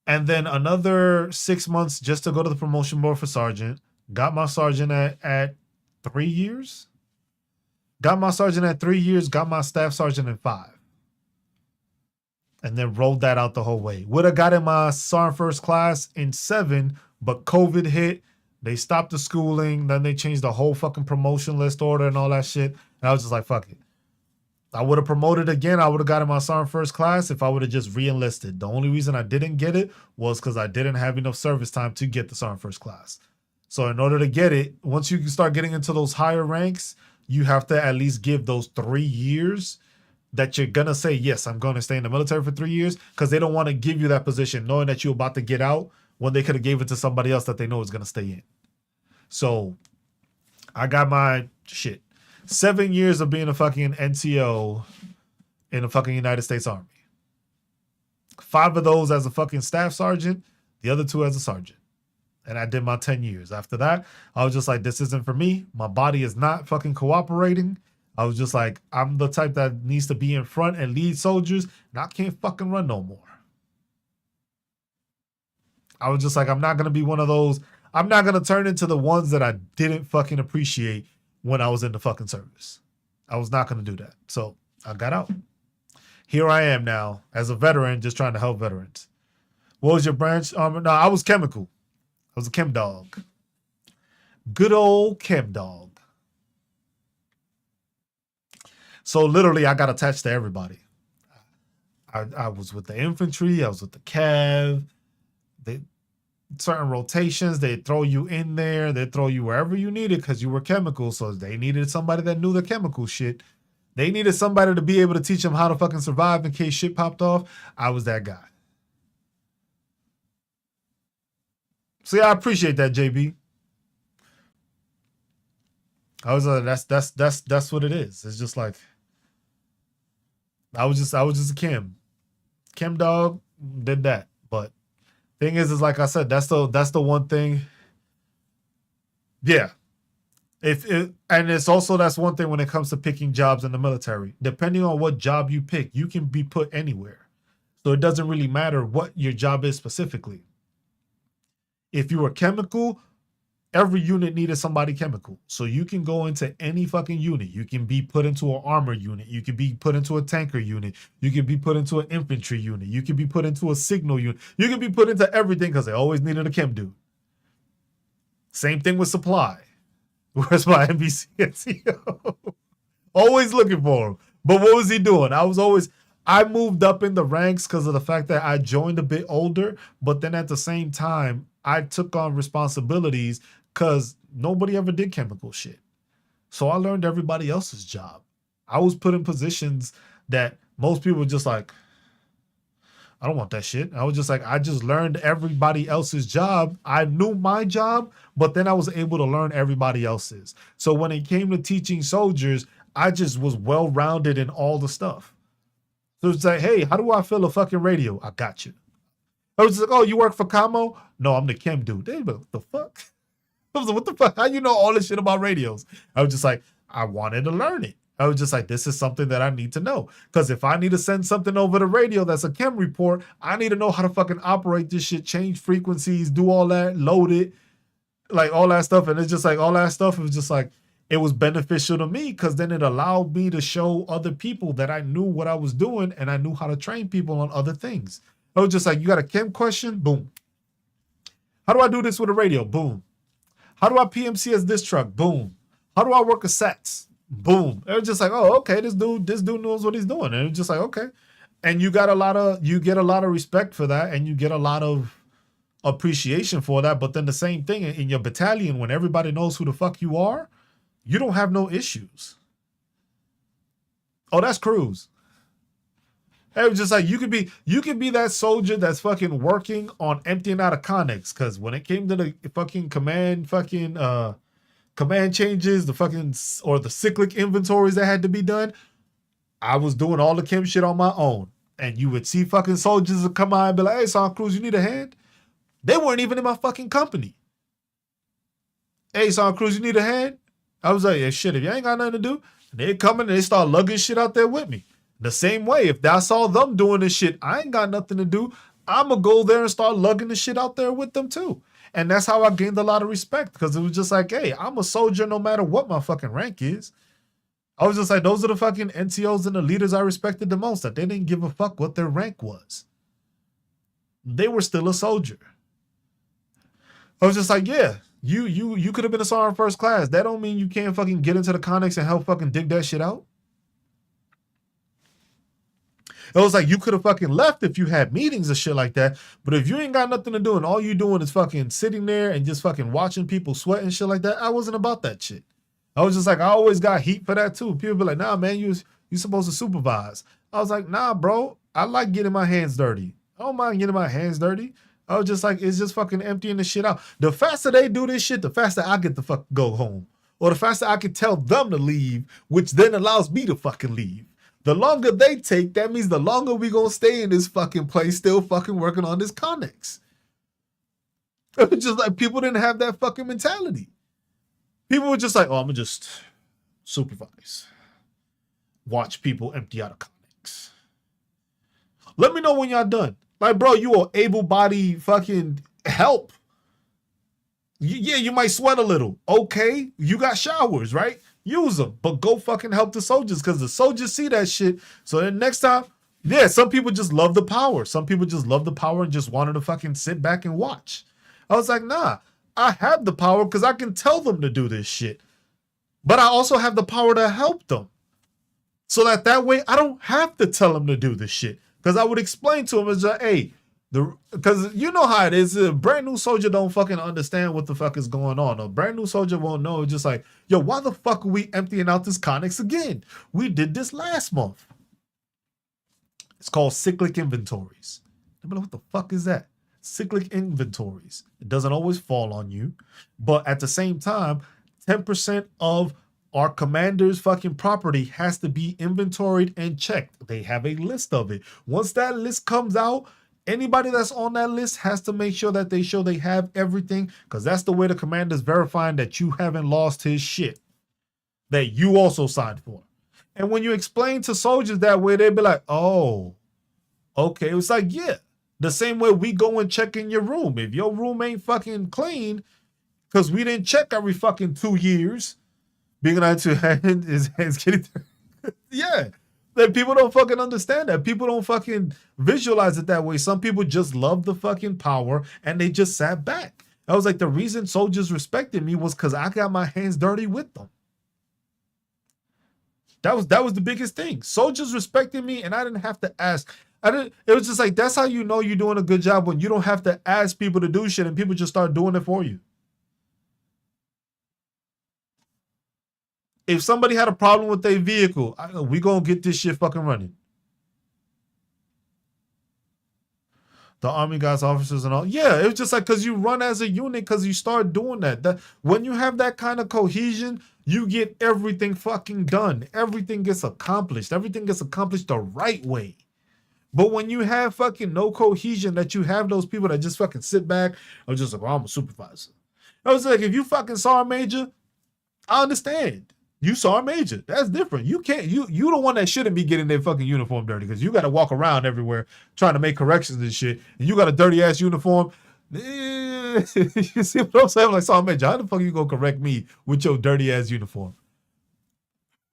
And then another 6 months just to go to the promotion board for sergeant. Got my sergeant at 3 years. Got my sergeant at 3 years. Got my staff sergeant in 5. And then rolled that out the whole way. Would have got in my sergeant first class in 7, but COVID hit. They stopped the schooling. Then they changed the whole fucking promotion list order and all that shit. And I was just like, fuck it. I would have promoted again. I would have gotten my sergeant first class if I would have just re-enlisted. The only reason I didn't get it was because I didn't have enough service time to get the sergeant first class. So in order to get it, once you start getting into those higher ranks, you have to at least give those 3 years that you're going to say, yes, I'm going to stay in the military for 3 years, because they don't want to give you that position knowing that you're about to get out when they could have gave it to somebody else that they know is going to stay in. So I got my 7 years of being a fucking NCO in the fucking United States Army. 5 of those as a fucking staff sergeant, the other 2 as a sergeant. And I did my 10 years. After that, I was just like, this isn't for me. My body is not fucking cooperating. I was just like, I'm the type that needs to be in front and lead soldiers, and I can't fucking run no more. I was just like, I'm not going to be one of those. I'm not going to turn into the ones that I didn't fucking appreciate when I was in the fucking service. I was not going to do that. So I got out. Here I am now as a veteran, just trying to help veterans. What was your branch? No, I was chemical. I was a chem dog. Good old chem dog. So literally, I got attached to everybody. I was with the infantry. I was with the cav. Certain rotations, they throw you in there. They throw you wherever you needed because you were chemical. So they needed somebody that knew the chemical shit. They needed somebody to be able to teach them how to fucking survive in case shit popped off. I was that guy. So yeah, I appreciate that, JB. I was that's what it is. It's just like I was just a chem dog, did that. But thing is like I said, that's the one thing. Yeah. And it's also, that's one thing when it comes to picking jobs in the military. Depending on what job you pick, you can be put anywhere. So it doesn't really matter what your job is specifically. If you were chemical, every unit needed somebody chemical. So you can go into any fucking unit. You can be put into an armor unit. You can be put into a tanker unit. You can be put into an infantry unit. You can be put into a signal unit. You can be put into everything because they always needed a chem dude. Same thing with supply. Where's my NBC NCO? Always looking for him. But what was he doing? I moved up in the ranks because of the fact that I joined a bit older, but then at the same time, I took on responsibilities because nobody ever did chemical shit. So I learned everybody else's job. I was put in positions that most people were just like, I don't want that shit. I was just like, I just learned everybody else's job. I knew my job, but then I was able to learn everybody else's. So when it came to teaching soldiers, I just was well-rounded in all the stuff. So it's like, hey, how do I fill a fucking radio? I got you. I was like, oh, you work for Camo? No, I'm the chem dude. They like, what the fuck? I was like, what the fuck? How you know all this shit about radios? I was just like, I wanted to learn it. I was just like, this is something that I need to know. Because if I need to send something over the radio that's a chem report, I need to know how to fucking operate this shit, change frequencies, do all that, load it, like all that stuff. And it's just like, all that stuff was just like, it was beneficial to me because then it allowed me to show other people that I knew what I was doing and I knew how to train people on other things. I was just like, you got a chem question? Boom. How do I do this with a radio? Boom. How do I PMCS this truck? Boom. How do I work a sats? Boom. It was just like, oh, okay, this dude knows what he's doing. And it was just like, okay. And you get a lot of respect for that, and you get a lot of appreciation for that. But then the same thing in your battalion, when everybody knows who the fuck you are, you don't have no issues. Oh, that's Cruz. It was just like, you could be that soldier that's fucking working on emptying out of conics. Because when it came to the fucking command changes, the cyclic inventories that had to be done, I was doing all the chem shit on my own. And you would see fucking soldiers that come out and be like, hey, Sergeant Cruz, you need a hand? They weren't even in my fucking company. Hey, Sergeant Cruz, you need a hand? I was like, yeah, shit, if you ain't got nothing to do, they come in and they start lugging shit out there with me. The same way, if I saw them doing this shit, I ain't got nothing to do. I'm going to go there and start lugging the shit out there with them too. And that's how I gained a lot of respect, because it was just like, hey, I'm a soldier no matter what my fucking rank is. I was just like, those are the fucking NCOs and the leaders I respected the most, that they didn't give a fuck what their rank was. They were still a soldier. I was just like, yeah, you could have been a sergeant first class. That don't mean you can't fucking get into the conics and help fucking dig that shit out. It was like you could have fucking left if you had meetings and shit like that. But if you ain't got nothing to do and all you doing is fucking sitting there and just fucking watching people sweat and shit like that, I wasn't about that shit. I was just like, I always got heat for that too. People be like, nah, man, you supposed to supervise. I was like, nah, bro, I like getting my hands dirty. I don't mind getting my hands dirty. I was just like, it's just fucking emptying the shit out. The faster they do this shit, the faster I get to fuck go home. Or the faster I can tell them to leave, which then allows me to fucking leave. The longer they take, that means the longer we gonna stay in this fucking place still fucking working on this Connex. It's just like people didn't have that fucking mentality. People were just like, oh, I'm gonna just supervise. Watch people empty out of Connex. Let me know when y'all done. Like, bro, you are able-bodied fucking help. Yeah, you might sweat a little. Okay, you got showers, right? Use them, but go fucking help the soldiers because the soldiers see that shit. So then next time, yeah, some people just love the power. Some people just love the power and just wanted to fucking sit back and watch. I was like, nah, I have the power because I can tell them to do this shit. But I also have the power to help them. So that way I don't have to tell them to do this shit. Because I would explain to them as like, hey, because you know how it is. A brand new soldier don't fucking understand what the fuck is going on. A brand new soldier won't know. Just like, yo, why the fuck are we emptying out this Connex again? We did this last month. It's called cyclic inventories. What the fuck is that? Cyclic inventories. It doesn't always fall on you. But at the same time, 10% of our commander's fucking property has to be inventoried and checked. They have a list of it. Once that list comes out, anybody that's on that list has to make sure that they show they have everything, because that's the way the commander's verifying that you haven't lost his shit that you also signed for. And when you explain to soldiers that way, they'd be like, oh, okay. It's like, yeah, the same way we go and check in your room. If your room ain't fucking clean, because we didn't check every fucking 2 years, being an to hand is getting yeah. That people don't fucking understand that. People don't fucking visualize it that way. Some people just love the fucking power and they just sat back. I was like, the reason soldiers respected me was because I got my hands dirty with them. That was the biggest thing. Soldiers respected me and I didn't have to ask. It was just like, that's how you know you're doing a good job, when you don't have to ask people to do shit and people just start doing it for you. If somebody had a problem with their vehicle, we gonna get this shit fucking running. The Army guys, officers and all. Yeah, it was just like, because you run as a unit, because you start doing that. When you have that kind of cohesion, you get everything fucking done. Everything gets accomplished. Everything gets accomplished the right way. But when you have fucking no cohesion, that you have those people that just fucking sit back or just like, well, I'm a supervisor. I was like, if you fucking saw a major, I understand. You saw a major. That's different. You can't, you the one that shouldn't be getting their fucking uniform dirty, because you got to walk around everywhere trying to make corrections and shit. And you got a dirty ass uniform. You see what I'm saying? Like, saw a major. How the fuck you gonna correct me with your dirty ass uniform?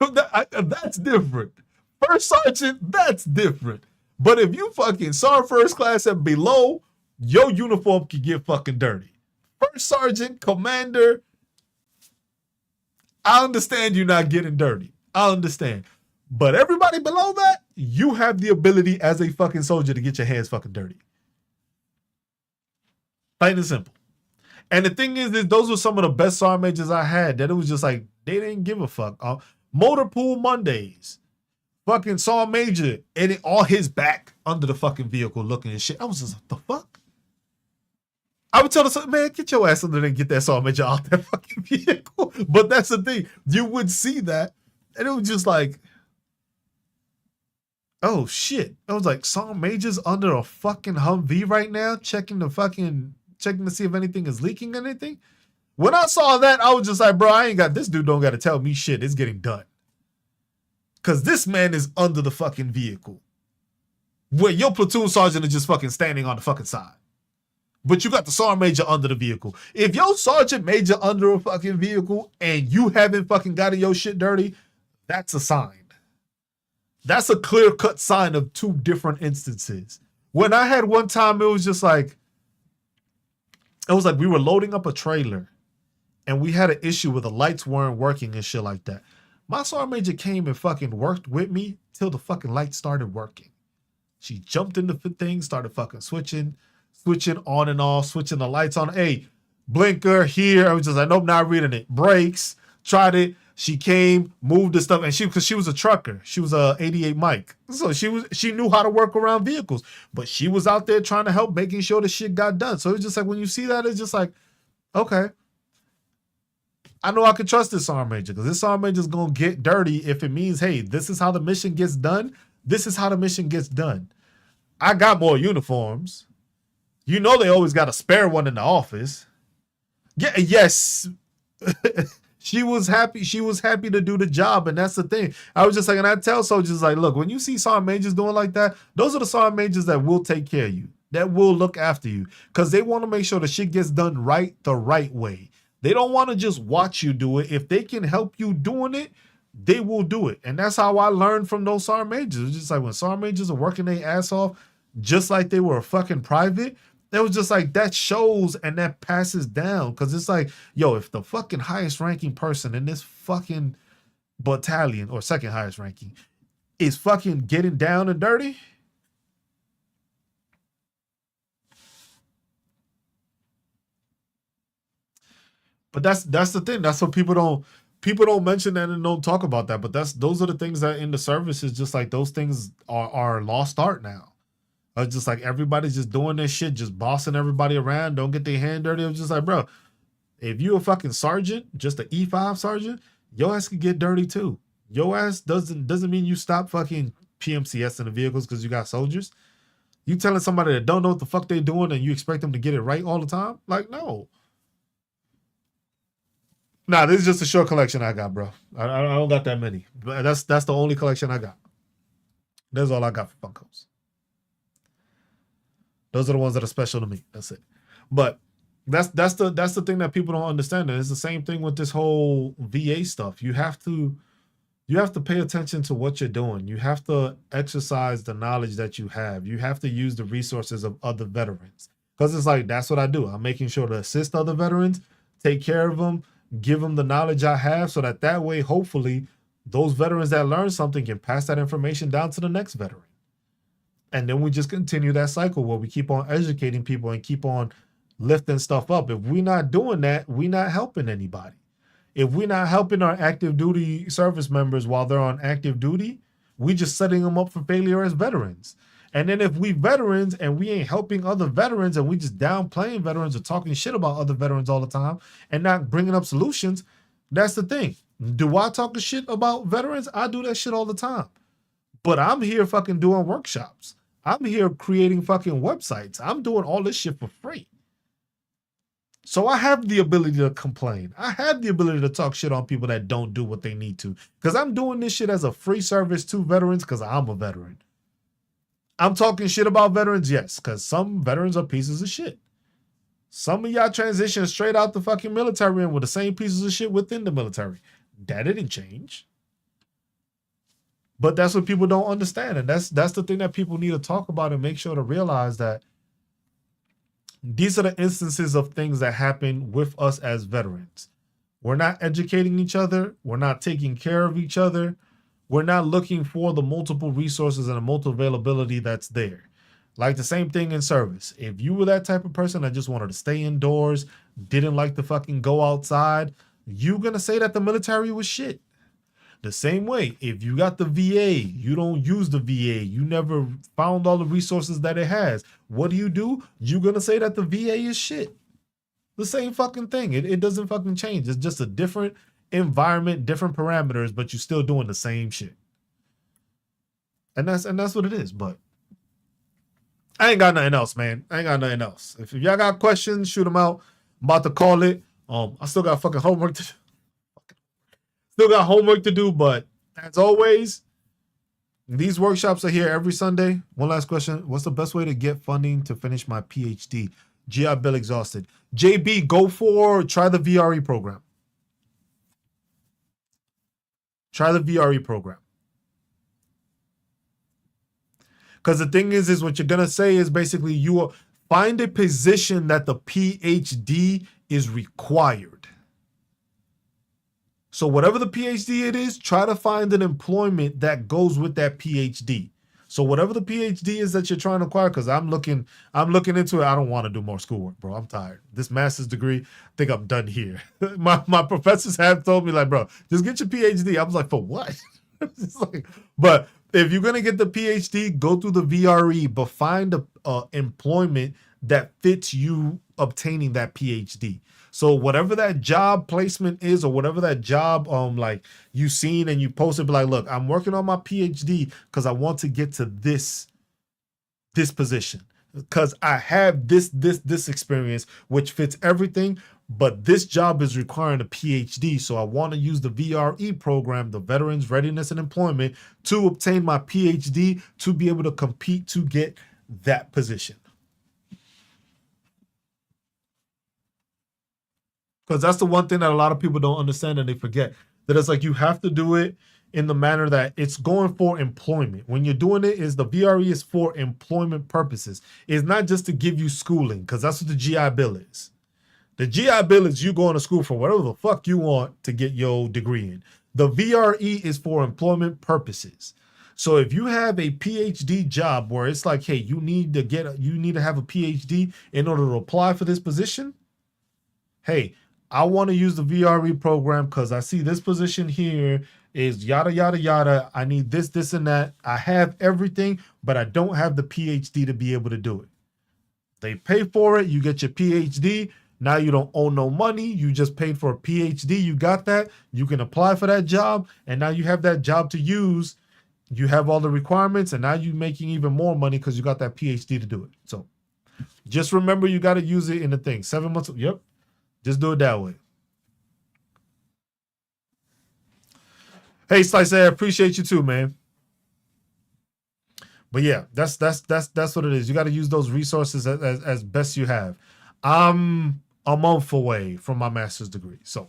That's different. First sergeant, that's different. But if you fucking sergeant first class and below, your uniform can get fucking dirty. First sergeant, commander, I understand you not getting dirty. I understand. But everybody below that, you have the ability as a fucking soldier to get your hands fucking dirty. Plain and simple. And the thing is, those were some of the best sergeant majors I had, that it was just like, they didn't give a fuck. Motor pool Mondays. Fucking sergeant major, and it all his back under the fucking vehicle looking and shit. I was just like, the fuck? I would tell them, man, get your ass under there and get that sergeant major out that fucking vehicle. But that's the thing. You would see that, and it was just like, oh shit. I was like, sergeant major's under a fucking Humvee right now, checking to see if anything is leaking or anything. When I saw that, I was just like, bro, this dude don't got to tell me shit. It's getting done. Because this man is under the fucking vehicle, where your platoon sergeant is just fucking standing on the fucking side. But you got the sergeant major under the vehicle. If your sergeant major under a fucking vehicle and you haven't fucking gotten your shit dirty, that's a sign. That's a clear-cut sign of two different instances. When I had one time, it was like we were loading up a trailer and we had an issue where the lights weren't working and shit like that. My sergeant major came and fucking worked with me till the fucking lights started working. She jumped into the thing, started fucking switching on and off, switching the lights on. Hey, blinker here. I was just like, nope, not reading it. Brakes, tried it. She came, moved the stuff, and because she was a trucker, she was a 88 Mike, so she knew how to work around vehicles, but she was out there trying to help, making sure the shit got done. So it's just like when you see that, it's just like, okay, I know I can trust this sergeant major because this sergeant major is gonna get dirty if it means, hey, this is how the mission gets done. This is how the mission gets done. I got more uniforms. You know they always got a spare one in the office. Yeah, yes. She was happy. She was happy to do the job, and that's the thing. I was just like, and I tell soldiers like, look, when you see sergeant majors doing like that, those are the sergeant majors that will take care of you, that will look after you, because they want to make sure the shit gets done right the right way. They don't want to just watch you do it. If they can help you doing it, they will do it, and that's how I learned from those sergeant majors. It's just like when sergeant majors are working their ass off, just like they were a fucking private. It was just like that shows and that passes down because it's like, yo, if the fucking highest ranking person in this fucking battalion or second highest ranking is fucking getting down and dirty, but that's the thing. That's what people don't mention that and don't talk about that. But those are the things that in the service is just like those things are lost art now. It's just like everybody's just doing this shit, just bossing everybody around, don't get their hand dirty. It was just like, bro, if you a fucking sergeant, just an E5 sergeant, your ass can get dirty too. Your ass doesn't mean you stop fucking PMCS in the vehicles because you got soldiers. You telling somebody that don't know what the fuck they doing and you expect them to get it right all the time? Like, no. Nah, this is just a short collection I got, bro. I don't got that many. But that's the only collection I got. That's all I got for Funkos. Those are the ones that are special to me. That's it. But that's the thing that people don't understand. And it's the same thing with this whole VA stuff. You have to pay attention to what you're doing. You have to exercise the knowledge that you have. You have to use the resources of other veterans. Because it's like, that's what I do. I'm making sure to assist other veterans, take care of them, give them the knowledge I have so that way, hopefully, those veterans that learn something can pass that information down to the next veteran. And then we just continue that cycle where we keep on educating people and keep on lifting stuff up. If we're not doing that, we're not helping anybody. If we're not helping our active duty service members while they're on active duty, we just setting them up for failure as veterans. And then if we veterans and we ain't helping other veterans and we just downplaying veterans or talking shit about other veterans all the time and not bringing up solutions, that's the thing. Do I talk shit about veterans? I do that shit all the time. But I'm here fucking doing workshops. I'm here creating fucking websites. I'm doing all this shit for free. So I have the ability to complain. I have the ability to talk shit on people that don't do what they need to. Because I'm doing this shit as a free service to veterans because I'm a veteran. I'm talking shit about veterans, yes, because some veterans are pieces of shit. Some of y'all transition straight out the fucking military and with the same pieces of shit within the military. That didn't change. But that's what people don't understand. And that's the thing that people need to talk about and make sure to realize that these are the instances of things that happen with us as veterans. We're not educating each other. We're not taking care of each other. We're not looking for the multiple resources and the multiple availability that's there. Like the same thing in service. If you were that type of person that just wanted to stay indoors, didn't like to fucking go outside, you're going to say that the military was shit. The same way, if you got the VA, you don't use the VA, you never found all the resources that it has. What do? You're going to say that the VA is shit. The same fucking thing. It doesn't fucking change. It's just a different environment, different parameters, but you're still doing the same shit. And that's what it is. But I ain't got nothing else, man. I ain't got nothing else. If y'all got questions, shoot them out. I'm about to call it. I still got fucking homework to do. Still got homework to do, but as always, these workshops are here every Sunday. One last question. What's the best way to get funding to finish my PhD? GI Bill exhausted. JB, try the VRE program. Try the VRE program. Because the thing is what you're going to say is basically you will find a position that the PhD is required. So whatever the PhD it is, try to find an employment that goes with that PhD. So whatever the PhD is that you're trying to acquire, because I'm looking into it. I don't want to do more schoolwork, bro. I'm tired. This master's degree, I think I'm done here. my professors have told me, like, bro, just get your PhD. I was like, for what? But if you're gonna get the PhD, go through the VRE, but find a employment that fits you obtaining that PhD. So whatever that job placement is, or whatever that job like you seen and you posted, be like, look, I'm working on my PhD because I want to get to this position, because I have this experience which fits everything, but this job is requiring a PhD. So I want to use the VRE program, the Veterans Readiness and Employment, to obtain my PhD to be able to compete to get that position. Because that's the one thing that a lot of people don't understand and they forget, that it's like you have to do it in the manner that it's going for employment. When you're doing it, is the VRE is for employment purposes. It's not just to give you schooling, because that's what the GI Bill is. The GI Bill is you going to school for whatever the fuck you want to get your degree in. The VRE is for employment purposes. So if you have a PhD job where it's like, hey, you need to have a PhD in order to apply for this position. Hey, I want to use the VRE program because I see this position here is yada, yada, yada. I need this, this, and that. I have everything, but I don't have the PhD to be able to do it. They pay for it. You get your PhD. Now you don't owe no money. You just paid for a PhD. You got that. You can apply for that job. And now you have that job to use. You have all the requirements. And now you're making even more money because you got that PhD to do it. So just remember, you got to use it in the thing. 7 months. Yep. Just do it that way. Hey, Slice, I appreciate you too, man. But yeah, that's what it is. You got to use those resources as best you have. I'm a month away from my master's degree, so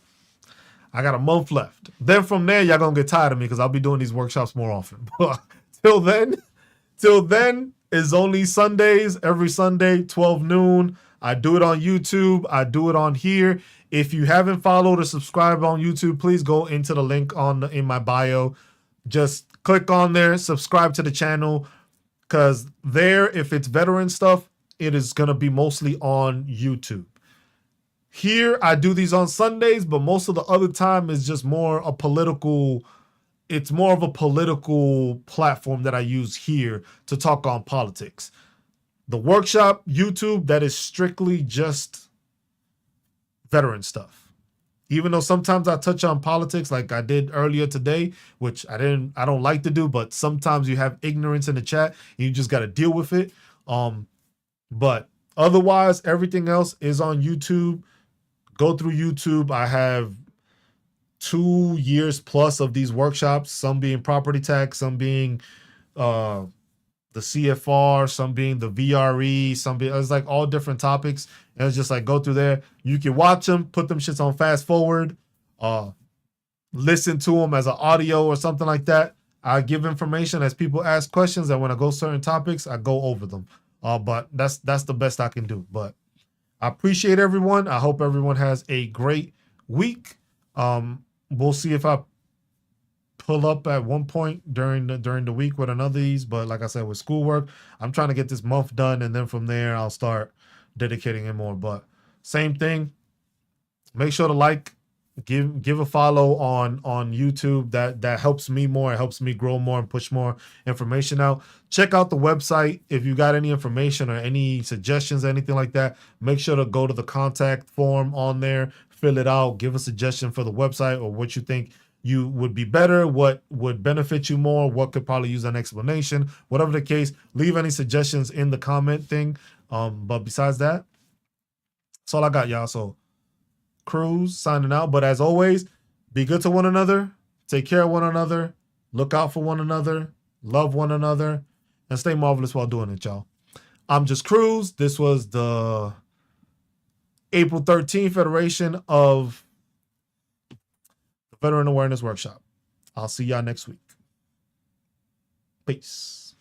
I got a month left. Then from there, y'all gonna get tired of me because I'll be doing these workshops more often. But till then is only Sundays. Every Sunday, 12 noon. I do it on YouTube. I do it on here. If you haven't followed or subscribed on YouTube, please go into the link in my bio. Just click on there, subscribe to the channel, because there, if it's veteran stuff, it is going to be mostly on YouTube. Here, I do these on Sundays, but most of the other time is just more a political, it's more of a political platform that I use here to talk on politics. The workshop, YouTube, that is strictly just veteran stuff. Even though sometimes I touch on politics like I did earlier today, which I don't like to do, but sometimes you have ignorance in the chat and you just got to deal with it. But otherwise, everything else is on YouTube. Go through YouTube. I have 2 years plus of these workshops, some being property tax, some being the CFR, some being the VRE, some being, it's like all different topics. And it's just like, go through there. You can watch them, put them shits on fast forward, listen to them as an audio or something like that. I give information as people ask questions, and when I go certain topics, I go over them. But that's the best I can do. But I appreciate everyone. I hope everyone has a great week. We'll see if I pull up at one point during the week with another of these, but like I said, with schoolwork, I'm trying to get this month done, and then from there I'll start dedicating it more. But same thing, make sure to like, give a follow on YouTube. That helps me more. It helps me grow more and push more information out. Check out the website if you got any information or any suggestions, anything like that. Make sure to go to the contact form on there, fill it out, give a suggestion for the website or what you think you would be better, what would benefit you more, what could probably use an explanation, whatever the case. Leave any suggestions in the comment thing. But besides that, that's all I got, y'all. So Cruz signing out. But as always, be good to one another, take care of one another, look out for one another, love one another, and stay marvelous while doing it, y'all. I'm just Cruz. This was the April 13th iteration of Veteran Awareness Workshop. I'll see y'all next week. Peace.